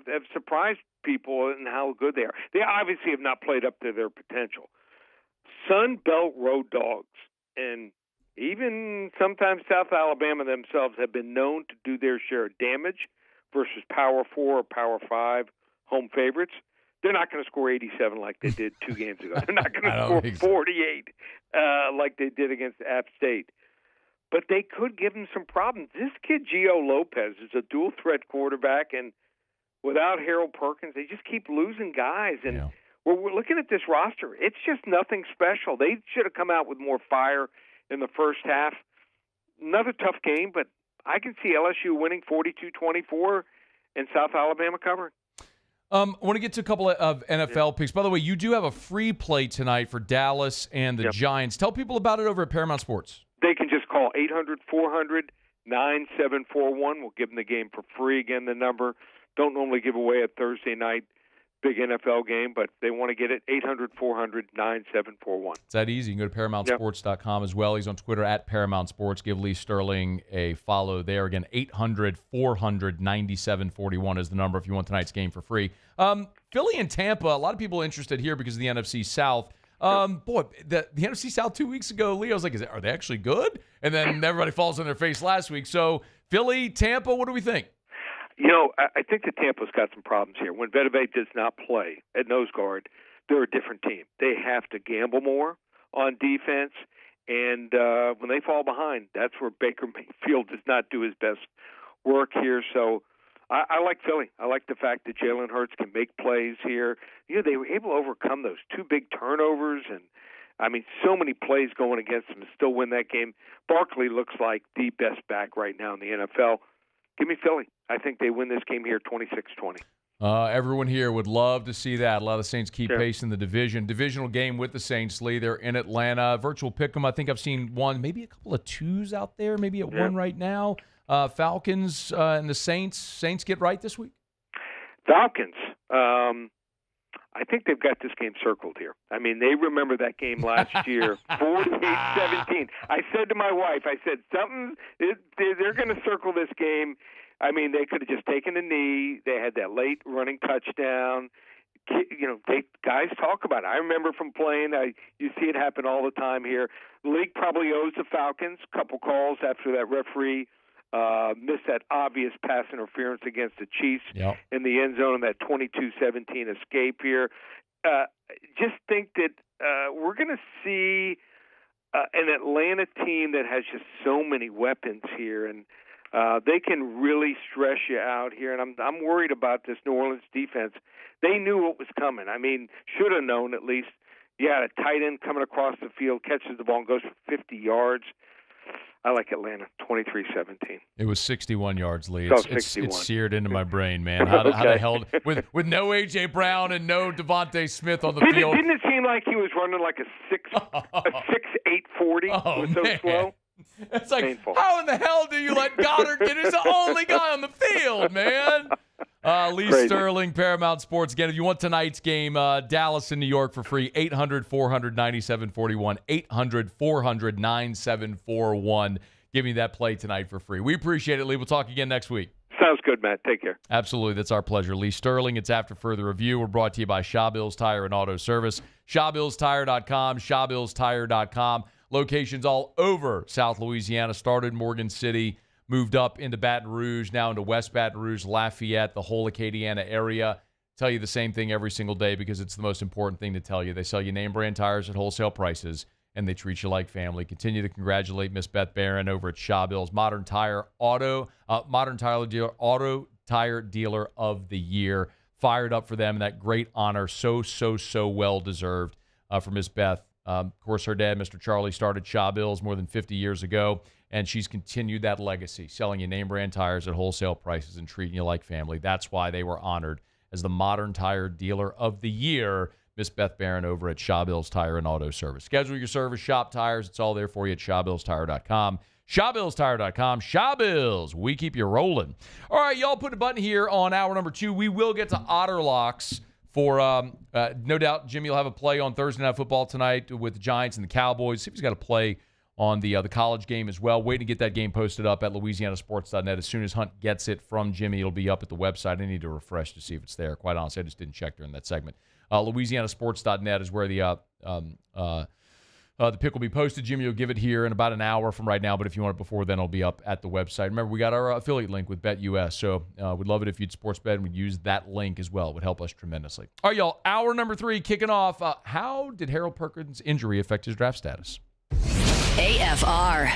have surprised people in how good they are. They obviously have not played up to their potential. Sun Belt road dogs, and even sometimes South Alabama themselves, have been known to do their share of damage versus Power 4 or Power 5 home favorites. They're not going to score 87 like they did 2 games ago. They're not going to score 48 like they did against App State. But they could give them some problems. This kid, Gio Lopez, is a dual-threat quarterback, and without Harold Perkins, they just keep losing guys. And we're looking at this roster. It's just nothing special. They should have come out with more fire in the first half. Another tough game, but I can see LSU winning 42-24 and South Alabama covering. I want to get to a couple of NFL picks. By the way, you do have a free play tonight for Dallas and the Giants. Tell people about it over at Paramount Sports. They can just call 800-400-9741. We'll give them the game for free. Again, the number. Don't normally give away a Thursday night big NFL game, but they want to get it, 800-400-9741. It's that easy. You can go to ParamountSports.com as well. He's on Twitter at Paramount Sports. Give Lee Sterling a follow there. Again, 800-400-9741 is the number if you want tonight's game for free. Philly and Tampa, a lot of people interested here because of the NFC South. The NFC South 2 weeks ago, Leo was like, are they actually good? And then everybody falls on their face last week. So Philly, Tampa, what do we think? I think that Tampa's got some problems here. When Vedevate does not play at nose guard, they're a different team. They have to gamble more on defense, and when they fall behind, that's where Baker Mayfield does not do his best work here. So I like Philly. I like the fact that Jalen Hurts can make plays here. They were able to overcome those 2 big turnovers, and so many plays going against them to still win that game. Barkley looks like the best back right now in the NFL. Give me Philly. I think they win this game here 26-20. Everyone here would love to see that. A lot of the Saints keep pace in the division. Divisional game with the Saints, Lee. They're in Atlanta. Virtual pick'em. I think I've seen one, maybe a couple of 2s out there, maybe at 1 right now. Falcons and the Saints. Saints get right this week? Falcons. I think they've got this game circled here. They remember that game last year, 48-17. I said to my wife, they're going to circle this game. They could have just taken a knee. They had that late running touchdown. guys talk about it. I remember from playing, you see it happen all the time here. The league probably owes the Falcons a couple calls after that referee missed that obvious pass interference against the Chiefs in the end zone, that 22-17 escape here. Just think that we're going to see an Atlanta team that has just so many weapons here, and they can really stress you out here. And I'm worried about this New Orleans defense. They knew what was coming. I mean, should have known at least. Yeah, a tight end coming across the field, catches the ball and goes for 50 yards. I like Atlanta, 23-17. It was 61 yards, Lee. It's 61. seared into my brain, man. How the hell with no A.J. Brown and no Devontae Smith on the field? Didn't it seem like he was running like a 6'8" 40? Oh, it was so man. slow. It's like, painful. How in the hell do you let Goddard get? He's the only guy on the field, man. Lee Crazy. Sterling, Paramount Sports. Again, if you want tonight's game, Dallas and New York for free, 800-400-9741, 800-400-9741. Give me that play tonight for free. We appreciate it, Lee. We'll talk again next week. Sounds good, Matt. Take care. Absolutely. That's our pleasure. Lee Sterling. It's After Further Review. We're brought to you by Shaw Bills Tire and Auto Service. ShawBillsTire.com, ShawBillsTire.com. Locations all over South Louisiana. Started in Morgan City, moved up into Baton Rouge, now into West Baton Rouge, Lafayette, the whole Acadiana area. Tell you the same thing every single day because it's the most important thing to tell you. They sell you name brand tires at wholesale prices, and they treat you like family. Continue to congratulate Miss Beth Barron over at Shaw Bills, Modern Tire Tire Dealer of the Year. Fired up for them, and that great honor, so well deserved for Miss Beth. Of course, her dad, Mr. Charlie, started Shaw Bills more than 50 years ago, and she's continued that legacy, selling you name brand tires at wholesale prices and treating you like family. That's why they were honored as the Modern Tire Dealer of the Year, Miss Beth Barron over at Shaw Bills Tire and Auto Service. Schedule your service, shop tires. It's all there for you at ShawBillsTire.com. ShawBillsTire.com. Shaw Bills. We keep you rolling. All right, y'all put a button here on hour number 2. We will get to Otter Locks for, no doubt, Jimmy will have a play on Thursday Night Football tonight with the Giants and the Cowboys. See if he's got a play on the college game as well. Waiting to get that game posted up at LouisianaSports.net. As soon as Hunt gets it from Jimmy, it'll be up at the website. I need to refresh to see if it's there. Quite honestly, I just didn't check during that segment. LouisianaSports.net is where the pick will be posted. Jimmy will give it here in about an hour from right now, but if you want it before then, it'll be up at the website. Remember, we got our affiliate link with BetUS, so we'd love it if you'd sports bet and we'd use that link as well. It would help us tremendously. All right, y'all, hour number 3 kicking off. How did Harold Perkins' injury affect his draft status? AFR.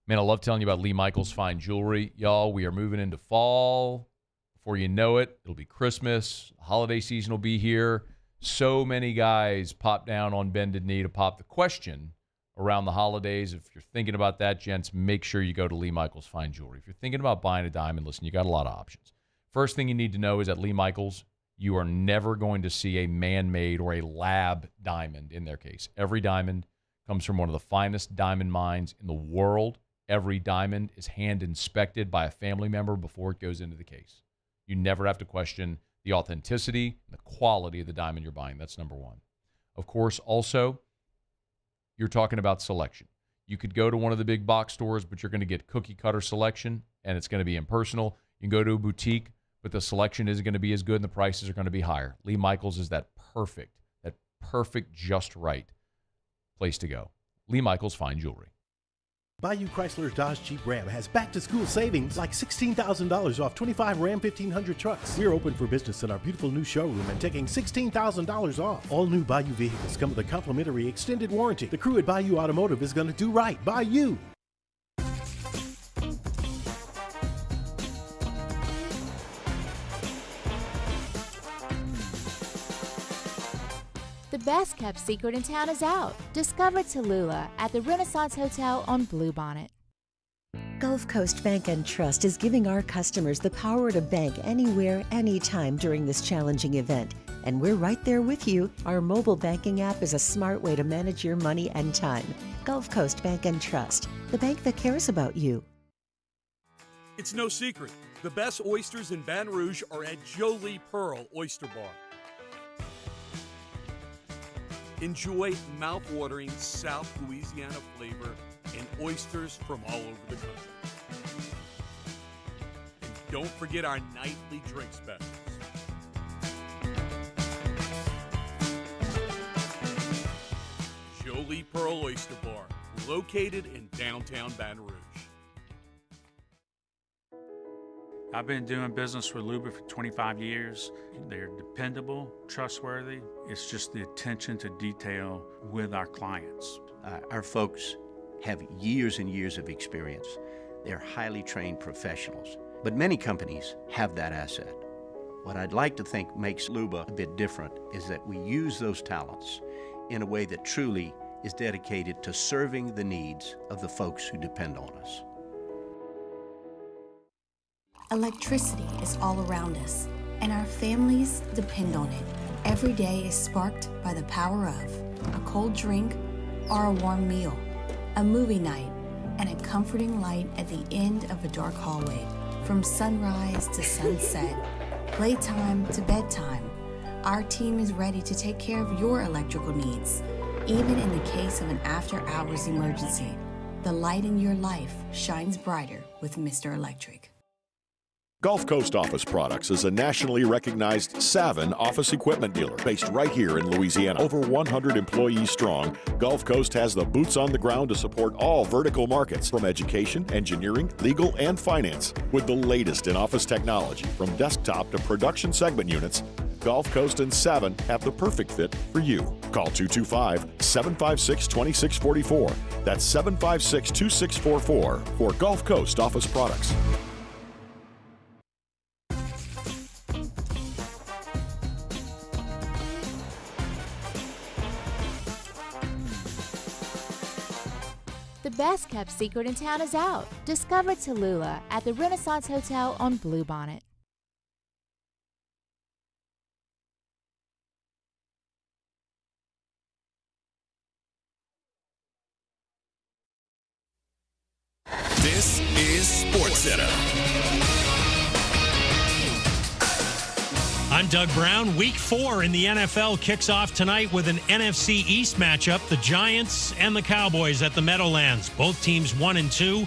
Man, I love telling you about Lee Michaels Fine Jewelry. Y'all, we are moving into fall. Before you know it, it'll be Christmas. The holiday season will be here. So many guys pop down on bended knee to pop the question around the holidays. If you're thinking about that, gents, make sure you go to Lee Michaels Fine Jewelry. If you're thinking about buying a diamond, listen, you got a lot of options. First thing you need to know is at Lee Michaels, you are never going to see a man-made or a lab diamond in their case. Every diamond comes from one of the finest diamond mines in the world. Every diamond is hand-inspected by a family member before it goes into the case. You never have to question the authenticity and the quality of the diamond you're buying. That's number one. Of course, also, you're talking about selection. You could go to one of the big box stores, but you're going to get cookie-cutter selection, and it's going to be impersonal. You can go to a boutique, but the selection isn't going to be as good, and the prices are going to be higher. Lee Michaels is that perfect, just right place to go. Lee Michaels Fine Jewelry. Bayou Chrysler Dodge Jeep Ram has back-to-school savings like $16,000 off 25 Ram 1500 trucks. We're open for business in our beautiful new showroom and taking $16,000 off. All new Bayou vehicles come with a complimentary extended warranty. The crew at Bayou Automotive is going to do right by you. The best-kept secret in town is out. Discover Tallulah at the Renaissance Hotel on Bluebonnet. Gulf Coast Bank and Trust is giving our customers the power to bank anywhere, anytime during this challenging event. And we're right there with you. Our mobile banking app is a smart way to manage your money and time. Gulf Coast Bank and Trust, the bank that cares about you. It's no secret. The best oysters in Baton Rouge are at Jolie Pearl Oyster Bar. Enjoy mouth-watering South Louisiana flavor and oysters from all over the country. And don't forget our nightly drink specials. located in downtown Baton Rouge. I've been doing business with Luba for 25 years. They're dependable, trustworthy. It's just the attention to detail with our clients. Our folks have years and years of experience. They're highly trained professionals. But many companies have that asset. What I'd like to think makes Luba a bit different is that we use those talents in a way that truly is dedicated to serving the needs of the folks who depend on us. Electricity is all around us, and our families depend on it. Every day is sparked by the power of a cold drink or a warm meal, a movie night, and a comforting light at the end of a dark hallway. From sunrise to sunset, playtime to bedtime, our team is ready to take care of your electrical needs. Even in the case of an after-hours emergency, the light in your life shines brighter with Mr. Electric. Gulf Coast Office Products is a nationally recognized Savin office equipment dealer based right here in Louisiana. Over 100 employees strong, Gulf Coast has the boots on the ground to support all vertical markets, from education, engineering, legal, and finance. With the latest in office technology, from desktop to production segment units, Gulf Coast and Savin have the perfect fit for you. Call 225-756-2644. That's 756-2644 for Gulf Coast Office Products. The best kept secret in town is out. Discover Tallulah at the Renaissance Hotel on Bluebonnet. This is SportsCenter. I'm Doug Brown. Week 4 in the NFL kicks off tonight with an NFC East matchup. The Giants and the Cowboys at the Meadowlands. Both teams 1-2,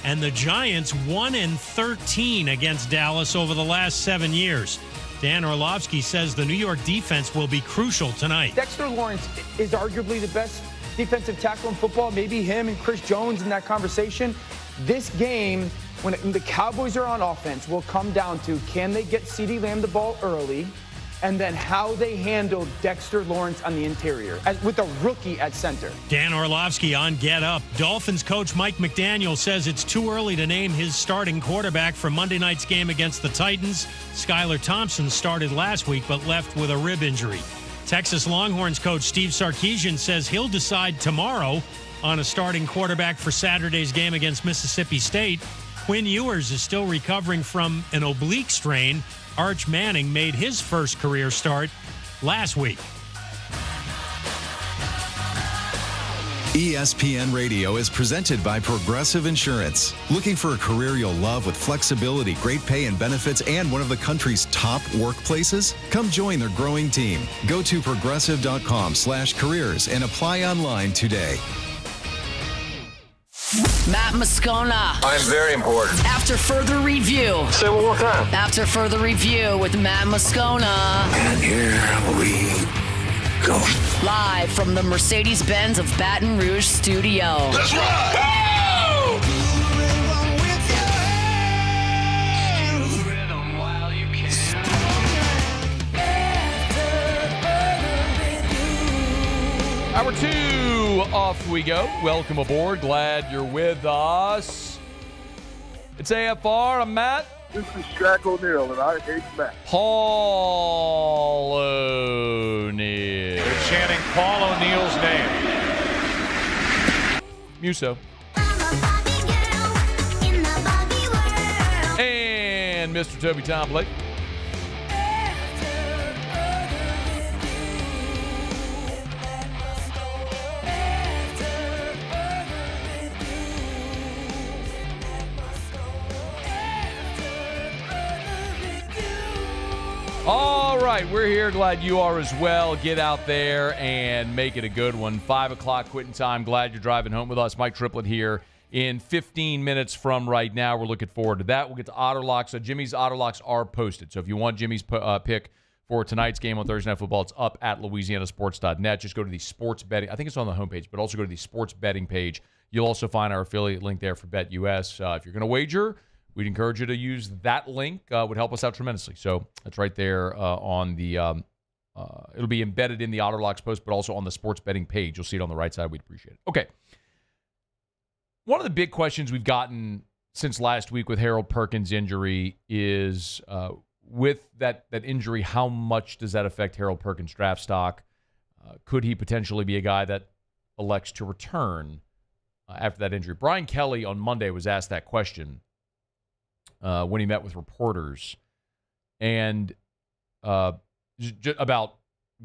and the Giants 1-13 against Dallas over the last 7 years. Dan Orlovsky says the New York defense will be crucial tonight. Dexter Lawrence is arguably the best defensive tackle in football. Maybe him and Chris Jones in that conversation. This game, when the Cowboys are on offense, will come down to can they get CeeDee Lamb the ball early, and then how they handle Dexter Lawrence on the interior with a rookie at center. Dan Orlovsky on Get Up. Dolphins coach Mike McDaniel says it's too early to name his starting quarterback for Monday night's game against the Titans. Skylar Thompson started last week but left with a rib injury. Texas Longhorns coach Steve Sarkisian says he'll decide tomorrow on a starting quarterback for Saturday's game against Mississippi State. Quinn Ewers is still recovering from an oblique strain. Arch Manning made his first career start last week. ESPN Radio is presented by Progressive Insurance. Looking for a career you'll love with flexibility, great pay and benefits, and one of the country's top workplaces? Come join their growing team. Go to progressive.com/careers and apply online today. Matt Moscona. I'm very important. After further review. Say it one more time. After further review with Matt Moscona. And here we go. Live from the Mercedes-Benz of Baton Rouge studio. Let's ride! Hour 2, off we go. Welcome aboard. Glad you're with us. It's AFR. I'm Matt. This is Shaq O'Neal, and I hate Matt. Paul O'Neal. They're chanting Paul O'Neal's name. Muso. And Mr. Toby Tom Blake. All right, we're here. Glad you are as well. Get out there and make it a good one. 5 o'clock quitting time. Glad you're driving home with us. Mike Triplett here in 15 minutes from right now. We're looking forward to that. We'll get to Auto Locks. So Jimmy's Auto Locks are posted. So if you want Jimmy's pick for tonight's game on Thursday Night Football. It's up at LouisianaSports.net. Just go to the sports betting. I think it's on the homepage, but also go to the sports betting page. You'll also find our affiliate link there for BetUS. If you're going to wager, we'd encourage you to use that link. Would help us out tremendously. So that's right there on the it'll be embedded in the OtterLocks post, but also on the sports betting page. You'll see it on the right side. We'd appreciate it. Okay. One of the big questions we've gotten since last week with Harold Perkins' injury is with that injury, how much does that affect Harold Perkins' draft stock? Could he potentially be a guy that elects to return after that injury? Brian Kelly on Monday was asked that question when he met with reporters, and about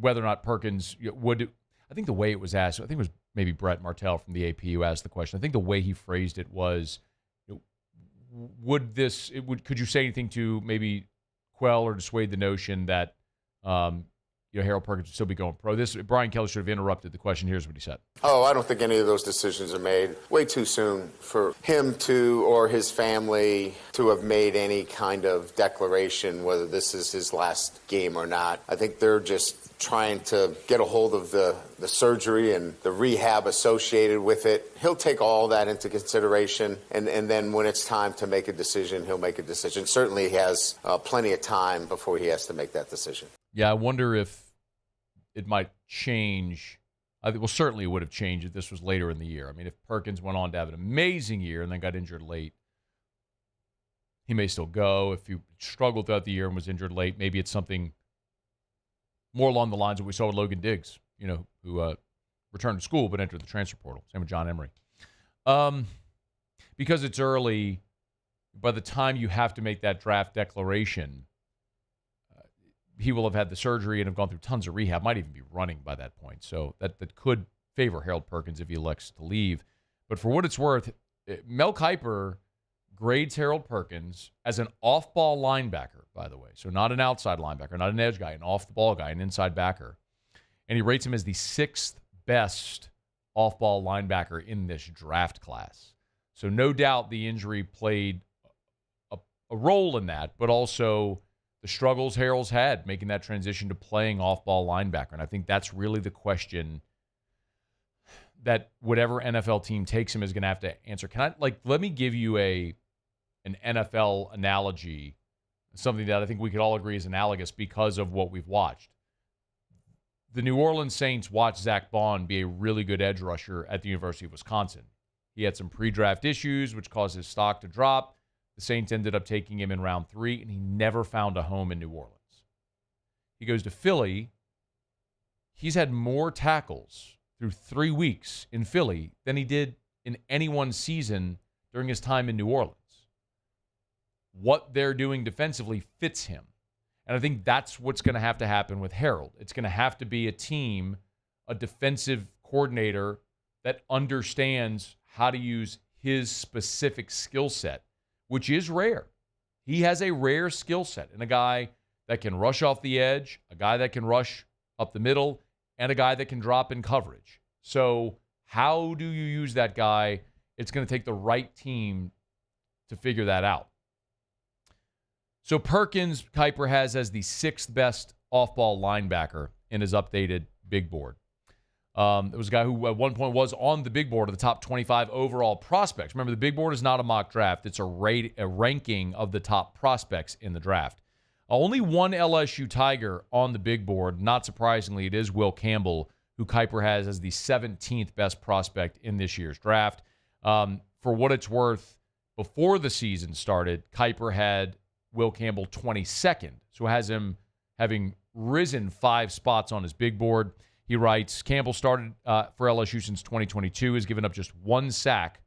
whether or not Perkins would. I think the way it was asked, I think it was maybe Brett Martell from the AP who asked the question. I think the way he phrased it was, could you say anything to maybe quell or dissuade the notion that Harold Perkins would still be going pro? Brian Kelly should have interrupted the question. Here's what he said. Oh, I don't think any of those decisions are made. Way too soon for him to, or his family, to have made any kind of declaration whether this is his last game or not. I think they're just trying to get a hold of the surgery and the rehab associated with it. He'll take all that into consideration, and then when it's time to make a decision, he'll make a decision. Certainly he has plenty of time before he has to make that decision. Yeah, I wonder if it might change. Well, certainly it would have changed if this was later in the year. I mean, if Perkins went on to have an amazing year and then got injured late, he may still go. If he struggled throughout the year and was injured late, maybe it's something more along the lines of what we saw with Logan Diggs, who returned to school but entered the transfer portal. Same with John Emery. Because it's early, by the time you have to make that draft declaration, he will have had the surgery and have gone through tons of rehab, might even be running by that point. So that could favor Harold Perkins if he elects to leave. But for what it's worth, Mel Kiper grades Harold Perkins as an off-ball linebacker, by the way. So not an outside linebacker, not an edge guy, an off-the-ball guy, an inside backer. And he rates him as the 6th best off-ball linebacker in this draft class. So no doubt the injury played a role in that, but also the struggles Harold's had making that transition to playing off-ball linebacker. And I think that's really the question that whatever NFL team takes him is going to have to answer. Let me give you an NFL analogy, something that I think we could all agree is analogous because of what we've watched. The New Orleans Saints watched Zach Bond be a really good edge rusher at the University of Wisconsin. He had some pre-draft issues, which caused his stock to drop. The Saints ended up taking him in round 3, and he never found a home in New Orleans. He goes to Philly. He's had more tackles through 3 weeks in Philly than he did in any one season during his time in New Orleans. What they're doing defensively fits him. And I think that's what's going to have to happen with Harold. It's going to have to be a team, a defensive coordinator that understands how to use his specific skill set, which is rare. He has a rare skill set, and a guy that can rush off the edge, a guy that can rush up the middle, and a guy that can drop in coverage. So how do you use that guy? It's going to take the right team to figure that out. So Perkins, Kiper has as the 6th best off-ball linebacker in his updated big board. There was a guy who at one point was on the big board of the top 25 overall prospects. Remember, the big board is not a mock draft. It's a ranking of the top prospects in the draft. Only one LSU Tiger on the big board. Not surprisingly, it is Will Campbell, who Kiper has as the 17th best prospect in this year's draft. For what it's worth, before the season started, Kiper had Will Campbell 22nd, so has him having risen 5 spots on his big board. He writes, Campbell started for LSU since 2022, has given up just 1 sack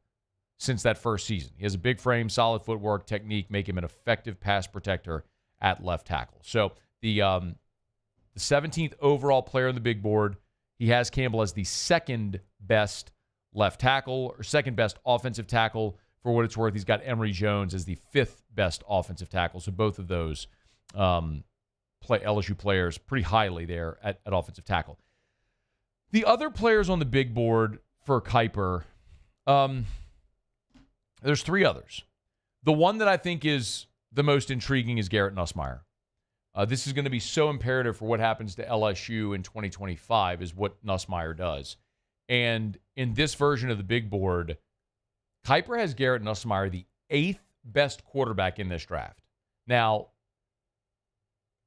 since that first season. He has a big frame, solid footwork, technique, make him an effective pass protector at left tackle. So the 17th overall player on the big board, he has Campbell as the 2nd best left tackle or 2nd best offensive tackle. For what it's worth, he's got Emory Jones as the 5th best offensive tackle. So both of those play LSU players pretty highly there at offensive tackle. The other players on the big board for Kiper, there's 3 others. The one that I think is the most intriguing is Garrett Nussmeier. This is going to be so imperative for what happens to LSU in 2025 is what Nussmeier does. And in this version of the big board, Kiper has Garrett Nussmeier the 8th best quarterback in this draft. Now,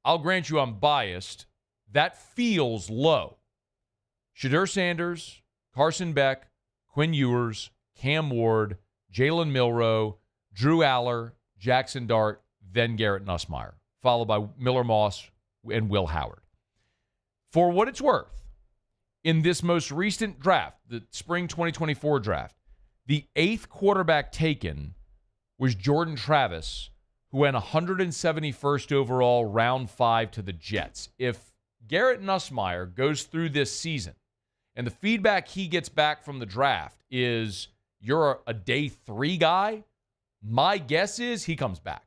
I'll grant you I'm biased. That feels low. Shedeur Sanders, Carson Beck, Quinn Ewers, Cam Ward, Jalen Milroe, Drew Aller, Jackson Dart, then Garrett Nussmeier, followed by Miller Moss and Will Howard. For what it's worth, in this most recent draft, the spring 2024 draft, the 8th quarterback taken was Jordan Travis, who went 171st overall, round 5 to the Jets. If Garrett Nussmeier goes through this season, and the feedback he gets back from the draft is you're a day 3 guy, my guess is he comes back.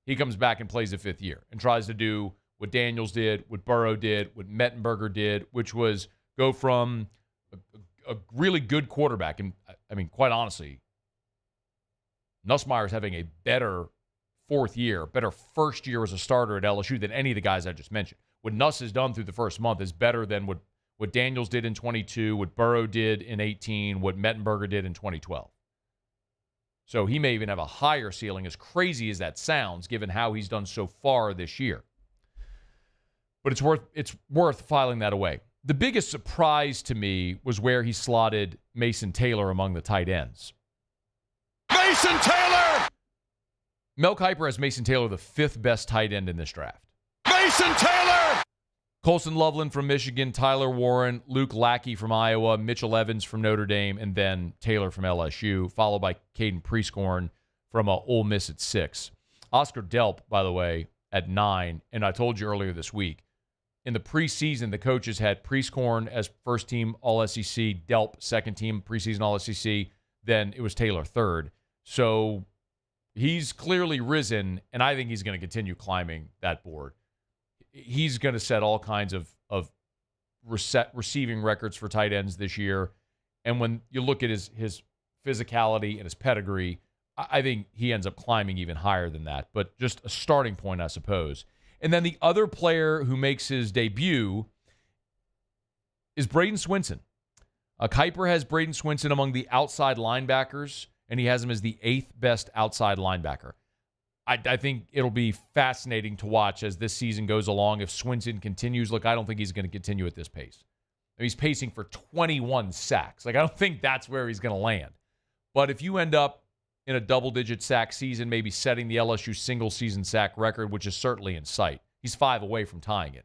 He comes back and plays the 5th year and tries to do what Daniels did, what Burrow did, what Mettenberger did, which was go from a really good quarterback. And, I mean, quite honestly, Nussmeier's having a better 4th year, better first year as a starter at LSU than any of the guys I just mentioned. What Nuss has done through the first month is better than what Daniels did in 22, what Burrow did in 18, what Mettenberger did in 2012. So he may even have a higher ceiling, as crazy as that sounds, given how he's done so far this year. But it's worth filing that away. The biggest surprise to me was where he slotted Mason Taylor among the tight ends. Mason Taylor! Mel Kiper has Mason Taylor the 5th best tight end in this draft. Mason Taylor! Colson Loveland from Michigan, Tyler Warren, Luke Lackey from Iowa, Mitchell Evans from Notre Dame, and then Taylor from LSU, followed by Caden Prieskorn from Ole Miss at 6. Oscar Delp, by the way, at 9, and I told you earlier this week, in the preseason, the coaches had Prieskorn as first-team All-SEC, Delp second-team preseason All-SEC, then it was Taylor third. So he's clearly risen, and I think he's going to continue climbing that board. He's going to set all kinds of receiving records for tight ends this year. And when you look at his physicality and his pedigree, I think he ends up climbing even higher than that. But just a starting point, I suppose. And then the other player who makes his debut is Braden Swinson. Kiper has Braden Swinson among the outside linebackers, and he has him as the 8th best outside linebacker. I think it'll be fascinating to watch as this season goes along if Swinson continues. Look, I don't think he's going to continue at this pace. I mean, he's pacing for 21 sacks. I don't think that's where he's going to land. But if you end up in a double-digit sack season, maybe setting the LSU single-season sack record, which is certainly in sight, he's 5 away from tying it.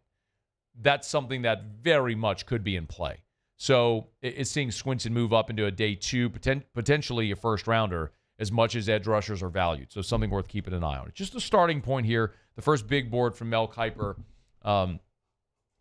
That's something that very much could be in play. So it's seeing Swinson move up into a day 2, potentially a first-rounder, as much as edge rushers are valued. So something worth keeping an eye on. It's just a starting point here. The first big board from Mel Kiper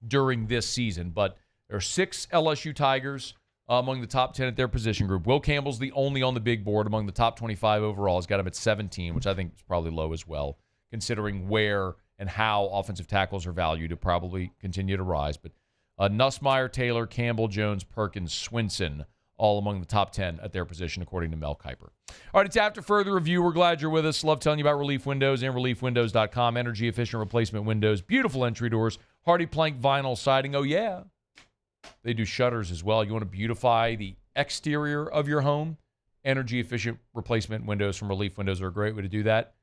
during this season. But there are 6 LSU Tigers among the top 10 at their position group. Will Campbell's the only on the big board among the top 25 overall. He's got him at 17, which I think is probably low as well, considering where and how offensive tackles are valued to probably continue to rise. But Nussmeier, Taylor, Campbell, Jones, Perkins, Swinson, all among the top 10 at their position, according to Mel Kiper. All right, it's after further review. We're glad you're with us. Love telling you about Relief Windows and ReliefWindows.com. Energy-efficient replacement windows, beautiful entry doors, hardy plank vinyl siding. Oh, yeah. They do shutters as well. You want to beautify the exterior of your home? Energy-efficient replacement windows from Relief Windows are a great way to do that.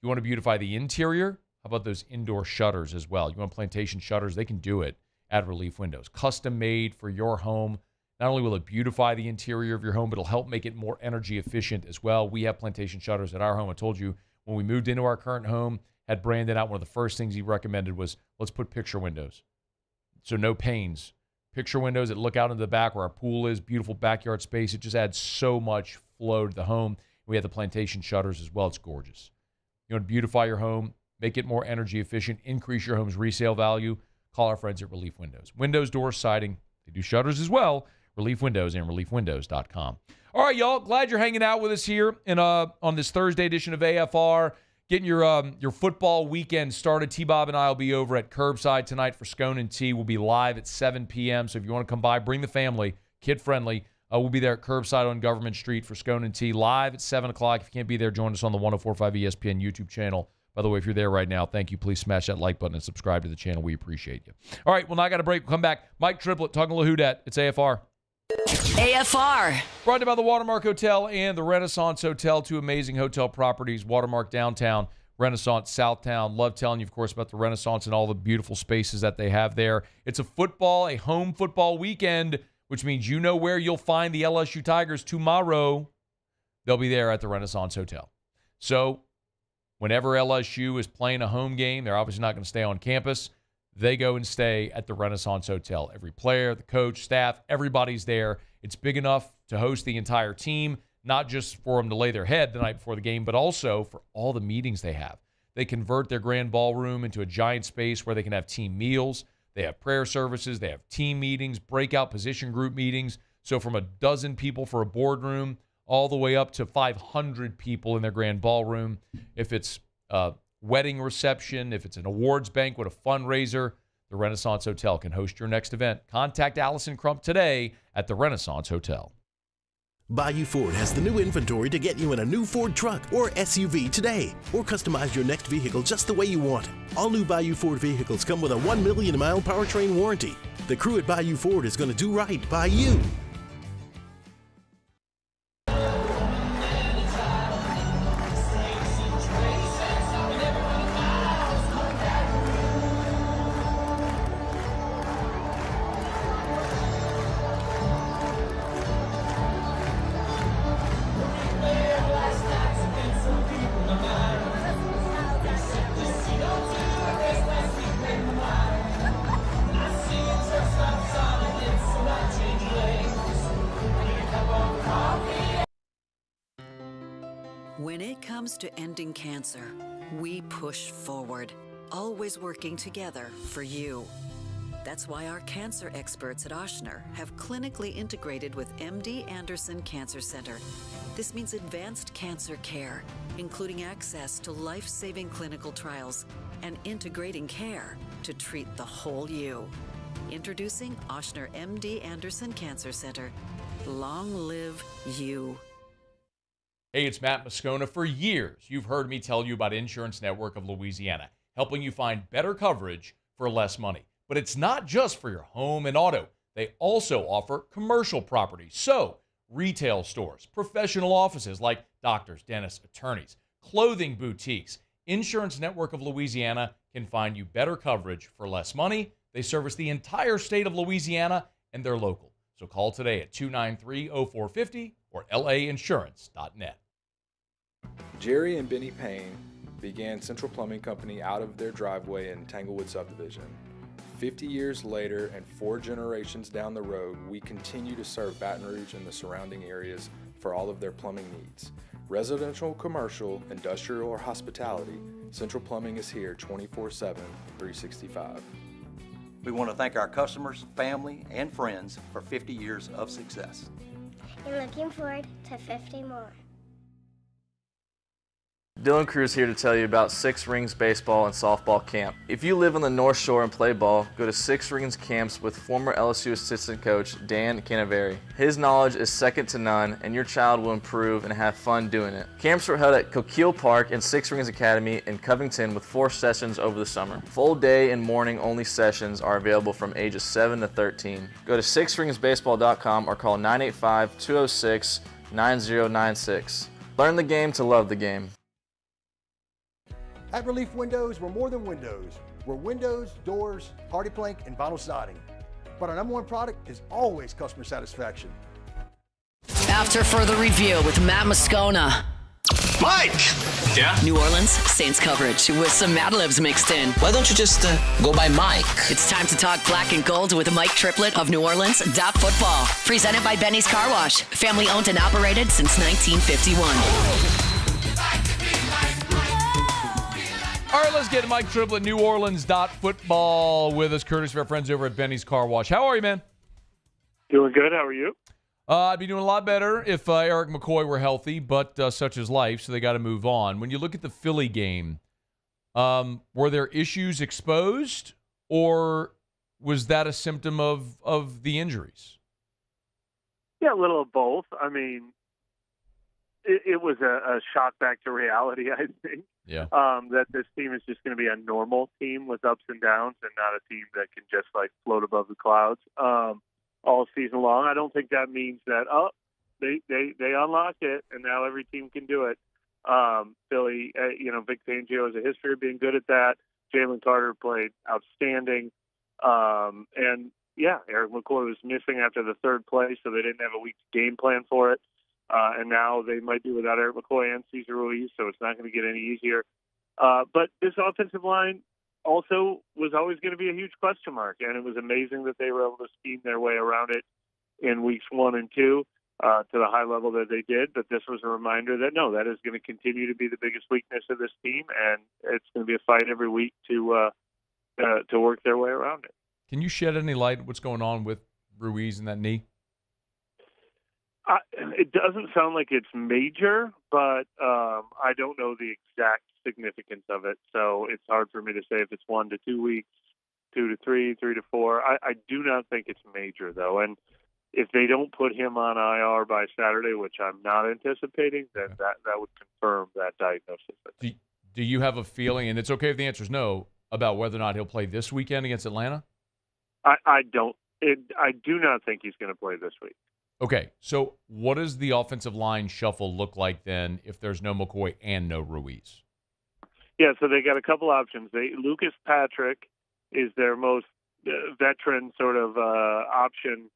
You want to beautify the interior? How about those indoor shutters as well? You want plantation shutters? They can do it at Relief Windows. Custom made for your home. Not only will it beautify the interior of your home, but it'll help make it more energy efficient as well. We have plantation shutters at our home. I told you when we moved into our current home, had Brandon out, one of the first things he recommended was, let's put picture windows. So no panes. Picture windows that look out into the back where our pool is, beautiful backyard space. It just adds so much flow to the home. We have the plantation shutters as well. It's gorgeous. You want to beautify your home, make it more energy efficient, increase your home's resale value, call our friends at Relief Windows. Windows, doors, siding. They do shutters as well. Relief Windows and ReliefWindows.com. All right, y'all. Glad you're hanging out with us here on this Thursday edition of AFR. Getting your football weekend started. T-Bob and I will be over at Curbside tonight for Scone and Tea. We'll be live at 7 p.m. So if you want to come by, bring the family, kid-friendly. We'll be there at Curbside on Government Street for Scone and Tea live at 7 o'clock. If you can't be there, join us on the 104.5 ESPN YouTube channel. By the way, if you're there right now, thank you. Please smash that like button and subscribe to the channel. We appreciate you. All right, well, now I got a break. We'll come back. Mike Triplett, talking to Who Dat. It's AFR. AFR. Brought to you by the Watermark Hotel and the Renaissance Hotel, 2 amazing hotel properties, Watermark downtown, Renaissance Southtown. Love telling you, of course, about the Renaissance and all the beautiful spaces that they have there. It's a home football weekend, which means you know where you'll find the LSU Tigers tomorrow. They'll be there at the Renaissance Hotel. So whenever LSU is playing a home game, they're obviously not going to stay on campus. They go and stay at the Renaissance Hotel. Every player, the coach, staff, everybody's there. It's big enough to host the entire team, not just for them to lay their head the night before the game, but also for all the meetings they have. They convert their grand ballroom into a giant space where they can have team meals. They have prayer services. They have team meetings, breakout position group meetings. So from a dozen people for a boardroom all the way up to 500 people in their grand ballroom. If it's a wedding reception, if it's an awards banquet, a fundraiser, the Renaissance Hotel can host your next event. Contact Allison Crump today at the Renaissance Hotel. Bayou Ford has the new inventory to get you in a new Ford truck or SUV today, or customize your next vehicle just the way you want. All new Bayou Ford vehicles come with a 1 million mile powertrain warranty. The crew at Bayou Ford is going to do right by you. When it comes to ending cancer, we push forward, always working together for you. That's why our cancer experts at Ochsner have clinically integrated with MD Anderson Cancer Center. This means advanced cancer care, including access to life-saving clinical trials and integrating care to treat the whole you. Introducing Ochsner MD Anderson Cancer Center. Long live you. Hey, it's Matt Moscona. For years, you've heard me tell you about Insurance Network of Louisiana, helping you find better coverage for less money. But it's not just for your home and auto. They also offer commercial property. So, retail stores, professional offices like doctors, dentists, attorneys, clothing boutiques. Insurance Network of Louisiana can find you better coverage for less money. They service the entire state of Louisiana, and they're local. So call today at 293-0450 or lainsurance.net. Jerry and Benny Payne began Central Plumbing Company out of their driveway in Tanglewood Subdivision. 50 years later and 4 generations down the road, we continue to serve Baton Rouge and the surrounding areas for all of their plumbing needs. Residential, commercial, industrial, or hospitality, Central Plumbing is here 24/7, 365. We want to thank our customers, family, and friends for 50 years of success. And looking forward to 50 more. Dylan Cruz here to tell you about Six Rings Baseball and Softball Camp. If you live on the North Shore and play ball, go to Six Rings Camps with former LSU assistant coach Dan Canaveri. His knowledge is second to none, and your child will improve and have fun doing it. Camps were held at Coquille Park and Six Rings Academy in Covington with 4 sessions over the summer. Full day and morning only sessions are available from ages 7 to 13. Go to sixringsbaseball.com or call 985-206-9096. Learn the game to love the game. At Relief Windows, we're more than windows. We're windows, doors, hardy plank, and vinyl siding. But our number one product is always customer satisfaction. After further review with Matt Moscona. Mike! Yeah? New Orleans Saints coverage with some Mad Libs mixed in. Why don't you just go by Mike? It's time to talk black and gold with Mike Triplett of New Orleans Football. Presented by Benny's Car Wash. Family owned and operated since 1951. All right, let's get Mike Triplett, New Orleans Football with us, courtesy of our friends over at Benny's Car Wash. How are you, man? Doing good. How are you? I'd be doing a lot better if Eric McCoy were healthy, but such is life, so they got to move on. When you look at the Philly game, were there issues exposed, or was that a symptom of the injuries? Yeah, a little of both. I mean, it was a shock back to reality, I think. that this team is just going to be a normal team with ups and downs and not a team that can just like float above the clouds all season long. I don't think that means that they unlocked it and now every team can do it. Philly, Vic Fangio has a history of being good at that. Jalen Carter played outstanding, and Eric McCoy was missing after the third play, so they didn't have a week's game plan for it. And now they might do without Eric McCoy and Cesar Ruiz, so it's not going to get any easier. But this offensive line also was always going to be a huge question mark, and it was amazing that they were able to scheme their way around it in weeks 1 and 2 to the high level that they did. But this was a reminder that, no, that is going to continue to be the biggest weakness of this team, and it's going to be a fight every week to work their way around it. Can you shed any light on what's going on with Ruiz and that knee? It doesn't sound like it's major, but I don't know the exact significance of it. So it's hard for me to say if it's 1 to 2 weeks, 2 to 3, 3 to 4. I do not think it's major, though. And if they don't put him on IR by Saturday, which I'm not anticipating, then that would confirm that diagnosis. Do you have a feeling, and it's okay if the answer is no, about whether or not he'll play this weekend against Atlanta? I don't. I do not think he's going to play this week. Okay, so what does the offensive line shuffle look like then if there's no McCoy and no Ruiz? Yeah, so they got a couple options. Lucas Patrick is their most veteran sort of option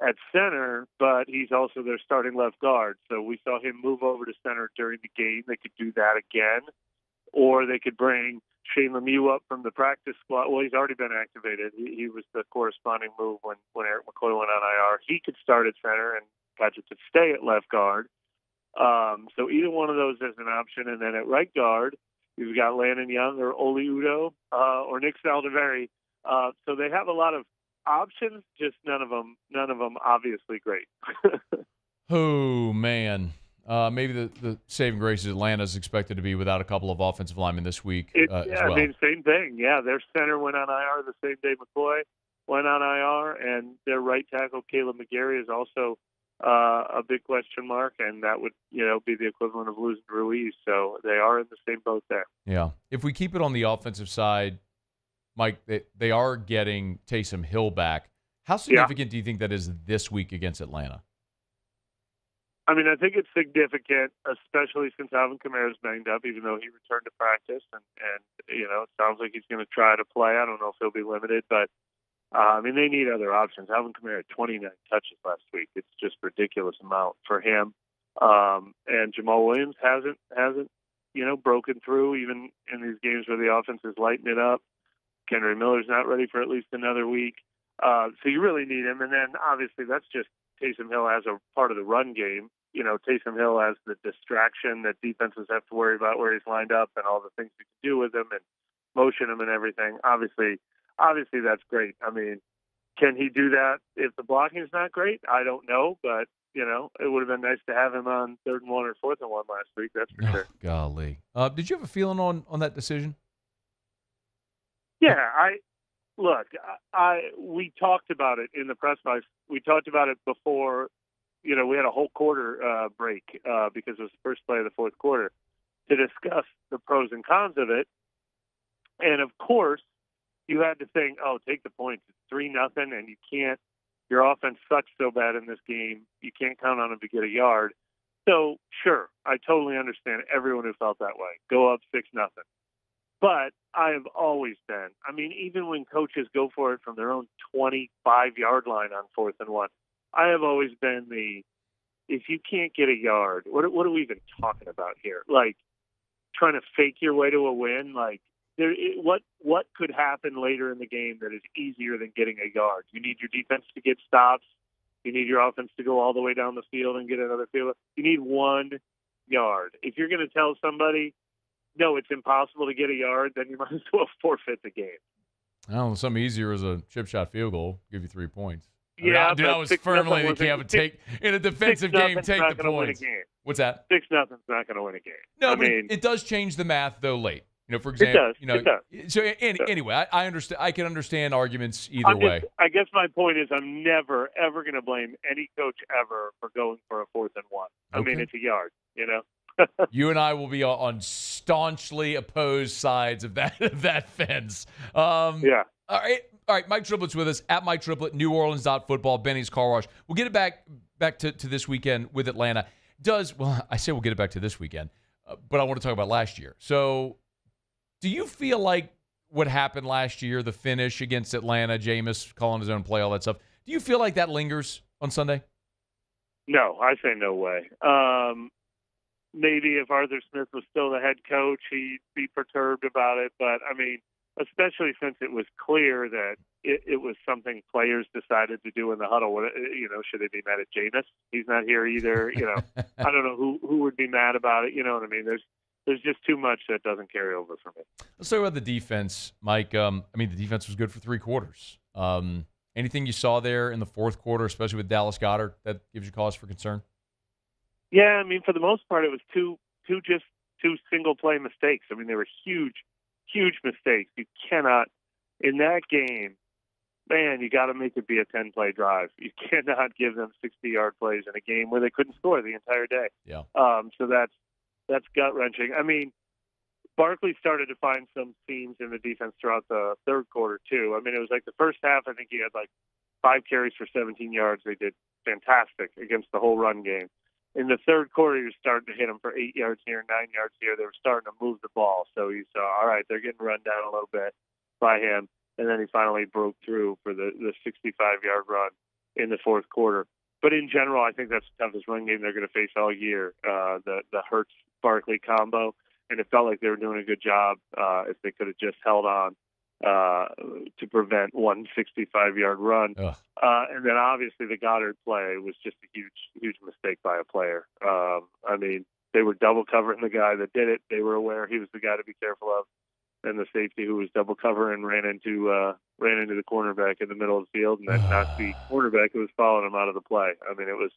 at center, but he's also their starting left guard. So we saw him move over to center during the game. They could do that again, or they could bring Shane Lemieux up from the practice squad. Well, he's already been activated. He was the corresponding move when Eric McCoy went on IR. He could start at center, and Patrick could stay at left guard. So either one of those is an option. And then at right guard, you've got Landon Young or Oli Udoh or Nick Saldiveri. So they have a lot of options, just none of them obviously great. Oh, man. Maybe the saving grace is Atlanta's expected to be without a couple of offensive linemen this week as well. I mean, same thing. Yeah, their center went on IR the same day McCoy went on IR, and their right tackle, Caleb McGarry, is also a big question mark, and that would be the equivalent of losing Ruiz. So they are in the same boat there. Yeah. If we keep it on the offensive side, Mike, they are getting Taysom Hill back. How significant do you think that is this week against Atlanta? I mean, I think it's significant, especially since Alvin Kamara is banged up, even though he returned to practice. And it sounds like he's going to try to play. I don't know if he'll be limited, but, they need other options. Alvin Kamara had 29 touches last week. It's just a ridiculous amount for him. And Jamal Williams hasn't broken through, even in these games where the offense is lighting it up. Kendry Miller's not ready for at least another week. So you really need him. And then, obviously, that's just Taysom Hill as a part of the run game. Taysom Hill has the distraction that defenses have to worry about where he's lined up and all the things you can do with him and motion him and everything. Obviously that's great. I mean, can he do that if the blocking is not great? I don't know, but, it would have been nice to have him on 3rd and 1 or 4th and 1 last week. That's for sure. Golly. Did you have a feeling on that decision? Yeah, we talked about it in the press box. We talked about it before, we had a whole quarter break because it was the first play of the fourth quarter to discuss the pros and cons of it. And of course, you had to think, take the points. It's 3-0, and you can't. Your offense sucks so bad in this game, you can't count on them to get a yard. So sure, I totally understand everyone who felt that way. Go up 6-0. But I have always been, even when coaches go for it from their own 25-yard line on 4th and 1, I have always been if you can't get a yard, what are we even talking about here? Like, trying to fake your way to a win? Like, what could happen later in the game that is easier than getting a yard? You need your defense to get stops. You need your offense to go all the way down the field and get another field. You need 1 yard. If you're going to tell somebody, no, it's impossible to get a yard, then you might as well forfeit the game. Well, something easier is a chip shot field goal, give you 3 points. Yeah, I was firmly in the camp of take in a defensive game, take the points. What's that? 6-0's not going to win a game. No, it does change the math though late. For example, it does. So anyway, I understand. I can understand arguments either way. I guess my point is, I'm never ever going to blame any coach ever for going for a 4th and 1. I mean, it's a yard. You and I will be on staunchly opposed sides of that fence. Yeah. All right. Mike Triplett's with us at Mike Triplett, NewOrleans.football, Benny's Car Wash. We'll get it back to this weekend with Atlanta. I say we'll get it back to this weekend, but I want to talk about last year. So do you feel like what happened last year, the finish against Atlanta, Jameis calling his own play, all that stuff, do you feel like that lingers on Sunday? No, I say no way. Maybe if Arthur Smith was still the head coach, he'd be perturbed about it. But, I mean, especially since it was clear that it was something players decided to do in the huddle. Should they be mad at Jameis? He's not here either. I don't know who would be mad about it. You know what I mean? There's just too much that doesn't carry over for me. Let's talk about the defense, Mike. The defense was good for 3 quarters. Anything you saw there in the fourth quarter, especially with Dallas Goedert, that gives you cause for concern? Yeah, for the most part, it was two single-play mistakes. They were huge mistakes. You cannot, in that game, man, you got to make it be a 10-play drive. You cannot give them 60-yard plays in a game where they couldn't score the entire day. Yeah. So that's gut-wrenching. Barkley started to find some seams in the defense throughout the third quarter, too. It was like the first half, I think he had 5 carries for 17 yards. They did fantastic against the whole run game. In the third quarter, he was starting to hit them for 8 yards here, 9 yards here. They were starting to move the ball. So he saw, all right, they're getting run down a little bit by him. And then he finally broke through for the 65-yard run in the fourth quarter. But in general, I think that's the toughest run game they're going to face all year, the Hurts-Barkley combo. And it felt like they were doing a good job if they could have just held on to prevent one 65-yard run. And then obviously the Goddard play was just a huge mistake by a player. They were double covering the guy that did it. They were aware he was the guy to be careful of. And the safety who was double covering ran into the cornerback in the middle of the field, and then knocked the cornerback who was following him out of the play. It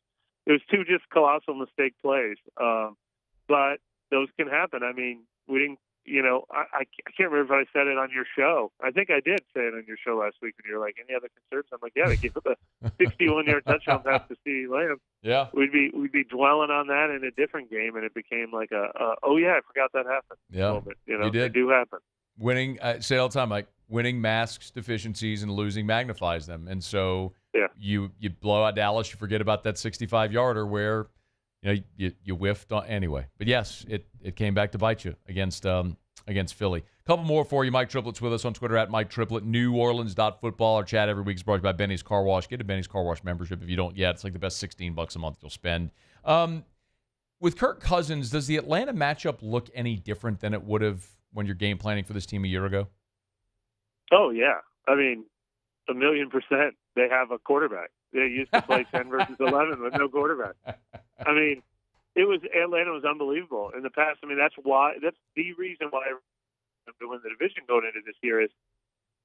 was 2 just colossal mistake plays. But those can happen. We didn't. I can't remember if I said it on your show. I think I did say it on your show last week when you were like, any other concerns? I'm like, yeah, they gave up a 61-yard touchdown pass to CeeDee Lamb. Yeah. We'd be dwelling on that in a different game, and it became like oh, yeah, I forgot that happened. Yeah. Moment. You did. They do happen. Winning, I say it all the time, Mike, winning masks deficiencies and losing magnifies them. And so you blow out Dallas, you forget about that 65-yarder where you whiffed on anyway. But yes, it came back to bite you against Philly. A couple more for you. Mike Triplett's with us on Twitter at Mike Triplett. NewOrleans.football. Our chat every week is brought to you by Benny's Car Wash. Get a Benny's Car Wash membership if you don't yet. It's like the best $16 a month you'll spend. With Kirk Cousins, does the Atlanta matchup look any different than it would have when you're game planning for this team a year ago? Oh, yeah. 1,000,000%. They have a quarterback. They used to play 10 versus 11 with no quarterback. Atlanta was unbelievable in the past. That's the reason why to win the division going into this year is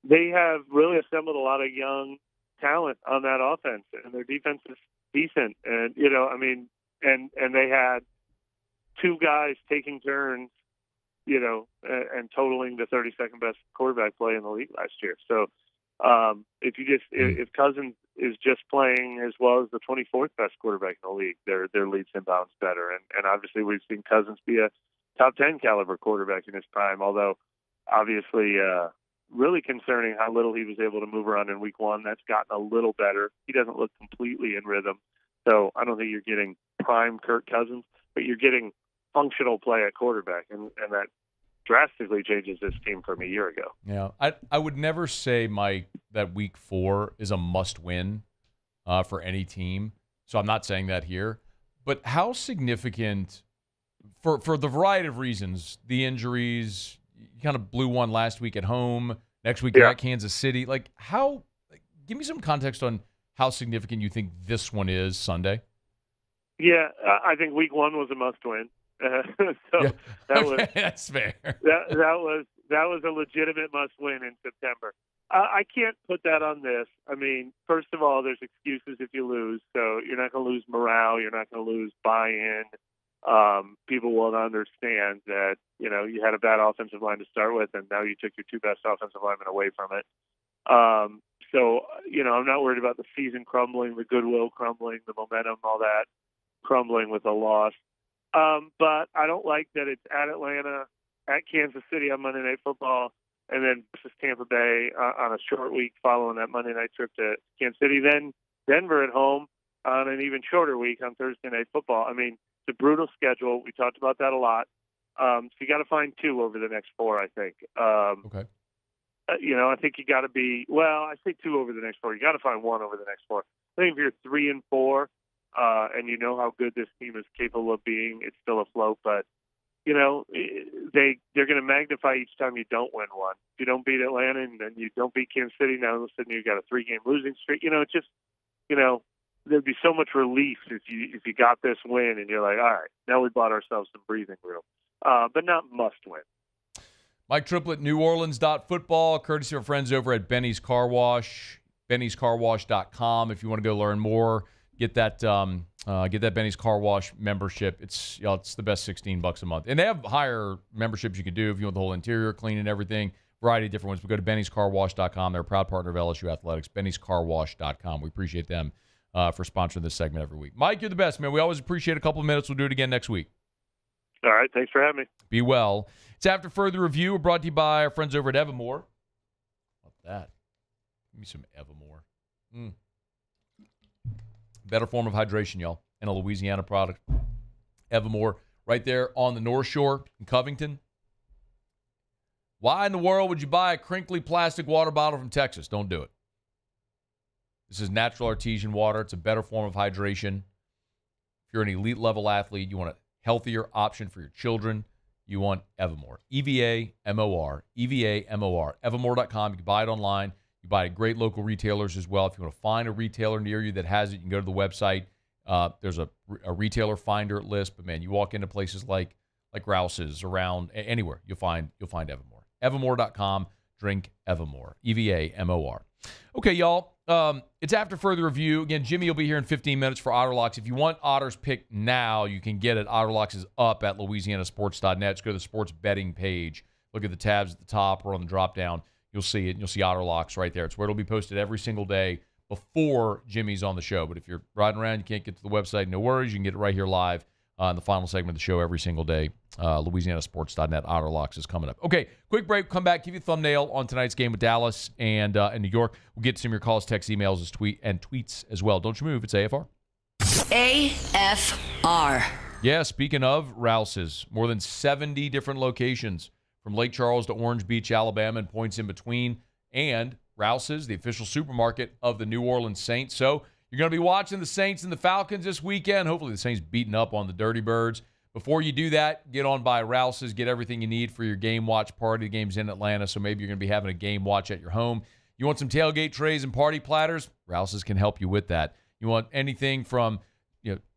they have really assembled a lot of young talent on that offense, and their defense is decent. And and they had 2 guys taking turns, and totaling the 32nd best quarterback play in the league last year. So if Cousins is just playing as well as the 24th best quarterback in the league, their leaps and bounds better. And obviously we've seen Cousins be a top 10 caliber quarterback in his prime, although obviously really concerning how little he was able to move around in week 1. That's gotten a little better. He doesn't look completely in rhythm. So I don't think you're getting prime Kirk Cousins, but you're getting functional play at quarterback, and that drastically changes this team from a year ago. Yeah, I would never say, Mike, that week 4 is a must-win for any team. So I'm not saying that here. But how significant, for the variety of reasons, the injuries, you kind of blew one last week at home, next week you're at Kansas City. Give me some context on how significant you think this one is Sunday. Yeah, I think week 1 was a must-win. That's fair. That was a legitimate must-win in September. I can't put that on this. First of all, there's excuses if you lose. So you're not going to lose morale. You're not going to lose buy-in. People will understand that you had a bad offensive line to start with, and now you took your 2 best offensive linemen away from it. So I'm not worried about the season crumbling, the goodwill crumbling, the momentum, all that crumbling with a loss. But I don't like that it's at Atlanta, at Kansas City on Monday Night Football, and then versus Tampa Bay on a short week following that Monday night trip to Kansas City. Then Denver at home on an even shorter week on Thursday Night Football. I mean, it's a brutal schedule. We talked about that a lot. So you got to find 2 over the next 4, I think. Okay. I think you got to be, I say 2 over the next 4. You got to find 1 over the next 4. I think if you're 3 and 4, and you know how good this team is capable of being, it's still afloat. But, they're going to magnify each time you don't win one. If you don't beat Atlanta and then you don't beat Kansas City, now all of a sudden you've got a 3-game losing streak. It's just, there'd be so much relief if you got this win and you're like, all right, now we bought ourselves some breathing room. But not must win. Mike Triplett, NewOrleans.football, courtesy of our friends over at Benny's Car Wash, Benny'sCarWash.com. If you want to go learn more, get that Benny's Car Wash membership. It's the best $16 a month. And they have higher memberships you can do if you want the whole interior clean and everything. Variety of different ones. But go to Benny'sCarWash.com. They're a proud partner of LSU Athletics. Benny'sCarWash.com. We appreciate them for sponsoring this segment every week. Mike, you're the best, man. We always appreciate a couple of minutes. We'll do it again next week. All right. Thanks for having me. Be well. It's After Further Review. We're brought to you by our friends over at Evermore. How about that? Give me some Evermore. Better form of hydration, y'all. And a Louisiana product. Evermore, right there on the North Shore in Covington. Why in the world would you buy a crinkly plastic water bottle from Texas? Don't do it. This is natural artesian water. It's a better form of hydration. If you're an elite level athlete, you want a healthier option for your children, you want Evermore. EVA-MOR. EVA-MOR. Evermore.com. You can buy it online. You buy it at great local retailers as well. If you want to find a retailer near you that has it, you can go to the website. There's a retailer finder list. But, man, you walk into places like Rouse's, around anywhere, you'll find Evermore. Evermore.com. Drink Evermore. EVA-MOR. Okay, y'all. It's After Further Review. Again, Jimmy will be here in 15 minutes for Otter Locks. If you want Otter's pick now, you can get it. Otter Locks is up at LouisianaSports.net. Just go to the sports betting page. Look at the tabs at the top or on the drop down. You'll see it. You'll see Otter Locks right there. It's where it'll be posted every single day before Jimmy's on the show. But if you're riding around, you can't get to the website, no worries. You can get it right here live in the final segment of the show every single day. LouisianaSports.net. Otter Locks is coming up. Okay, quick break. Come back. Give you a thumbnail on tonight's game with Dallas and New York. We'll get some of your calls, texts, emails, and tweets as well. Don't you move. It's AFR. AFR. Yeah, speaking of Rouse's, more than 70 different locations from Lake Charles to Orange Beach, Alabama, and points in between. And Rouse's, the official supermarket of the New Orleans Saints. So you're going to be watching the Saints and the Falcons this weekend. Hopefully the Saints beating up on the Dirty Birds. Before you do that, get on by Rouse's. Get everything you need for your game watch party. The game's in Atlanta, so maybe you're going to be having a game watch at your home. You want some tailgate trays and party platters? Rouse's can help you with that. You want anything from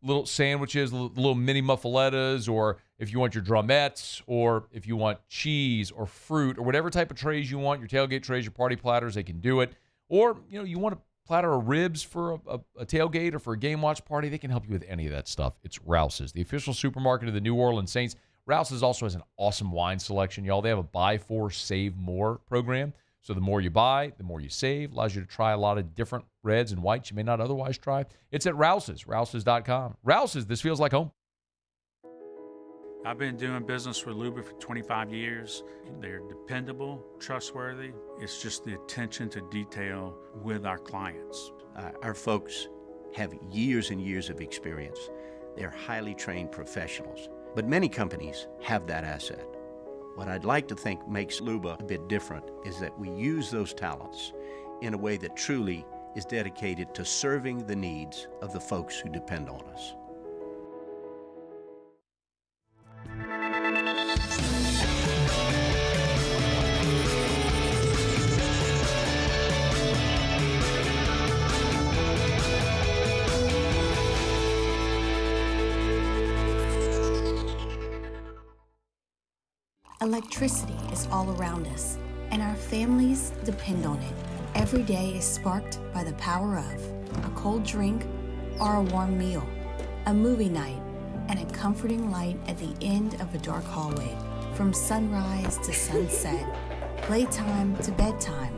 little sandwiches, little mini muffalettas, or if you want your drumettes, or if you want cheese or fruit or whatever type of trays you want, your tailgate trays, your party platters, they can do it. Or, you want a platter of ribs for a tailgate or for a game watch party, they can help you with any of that stuff. It's Rouse's, the official supermarket of the New Orleans Saints. Rouse's also has an awesome wine selection, y'all. They have a buy four, save more program. So the more you buy, the more you save. Allows you to try a lot of different reds and whites you may not otherwise try. It's at Rouse's, Rouse's.com. Rouse's, this feels like home. I've been doing business with Luba for 25 years. They're dependable, trustworthy. It's just the attention to detail with our clients. Our folks have years and years of experience. They're highly trained professionals. But many companies have that asset. What I'd like to think makes Luba a bit different is that we use those talents in a way that truly is dedicated to serving the needs of the folks who depend on us. Electricity is all around us, and our families depend on it. Every day is sparked by the power of a cold drink or a warm meal, a movie night, and a comforting light at the end of a dark hallway. From sunrise to sunset, playtime to bedtime,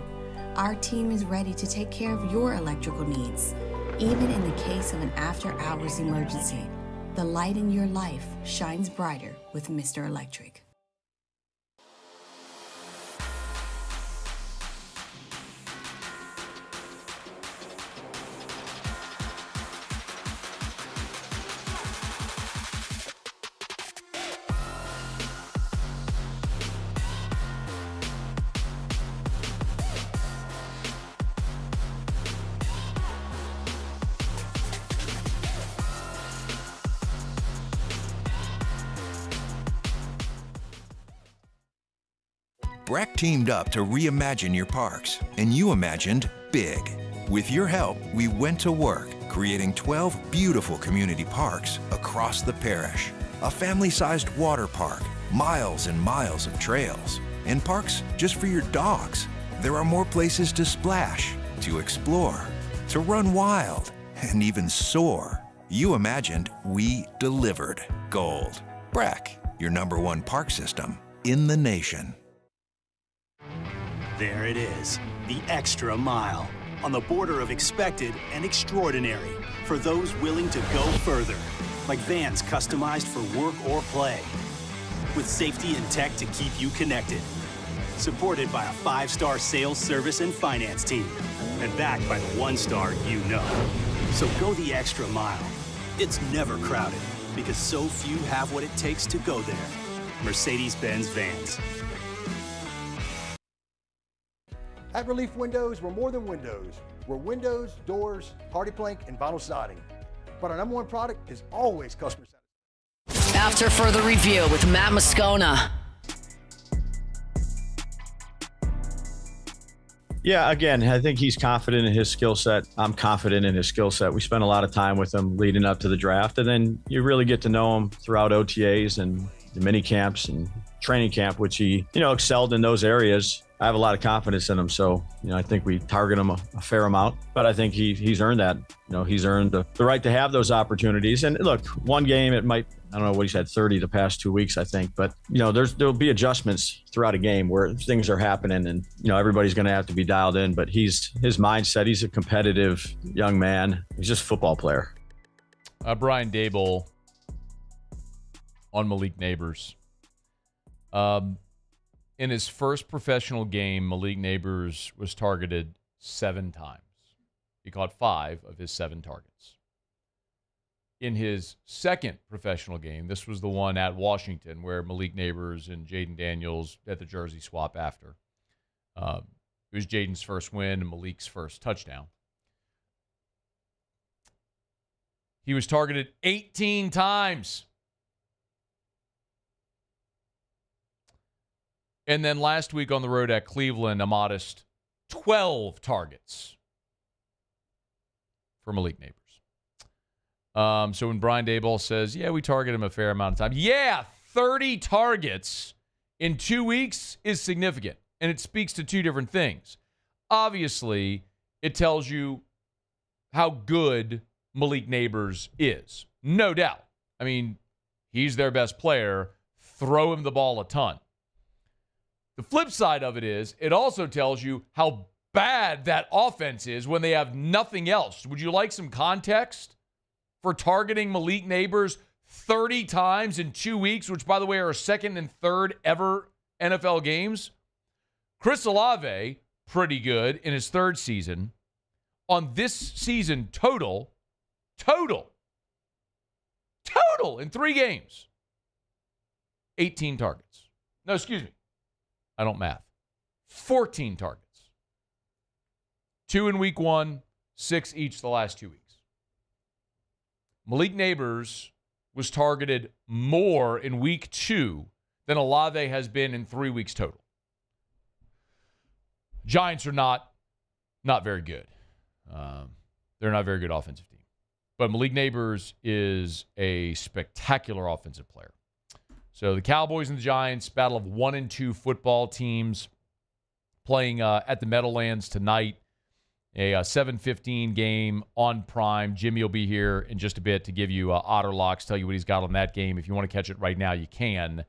our team is ready to take care of your electrical needs, even in the case of an after-hours emergency. the light in your life shines brighter with Mr. Electric. Breck teamed up to reimagine your parks, and you imagined big. With your help, we went to work, creating 12 beautiful community parks across the parish. A family-sized water park, miles and miles of trails, and parks just for your dogs. There are more places to splash, to explore, to run wild, and even soar. You imagined, we delivered. Gold. Breck, your #1 park system in the nation. There it is, the extra mile, on the border of expected and extraordinary for those willing to go further, like vans customized for work or play, with safety and tech to keep you connected, supported by a 5-star sales, service, and finance team, and backed by the 1-star you know. So go the extra mile. It's never crowded, because so few have what it takes to go there. Mercedes-Benz Vans. At Relief Windows, we're more than windows. We're windows, doors, party plank, and vinyl siding. But our #1 product is always customer satisfaction. After further review with Matt Moscona. Yeah, again, I think he's confident in his skill set. I'm confident in his skill set. We spent a lot of time with him leading up to the draft, and then you really get to know him throughout OTAs and the mini camps and training camp, which he, excelled in those areas. I have a lot of confidence in him, so I think we target him a fair amount. But I think he's earned that. He's earned the right to have those opportunities. And look, one game it might, I don't know what he's had, 30 the past 2 weeks, I think. But there'll be adjustments throughout a game where things are happening, and everybody's going to have to be dialed in. But his mindset, he's a competitive young man. He's just a football player. Brian Daboll on Malik Neighbors. In his first professional game, Malik Neighbors was targeted 7 times. He caught 5 of his 7 targets. In his second professional game, this was the one at Washington where Malik Neighbors and Jaden Daniels had the jersey swap after. It was Jaden's first win and Malik's first touchdown. He was targeted 18 times. And then last week on the road at Cleveland, a modest 12 targets for Malik Neighbors. So when Brian Daboll says, yeah, we target him a fair amount of time. Yeah, 30 targets in 2 weeks is significant. And it speaks to 2 different things. Obviously, it tells you how good Malik Neighbors is. No doubt. I mean, he's their best player. Throw him the ball a ton. The flip side of it is, it also tells you how bad that offense is when they have nothing else. Would you like some context for targeting Malik Neighbors 30 times in 2 weeks, which, by the way, are 2nd and 3rd ever NFL games? Chris Olave, pretty good in his 3rd season. On this season total in 3 games, 18 targets. No, excuse me. I don't math. 14 targets. 2 in week 1, 6 each the last 2 weeks. Malik Neighbors was targeted more in week 2 than Olave has been in 3 weeks total. Giants are not very good. They're not a very good offensive team. But Malik Neighbors is a spectacular offensive player. So the Cowboys and the Giants, battle of 1 and 2 football teams, playing at the Meadowlands tonight. A 7:15 game on Prime. Jimmy will be here in just a bit to give you Otter Locks, tell you what he's got on that game. If you want to catch it right now, you can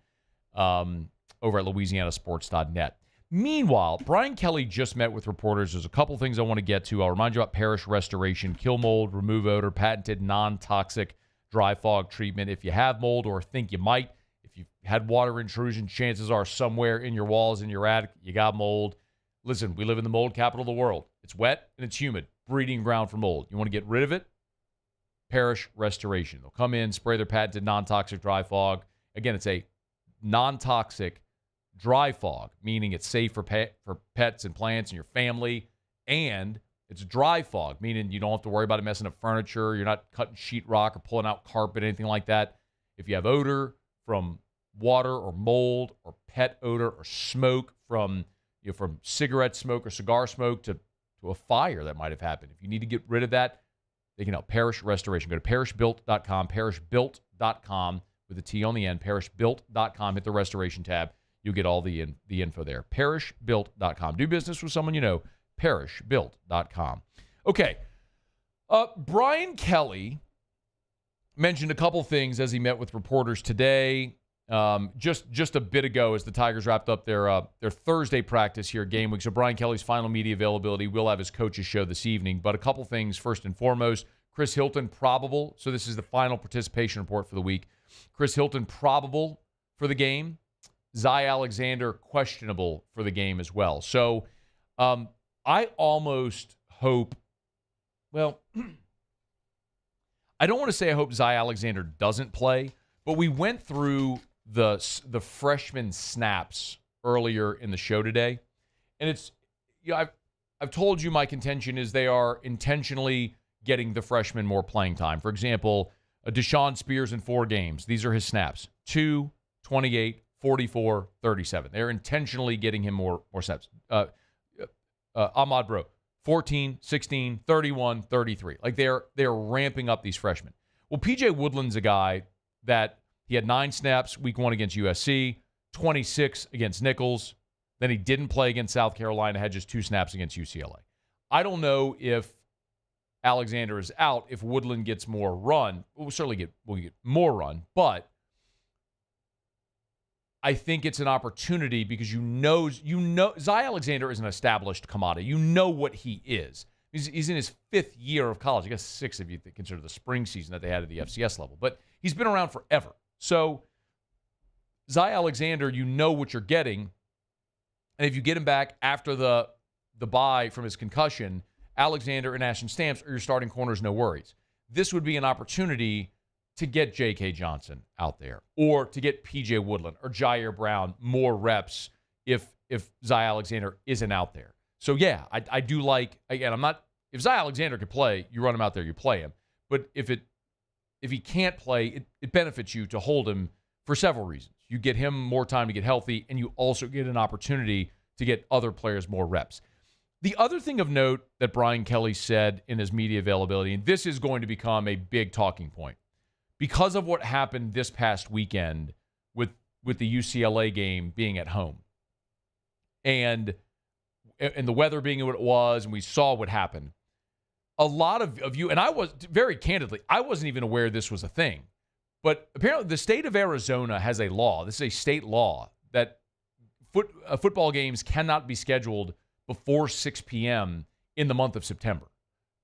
over at LouisianaSports.net. Meanwhile, Brian Kelly just met with reporters. There's a couple things I want to get to. I'll remind you about Parish Restoration, kill mold, remove odor, patented non-toxic dry fog treatment. If you have mold or think you might, if you've had water intrusion, chances are somewhere in your walls, in your attic, you got mold. Listen, we live in the mold capital of the world. It's wet and it's humid, breeding ground for mold. You want to get rid of it? Parish Restoration. They'll come in, spray their patented non-toxic dry fog. Again, it's a non-toxic dry fog, meaning it's safe for pets and plants and your family, and it's dry fog, meaning you don't have to worry about it messing up furniture. You're not cutting sheetrock or pulling out carpet, anything like that. If you have odor from water or mold or pet odor or smoke from cigarette smoke or cigar smoke to a fire that might have happened, if you need to get rid of that, they can help. Parish Restoration. Go to parishbuilt.com, parishbuilt.com with a T on the end, parishbuilt.com. Hit the restoration tab. You'll get all the info there. Parishbuilt.com. Do business with someone you know. Parishbuilt.com. Okay. Brian Kelly mentioned a couple things as he met with reporters today. Just a bit ago as the Tigers wrapped up their Thursday practice here game week. So Brian Kelly's final media availability. We'll have his coaches show this evening. But a couple things first and foremost. Chris Hilton probable. So this is the final participation report for the week. Chris Hilton probable for the game. Zy Alexander questionable for the game as well. So I almost hope, well, I don't want to say I hope Zy Alexander doesn't play, but we went through the freshman snaps earlier in the show today, and it's, I've told you my contention is they are intentionally getting the freshmen more playing time. For example, Deshaun Spears in 4 games. These are his snaps: 2, 28, 44, 37. They're intentionally getting him more snaps. Ahmad Bro, 14, 16, 31, 33. Like they're ramping up these freshmen. Well, PJ Woodland's a guy that he had 9 snaps week 1 against USC, 26 against Nichols. Then he didn't play against South Carolina, had just 2 snaps against UCLA. I don't know if Alexander is out, if Woodland gets more run. We'll certainly get more run, but I think it's an opportunity because you know, Zy Alexander is an established commodity. You know what he is. He's in his 5th year of college. I guess 6 if you consider the spring season that they had at the FCS level. But he's been around forever. So Zy Alexander, you know what you're getting. And if you get him back after the bye from his concussion, Alexander and Ashton Stamps are your starting corners, no worries. This would be an opportunity to get J.K. Johnson out there or to get P.J. Woodland or Jair Brown more reps if Zy Alexander isn't out there. So, yeah, I do like, again, if Zy Alexander could play, you run him out there, you play him. But if he can't play, it benefits you to hold him for several reasons. You get him more time to get healthy, and you also get an opportunity to get other players more reps. The other thing of note that Brian Kelly said in his media availability, and this is going to become a big talking point, because of what happened this past weekend with the UCLA game being at home and the weather being what it was, and we saw what happened. A lot of you, and I was, very candidly, I wasn't even aware this was a thing. But apparently the state of Arizona has a law. This is a state law that football games cannot be scheduled before 6 p.m. in the month of September.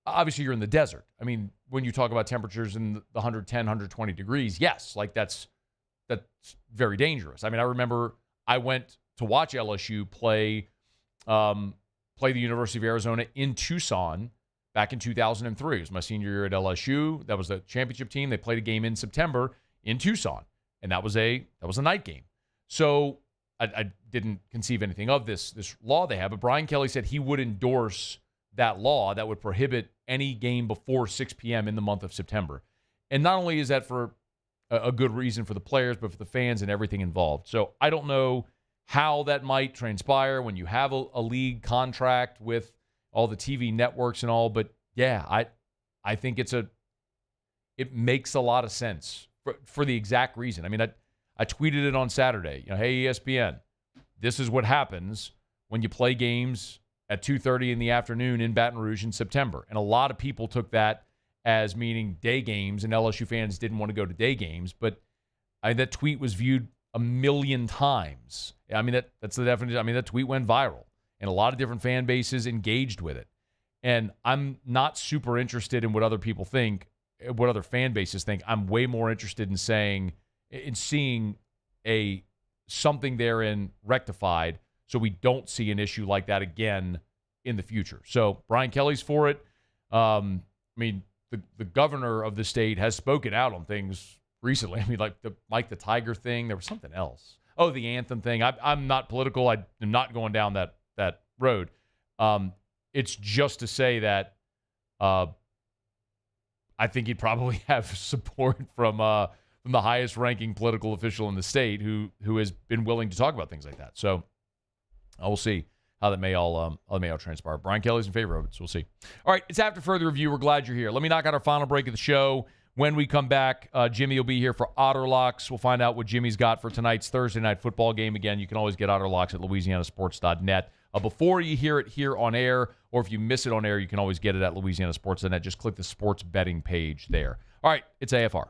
Obviously, you're in the desert. I mean, when you talk about temperatures in the 110, 120 degrees, yes, like that's very dangerous. I mean, I remember I went to watch LSU play the University of Arizona in Tucson back in 2003. It was my senior year at LSU. That was the championship team. They played a game in September in Tucson, and that was a night game. So I didn't conceive anything of this law they have, but Brian Kelly said he would endorse that law that would prohibit any game before 6 p.m. in the month of September. And not only is that for a good reason for the players, but for the fans and everything involved. So I don't know how that might transpire when you have a league contract with all the TV networks and all, but yeah, I think it makes a lot of sense for the exact reason. I mean, I tweeted it on Saturday. Hey, ESPN, this is what happens when you play games at 2:30 in the afternoon in Baton Rouge in September. And a lot of people took that as meaning day games, and LSU fans didn't want to go to day games. But that tweet was viewed 1 million times. I mean, that's the definition. I mean, that tweet went viral, and a lot of different fan bases engaged with it. And I'm not super interested in what other people think. what other fan bases think. I'm way more interested in seeing something therein rectified so we don't see an issue like that again in the future. So Brian Kelly's for it. I mean, the governor of the state has spoken out on things recently. I mean, like the Mike the Tiger thing. There was something else. Oh, the anthem thing. I'm not political. I am not going down that road. It's just to say that I think he'd probably have support from the highest-ranking political official in the state who has been willing to talk about things like that. So we'll see how that may all transpire. Brian Kelly's in favor of it, so we'll see. All right, it's After Further Review. We're glad you're here. Let me knock out our final break of the show. When we come back, Jimmy will be here for Otterlocks. We'll find out what Jimmy's got for tonight's Thursday night football game. Again, you can always get Otterlocks at louisianasports.net. Before you hear it here on air, or if you miss it on air, you can always get it at louisianasports.net. Just click the sports betting page there. All right, it's AFR.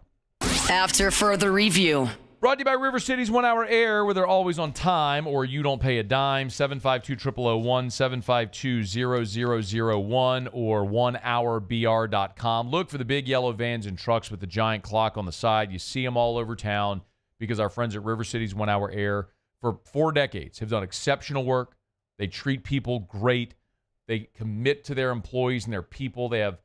After Further Review. Brought to you by River City's 1 Hour Air, where they're always on time or you don't pay a dime. 752-0001, 752-0001, or 1hourbr.com. Look for the big yellow vans and trucks with the giant clock on the side. You see them all over town because our friends at River City's 1 Hour Air for 4 decades have done exceptional work. They treat people great. They commit to their employees and their people. They have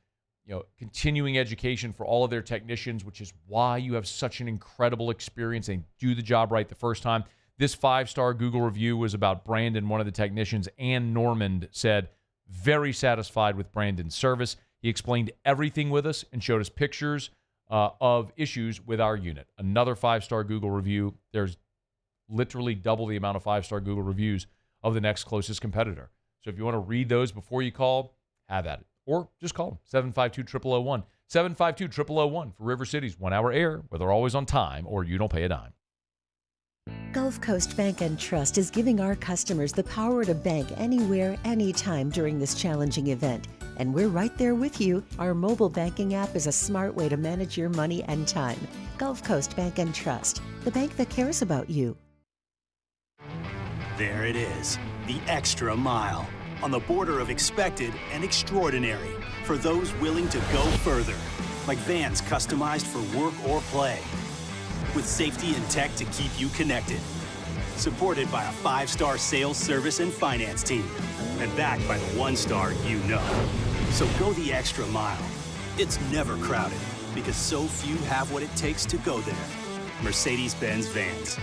continuing education for all of their technicians, which is why you have such an incredible experience. They do the job right the first time. This 5-star Google review was about Brandon, one of the technicians. Ann Normand said, very satisfied with Brandon's service. He explained everything with us and showed us pictures of issues with our unit. Another 5-star Google review. There's literally double the amount of 5-star Google reviews of the next closest competitor. So if you want to read those before you call, have at it. Or just call them, 752-0001. 752-0001 for River City's 1 Hour Air, where they're always on time or you don't pay a dime. Gulf Coast Bank and Trust is giving our customers the power to bank anywhere, anytime during this challenging event. And we're right there with you. Our mobile banking app is a smart way to manage your money and time. Gulf Coast Bank and Trust, the bank that cares about you. There it is, the extra mile. On the border of expected and extraordinary for those willing to go further, like vans customized for work or play, with safety and tech to keep you connected. Supported by a 5-star sales, service, and finance team, and backed by the 1-star you know. So go the extra mile. It's never crowded because so few have what it takes to go there. Mercedes-Benz Vans.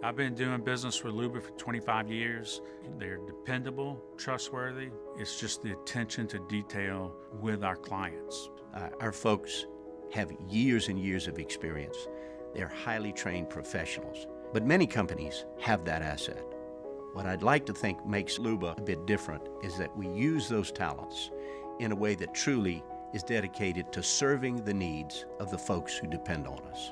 I've been doing business with Luba for 25 years. They're dependable, trustworthy. It's just the attention to detail with our clients. Our folks have years and years of experience. They're highly trained professionals. But many companies have that asset. What I'd like to think makes Luba a bit different is that we use those talents in a way that truly is dedicated to serving the needs of the folks who depend on us.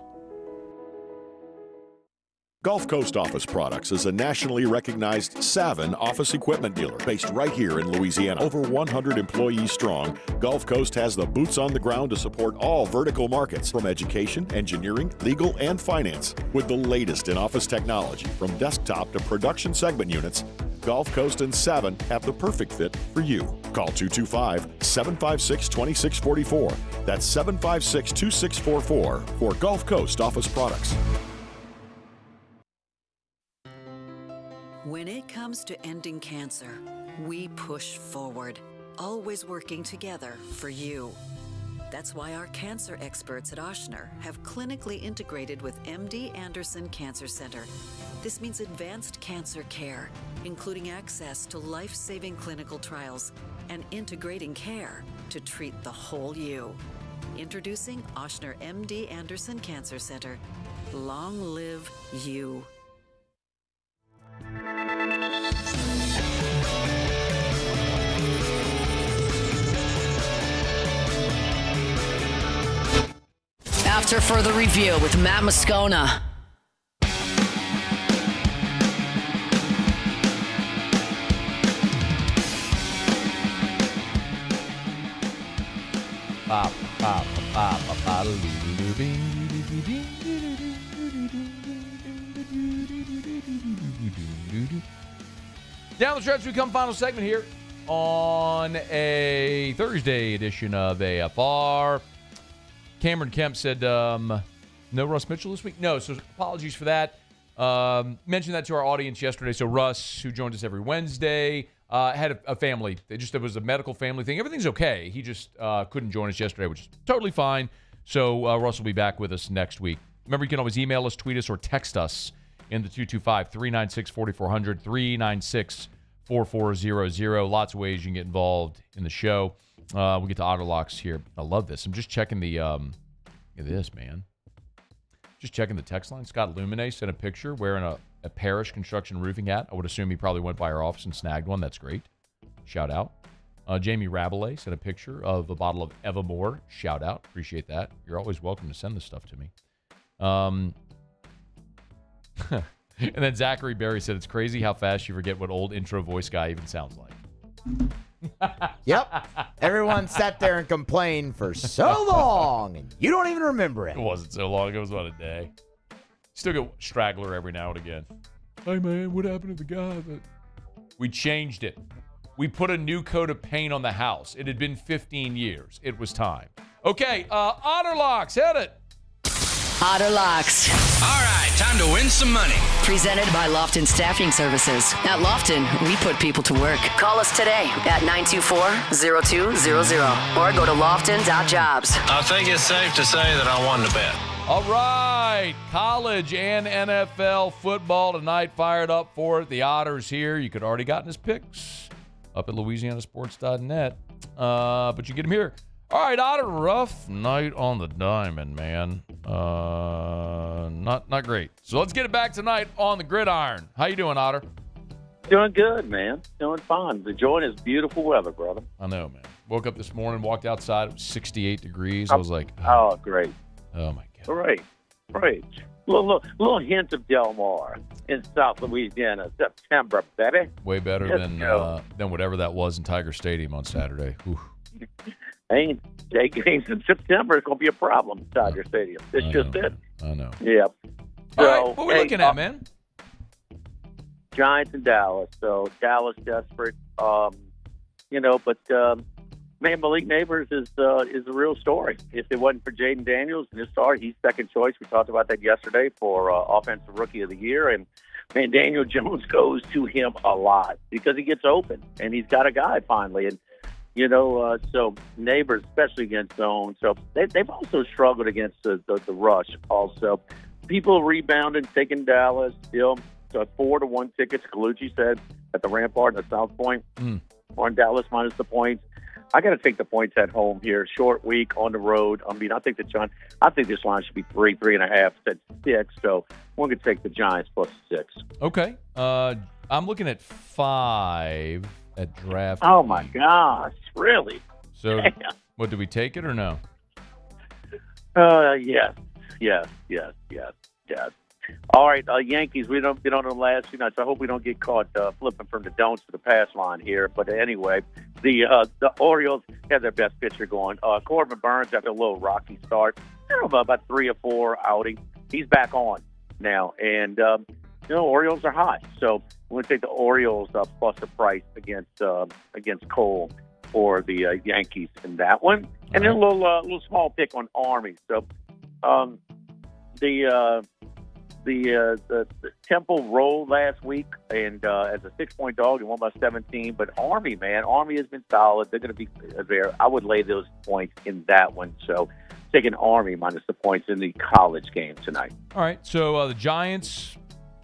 Gulf Coast Office Products is a nationally recognized Savin office equipment dealer based right here in Louisiana. Over 100 employees strong, Gulf Coast has the boots on the ground to support all vertical markets, from education, engineering, legal, and finance. With the latest in office technology, from desktop to production segment units, Gulf Coast and Savin have the perfect fit for you. Call 225-756-2644. That's 756-2644 for Gulf Coast Office Products. When it comes to ending cancer, we push forward, always working together for you. That's why our cancer experts at Ochsner have clinically integrated with MD Anderson Cancer Center. This means advanced cancer care, including access to life-saving clinical trials and integrating care to treat the whole you. Introducing Ochsner MD Anderson Cancer Center. Long live you. after further review with Matt Moscona. Down the stretch, we come final segment here on a Thursday edition of AFR. Cameron Kemp said no Russ Mitchell this week. No, so apologies for that. Mentioned that to our audience yesterday. So Russ, who joins us every Wednesday, had a family. It was a medical family thing. Everything's okay. He just couldn't join us yesterday, which is totally fine. So Russ will be back with us next week. Remember, you can always email us, tweet us, or text us in the 225-396-4400, 396-4400. Lots of ways you can get involved in the show. We get to auto locks here. I love this. I'm just checking the look at this, man. Just checking the text line. Scott Lumine sent a picture wearing a Parrish construction roofing hat. I would assume he probably went by our office and snagged one. That's great. Shout out. Jamie Rabelais sent a picture of a bottle of Evermore. Shout out. Appreciate that. You're always welcome to send this stuff to me. And then Zachary Berry said, it's crazy how fast you forget what old intro voice guy even sounds like. Yep. Everyone sat there and complained for so long, and you don't even remember it. It wasn't so long. It was about a day. Still get straggler every now and again. Hey, man, what happened to the guy that... We changed it. We put a new coat of paint on the house. It had been 15 years. It was time. Okay, Otter Locks, hit it. Otter Locks. All right, time to win some money. Presented by Lofton Staffing Services. At Lofton, we put people to work. Call us today at 924-0200 or go to lofton.jobs. I think it's safe to say that I won the bet. All right, college and NFL football tonight, fired up for it. The Otters here. You could already gotten his picks up at LouisianaSports.net, but you get him here. All right, Otter, rough night on the diamond, man. Not great. So let's get it back tonight on the gridiron. How you doing, Otter? Doing good, man. Doing fine. Enjoying this beautiful weather, brother. I know, man. Woke up this morning, walked outside. It was 68 degrees. I was like, oh great. Oh, my God. Great. Little hint of Del Mar in South Louisiana, September, baby. Way better than whatever that was in Tiger Stadium on Saturday. Whew. Ain't day games in September. It's going to be a problem in Tiger Stadium. It's just it. I know. Yep. All right, what are we looking at, man? Giants and Dallas. So Dallas desperate, but man, Malik Neighbors is a real story. If it wasn't for Jaden Daniels and his start, he's second choice. We talked about that yesterday for Offensive Rookie of the Year. And, man, Daniel Jones goes to him a lot because he gets open, and he's got a guy finally. And, so Neighbors, especially against zone. So they've also struggled against the rush also. People rebounding, taking Dallas, still 4-1 tickets, Galucci said, at the Rampart in the South Point on Dallas minus the points. I got to take the points at home here. Short week on the road. I mean, I think this line should be 3.5. It's at 6. So we're going to take the Giants plus 6. Okay. I'm looking at 5 at draft. Oh my gosh! Really? So, what, do we take it or no? Yes. All right, Yankees. We don't get on the last few nights. I hope we don't get caught flipping from the don'ts to the pass line here. But anyway, the Orioles have their best pitcher going. Corbin Burns after a little rocky start. About 3 or 4 outing. He's back on now, and Orioles are hot. So we're going to take the Orioles plus the price against Cole for the Yankees in that one, and then a little small pick on Army. So the Temple rolled last week, and as a 6-point dog, they won by 17. But Army has been solid. They're going to be there. I would lay those points in that one. So taking Army minus the points in the college game tonight. All right. So the Giants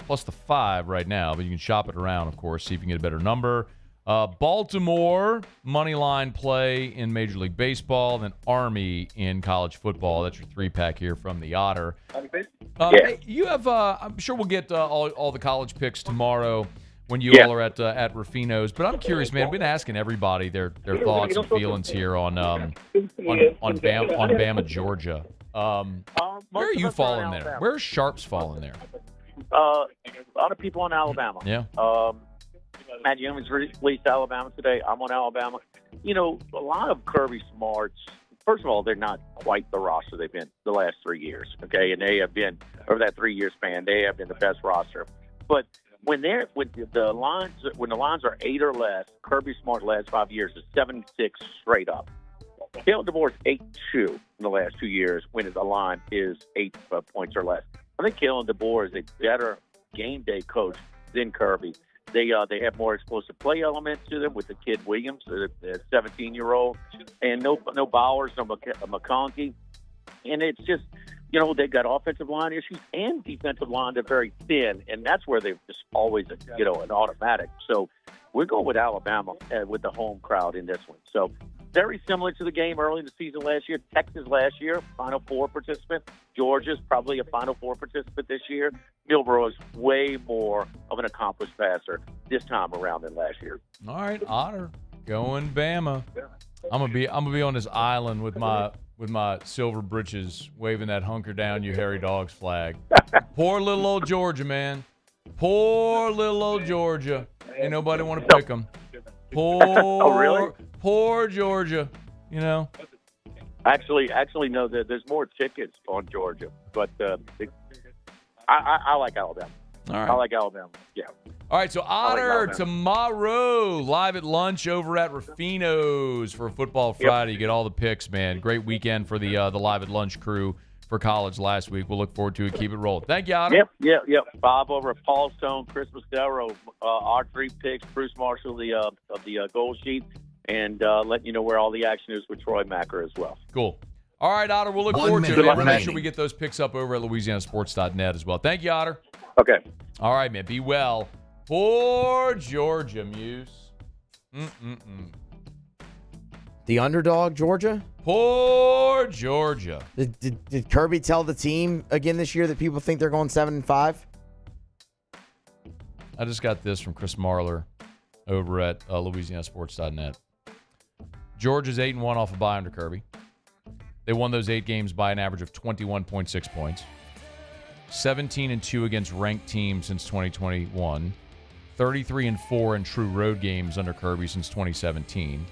plus the 5 right now, but you can shop it around, of course, see if you can get a better number. Baltimore, money line play in Major League Baseball, then Army in college football. That's your 3-pack here from the Otter. Hey, you have, I'm sure we'll get all the college picks tomorrow when you all are at Rufino's. But I'm curious, man. I've been asking everybody their thoughts and feelings here on Bama, Georgia. Where are you falling there? Where's Sharps falling there? A lot of people on Alabama. Yeah. Matt Yeoman's released Alabama today. I'm on Alabama. A lot of Kirby Smart's, first of all, they're not quite the roster they've been the last 3 years, okay? And they have been, over that 3-year span, they have been the best roster. But when the lines are 8 or less, Kirby Smart last 5 years is 7-6 straight up. Kalen DeBoer's 8-2 in the last 2 years when the line is 8 points or less. I think Kalen DeBoer is a better game day coach than Kirby. They have more explosive play elements to them with the kid Williams, the 17-year-old, and no Bowers, no McConkey. And it's just, they've got offensive line issues and defensive line. They're very thin, and that's where they're just always, an automatic. So we're going with Alabama with the home crowd in this one. So very similar to the game early in the season last year. Texas last year, Final Four participant. Georgia's probably a Final Four participant this year. Milborough is way more of an accomplished passer this time around than last year. All right, Otter going Bama. I'm gonna be on this island with my silver britches, waving that "hunker down, you hairy dogs" flag. Poor little old Georgia, man. Poor little old Georgia. Ain't nobody want to pick them. Oh, really? Poor Georgia. Actually, no. There's more tickets on Georgia, but I like Alabama. All right. I like Alabama. Yeah. All right, so Otter tomorrow, live at lunch over at Ruffino's for Football Friday. You get all the picks, man. Great weekend for the live at lunch crew for college last week. We'll look forward to it. Keep it rolling. Thank you, Otter. Yep. Bob over at Paul Stone, Chris Moscona, our 3 picks, Bruce Marshall of the goal sheet, and letting you know where all the action is with Troy Macker as well. Cool. All right, Otter, we'll look forward to it. We'll make sure we get those picks up over at LouisianaSports.net as well. Thank you, Otter. Okay. All right, man. Be well. Poor Georgia, Muse. The underdog, Georgia? Poor Georgia. Did Kirby tell the team again this year that people think they're going 7-5? I just got this from Chris Marler over at LouisianaSports.net. Georgia's 8-1 off a bye under Kirby. They won those 8 games by an average of 21.6 points. 17-2 against ranked teams since 2021. 33-4 in true road games under Kirby since 2017.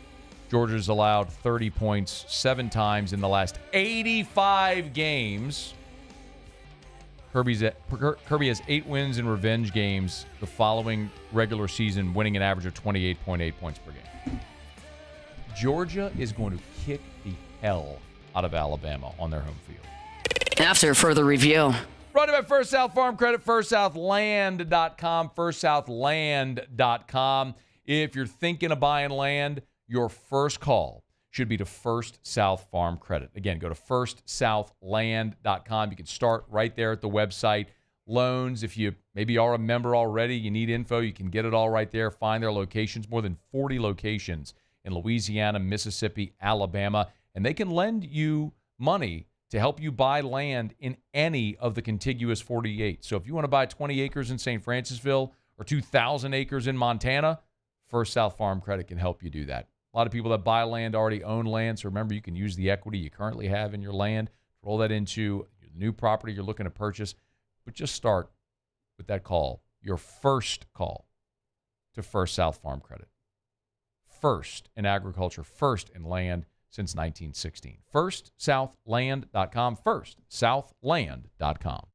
Georgia's allowed 30 points 7 times in the last 85 games. Kirby has 8 wins in revenge games the following regular season, winning an average of 28.8 points per game. Georgia is going to kick the hell out of Alabama on their home field. After further review. Brought to you by First South Farm Credit, FirstSouthLand.com, FirstSouthLand.com. If you're thinking of buying land, your first call should be to First South Farm Credit. Again, go to FirstSouthLand.com. You can start right there at the website. Loans, if you maybe are a member already, you need info, you can get it all right there. Find their locations, more than 40 locations in Louisiana, Mississippi, Alabama, and they can lend you money to help you buy land in any of the contiguous 48. So if you want to buy 20 acres in St. Francisville or 2,000 acres in Montana, First South Farm Credit can help you do that. A lot of people that buy land already own land, so remember, you can use the equity you currently have in your land, roll that into your new property you're looking to purchase, but just start with that call, your first call to First South Farm Credit. First in agriculture, first in land since 1916. FirstSouthLand.com, FirstSouthLand.com.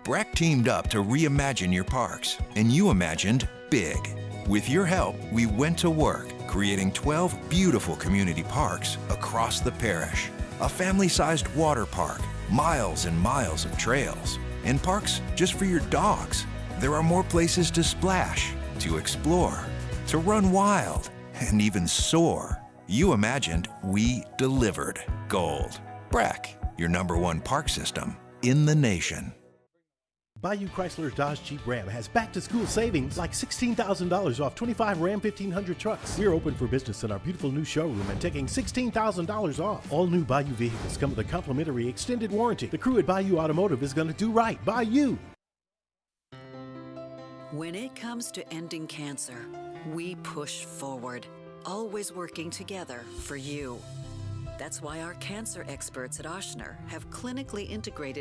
Breck teamed up to reimagine your parks, and you imagined big. With your help, we went to work, creating 12 beautiful community parks across the parish. A family-sized water park, miles and miles of trails, and parks just for your dogs. There are more places to splash, to explore, to run wild, and even soar. You imagined, we delivered. Gold. Breck, your #1 park system in the nation. Bayou Chrysler Dodge Jeep Ram has back-to-school savings like $16,000 off 25 Ram 1500 trucks. We're open for business in our beautiful new showroom and taking $16,000 off. All new Bayou vehicles come with a complimentary extended warranty. The crew at Bayou Automotive is going to do right by you. When it comes to ending cancer, we push forward, always working together for you. That's why our cancer experts at Ochsner have clinically integrated